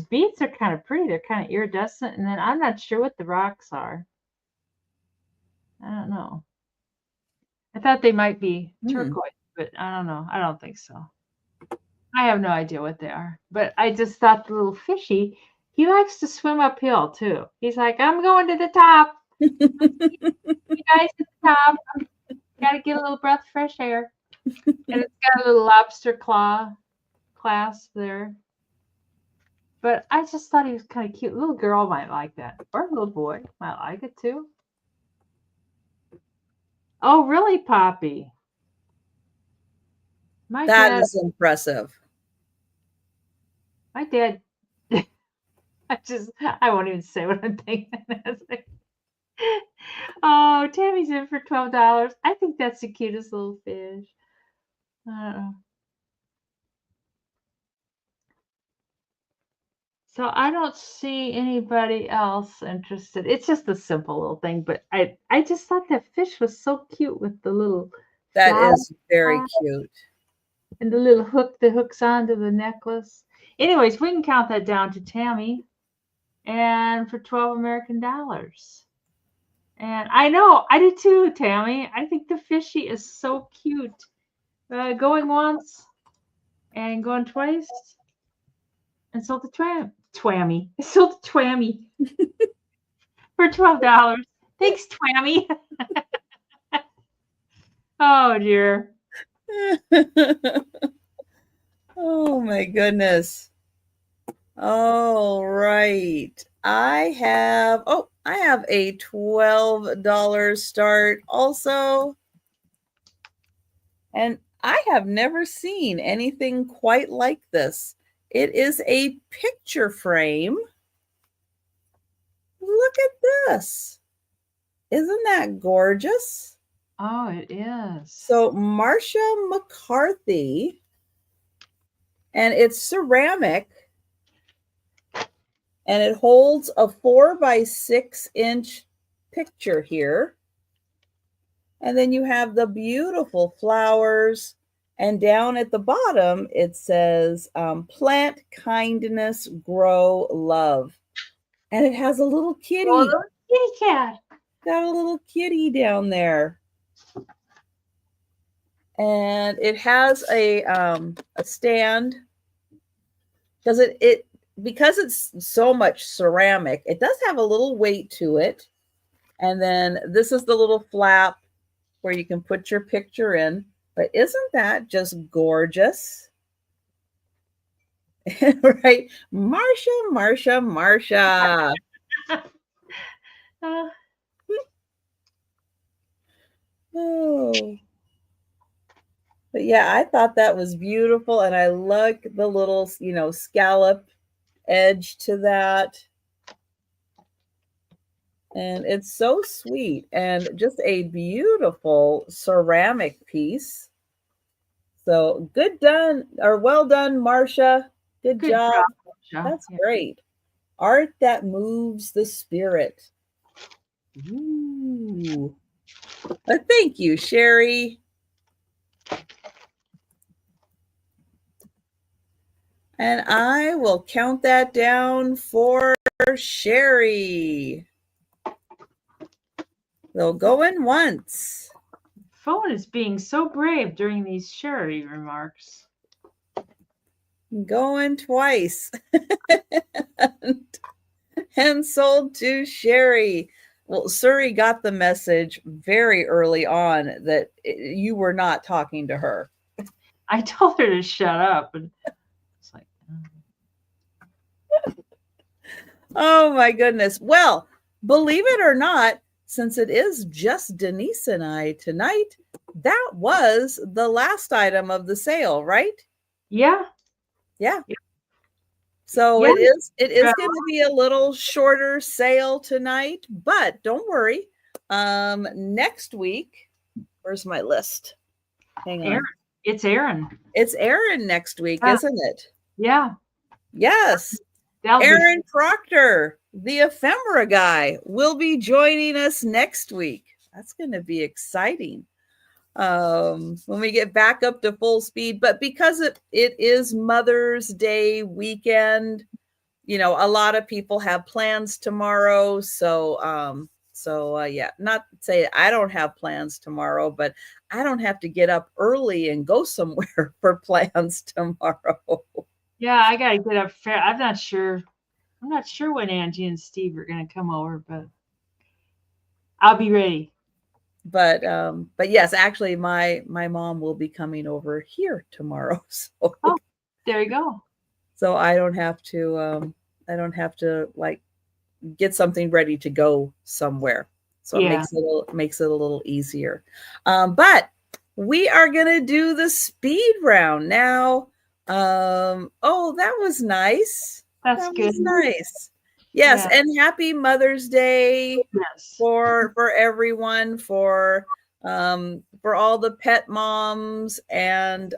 beads are kind of pretty. They're kind of iridescent. And then I'm not sure what the rocks are. I don't know. I thought they might be turquoise, but I don't know. I don't think so. I have no idea what they are, but I just thought the little fishy, he likes to swim uphill too. He's like, I'm going to the top. You guys at the top. Got to get a little breath of fresh air. And it's got a little lobster claw clasp there. But I just thought he was kind of cute. A little girl might like that, or a little boy might like it too. Oh, really, Poppy? My That dad, is impressive. my dad. I won't even say what I'm thinking. Oh, Tammy's in for $12. I think that's the cutest little fish. I don't know. So I don't see anybody else interested. It's just a simple little thing, but I just thought that fish was so cute with the little That flower is very cute. and the little hook that hooks onto the necklace. Anyways, we can count that down to Tammy and for 12 American dollars. And I know, I did too, Tammy. I think the fishy is so cute. Going once and going twice. And sold the Twammy. I sold the Twammy for $12. Thanks, Twammy. Oh dear. Oh my goodness. All right. I have a $12 start also. And I have never seen anything quite like this. It is a picture frame. Look at this. Isn't that gorgeous? Oh, it is. So Marcia McCarthy, and it's ceramic, and it holds a 4 by 6 inch picture here. And then you have the beautiful flowers. And down at the bottom, it says, plant kindness, grow love. And it has a little kitty. Oh, little kitty cat. Got a little kitty down there. And it has a stand. Because because it's so much ceramic, it does have a little weight to it. And then this is the little flap where you can put your picture in. But isn't that just gorgeous? Right? Marcia. Oh. But yeah, I thought that was beautiful. And I like the little, scallop edge to that. And it's so sweet and just a beautiful ceramic piece. So well done, Marcia. Good job. Marcia. That's great. Art that moves the spirit. Ooh. Thank you, Sherry. And I will count that down for Sherry. They'll go in once. Phone is being so brave during these Sherry remarks. Going twice. And sold to Sherry. Well, Suri got the message very early on that you were not talking to her. I told her to shut up. And it's like, oh my goodness. Well, believe it or not, since it is just Denise and I tonight, that was the last item of the sale, right? Yeah. So it is going to be a little shorter sale tonight, but don't worry. Next week, where's my list? Hang on. It's Aaron. It's Aaron next week, isn't it? Yeah. Yes. Aaron Proctor, the ephemera guy, will be joining us next week. That's going to be exciting when we get back up to full speed. But because it is Mother's Day weekend, a lot of people have plans tomorrow. So So yeah, not to say I don't have plans tomorrow, but I don't have to get up early and go somewhere for plans tomorrow. Yeah, I gotta get up fair. I'm not sure. I'm not sure when Angie and Steve are gonna come over, but I'll be ready. But yes, actually my mom will be coming over here tomorrow. So Oh, there you go. so I don't have to like get something ready to go somewhere. So it Yeah. makes it a little easier. But we are gonna do the speed round now. Oh, that was nice. That's That good. was nice. Yes, Yeah. and happy Mother's Day Yes. for everyone for all the pet moms and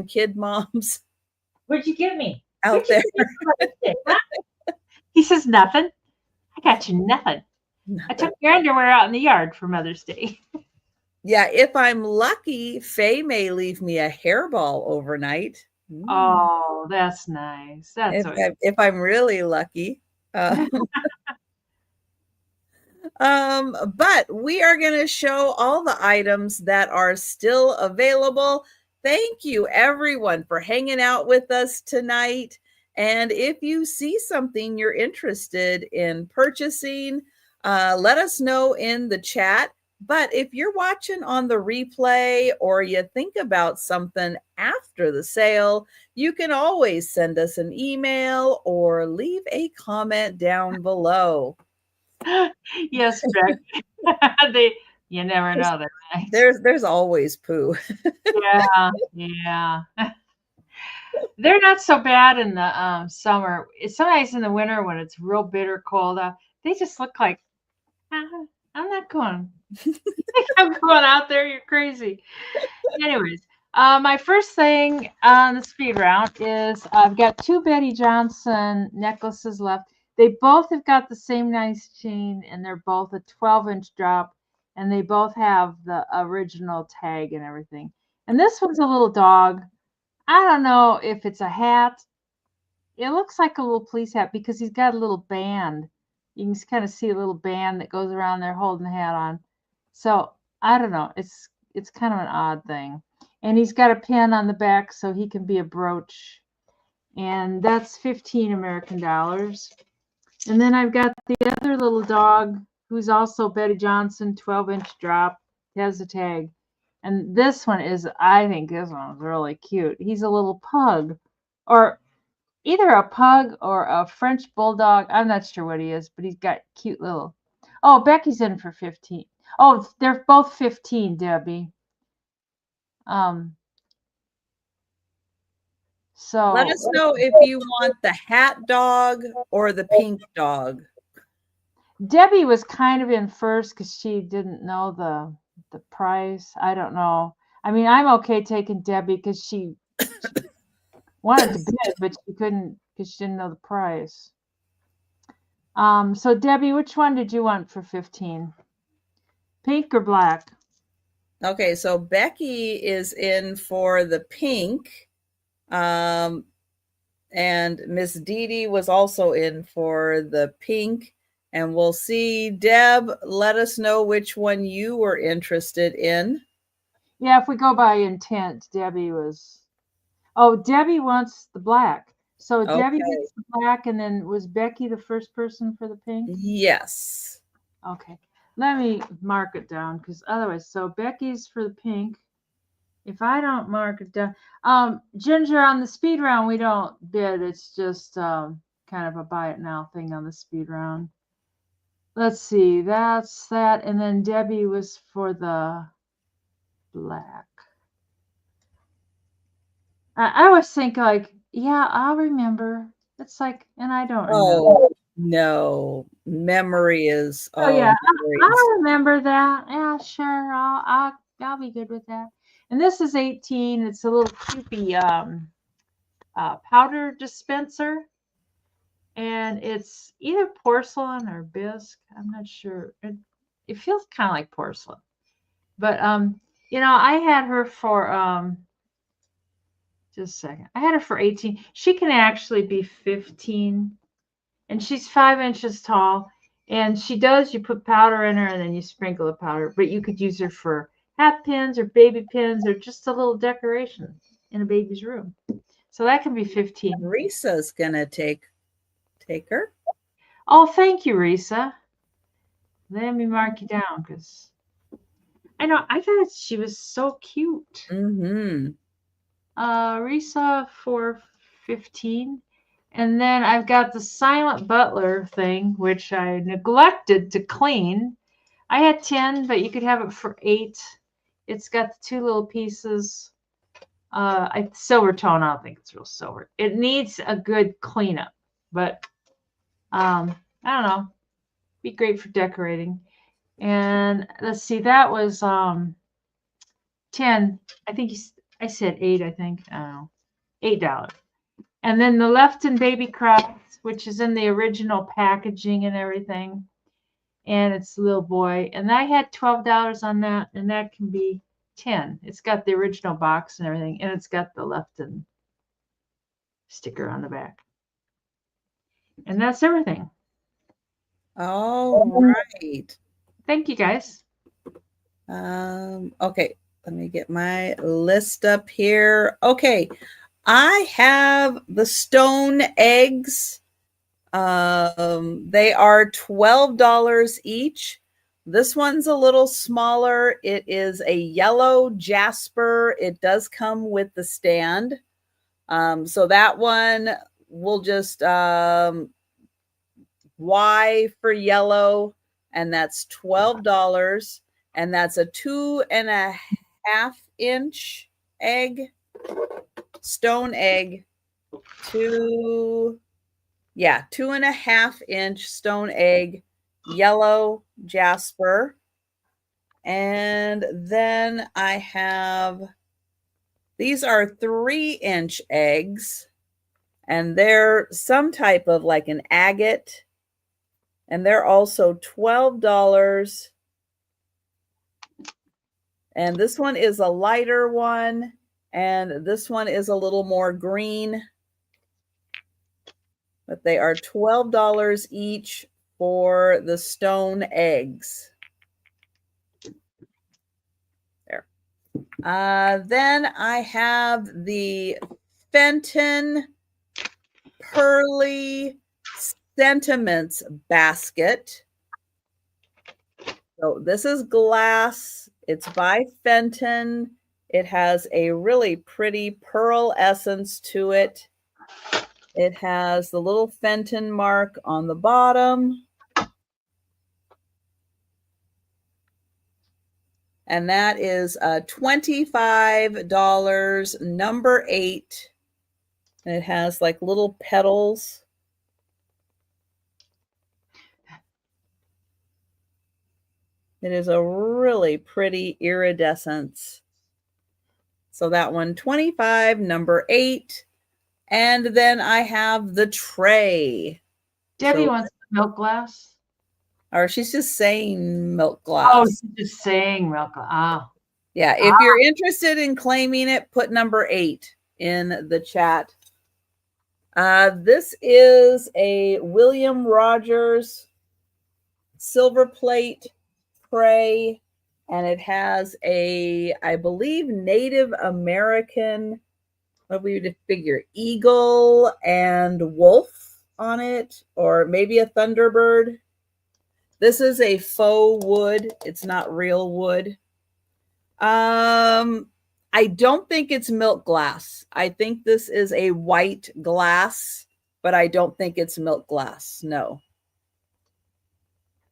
kid moms What'd you give me? out What'd you there. give me for Mother's Day, huh? He says nothing. I got you nothing. I took your underwear out in the yard for Mother's Day. Yeah, if I'm lucky, Faye may leave me a hairball overnight. Mm. Oh, that's nice. That's always If I'm really lucky. Uh, but we are going to show all the items that are still available. Thank you, everyone, for hanging out with us tonight. And if you see something you're interested in purchasing, let us know in the chat. But if you're watching on the replay or you think about something after the sale, you can always send us an email or leave a comment down below. yes, Greg. they you never know. They're nice. There's always poo. Yeah, yeah. They're not so bad in the summer. It's sometimes in the winter when it's real bitter cold out. They just look like "Ah, I'm not going. You think I'm going out there? You're crazy. Anyways, my first thing on the speed round is I've got two Betty Johnson necklaces left. They both have got the same nice chain, and they're both a 12-inch drop, and they both have the original tag and everything. And this one's a little dog. I don't know if it's a hat. It looks like a little police hat because he's got a little band. You can kind of see a little band that goes around there holding the hat on. So I don't know. It's kind of an odd thing. And he's got a pin on the back so he can be a brooch. And that's 15 American dollars. And then I've got the other little dog who's also Betty Johnson, 12-inch drop, has a tag. And this one is, I think this one's really cute. He's a little pug, or either a pug or a French bulldog. I'm not sure what he is, but he's got cute little. Oh, Becky's in for 15. Oh, they're both 15, Debbie. Um, Let so us know if you want the hat dog or the pink dog. Debbie was kind of in first because she didn't know the price. I don't know. I mean, I'm okay taking Debbie because she wanted to bid, but she couldn't because she didn't know the price. So Debbie, which one did you want for 15? Pink or black? Okay, so Becky is in for the pink. Um, and Miss Dee Dee was also in for the pink. And we'll see. Deb, let us know which one you were interested in. Yeah, if we go by intent, Debbie was. Oh, Debbie wants the black. So Debbie Okay. gets the black, and then was Becky the first person for the pink? Yes. Okay. Let me mark it down because otherwise, so Becky's for the pink. If I don't mark it down, Ginger, on the speed round, we don't bid. It's just kind of a buy it now thing on the speed round. Let's see, that's that. And then Debbie was for the black. I always think like, yeah, I'll remember. It's like, and I don't remember. Oh, no. Memory is, Oh yeah, memory is. I'll remember that. Yeah, sure. I'll be good with that. And this is 18. It's a little cupie powder dispenser, and it's either porcelain or bisque. I'm not sure. It feels kind of like porcelain, but I had her for just a second. I had her for 18. She can actually be 15, and she's 5 inches tall. And you put powder in her and then you sprinkle the powder. But you could use her for hat pins or baby pins or just a little decoration in a baby's room. So that can be 15. Risa's gonna take her. Oh, thank you, Risa. Let me mark you down because I know I thought she was so cute. Mm-hmm. Risa for 15. And then I've got the Silent Butler thing, which I neglected to clean. I had 10, but you could have it for 8. It's got the 2 little pieces. Silver tone, I don't think it's real silver. It needs a good cleanup, but I don't know. Be great for decorating. And let's see, that was 10. I think I said 8, I think. I don't know. $8. And then the Lefton Baby Crafts, which is in the original packaging and everything. And it's a little boy. And I had $12 on that, and that can be 10. It's got the original box and everything, and it's got the Lefton sticker on the back. And that's everything. All right. Thank you, guys. Okay, let me get my list up here. Okay, I have the stone eggs. They are $12 each. This one's a little smaller. It is a yellow jasper. It does come with the stand. So that one will just Y for yellow, and that's $12. And that's a 2.5-inch egg, stone egg, 2.5-inch stone egg, yellow jasper. And then I have, these are 3-inch eggs, and they're some type of like an agate, and they're also $12. And this one is a lighter one, and this one is a little more green. But they are $12 each for the stone eggs. There. Then I have the Fenton Pearly Sentiments basket. So this is glass. It's by Fenton. It has a really pretty pearl essence to it. It has the little Fenton mark on the bottom. And that is $25, number 8. And it has like little petals. It is a really pretty iridescence. So that one, 25, number 8. And then I have the tray. Debbie wants milk glass. Or she's just saying milk glass. Oh, she's just saying milk glass. Ah. Yeah, if you're interested in claiming it, put number 8 in the chat. This is a William Rogers silver plate tray, and it has a, I believe, Native American, what we would figure, eagle and wolf on it, or maybe a thunderbird. This is a faux wood. It's not real wood. I don't think it's milk glass. I think this is a white glass, but I don't think it's milk glass. No.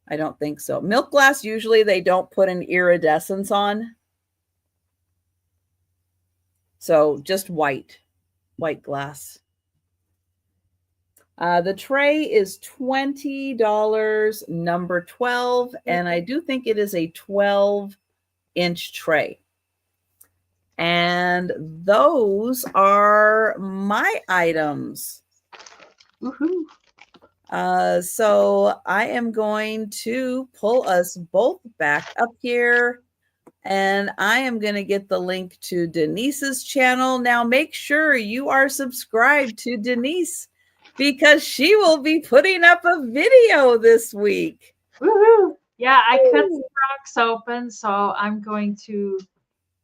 I don't think so. Milk glass, usually they don't put an iridescence on. So just white glass. The tray is $20, number 12, and I do think it is a 12-inch tray. And those are my items. Woohoo. So I am going to pull us both back up here, and I am going to get the link to Denise's channel. Now make sure you are subscribed to Denise. because she will be putting up a video this week. Woohoo! Yeah, I cut the rocks open, so I'm going to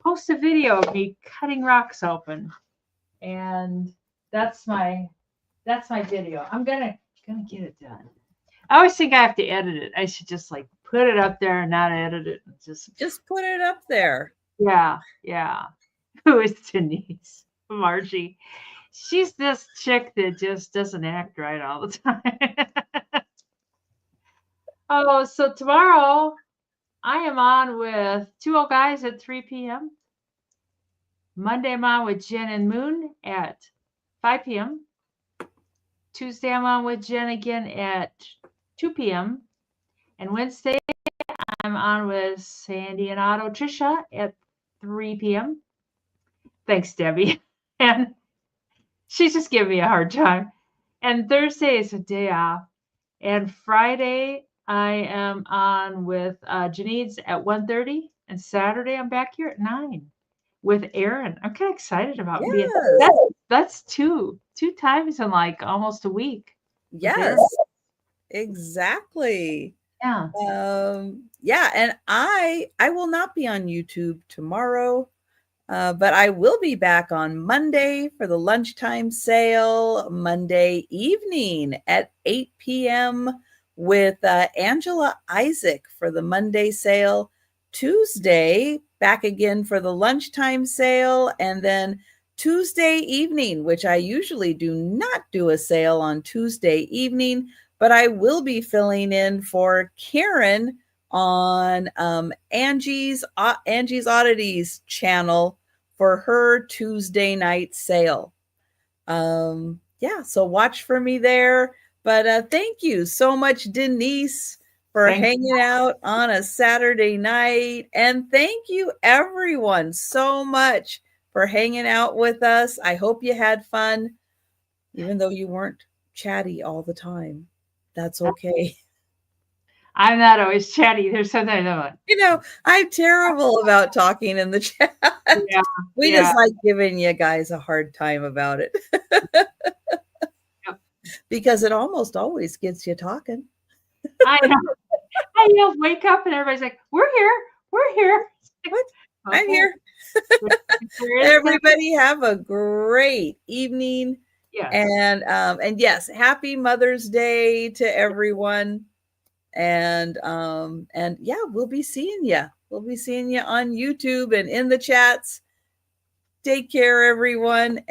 post a video of me cutting rocks open, and that's my video. I'm gonna get it done. I always think I have to edit it. I should just like put it up there and not edit it. Just put it up there. Yeah. Who is Denise? Margie. She's this chick that just doesn't act right all the time. Oh, so tomorrow I am on with Two Old Guys at 3 p.m. Monday I'm on with Jen and Moon at 5 p.m. Tuesday I'm on with Jen again at 2 p.m. And Wednesday I'm on with Sandy and Otto Trisha at 3 p.m. Thanks, Debbie. And she's just giving me a hard time. And Thursday is a day off. And Friday I am on with Janine's at 1:30. And Saturday I'm back here at 9 with Aaron. I'm kind of excited about being that's two times in like almost a week. Yes, exactly. Yeah. Yeah, and I will not be on YouTube tomorrow, but I will be back on Monday for the lunchtime sale, Monday evening at 8 p.m. with Angela Isaac for the Monday sale, Tuesday back again for the lunchtime sale, and then Tuesday evening, which I usually do not do a sale on Tuesday evening, but I will be filling in for Karen on Angie's Oddities channel for her Tuesday night sale. Yeah, so watch for me there. But thank you so much, Denise, for hanging out on a Saturday night. And thank you, everyone, so much for hanging out with us. I hope you had fun, even though you weren't chatty all the time. That's okay. I'm not always chatty. There's sometimes I'm like, I'm terrible about talking in the chat. Yeah, we just like giving you guys a hard time about it. Because it almost always gets you talking. I know. I yell, wake up, and everybody's like, we're here. What? Okay. I'm here. Everybody have a great evening. Yeah. And yes, happy Mother's Day to everyone. And yeah, we'll be seeing you. We'll be seeing you on YouTube and in the chats. Take care, everyone.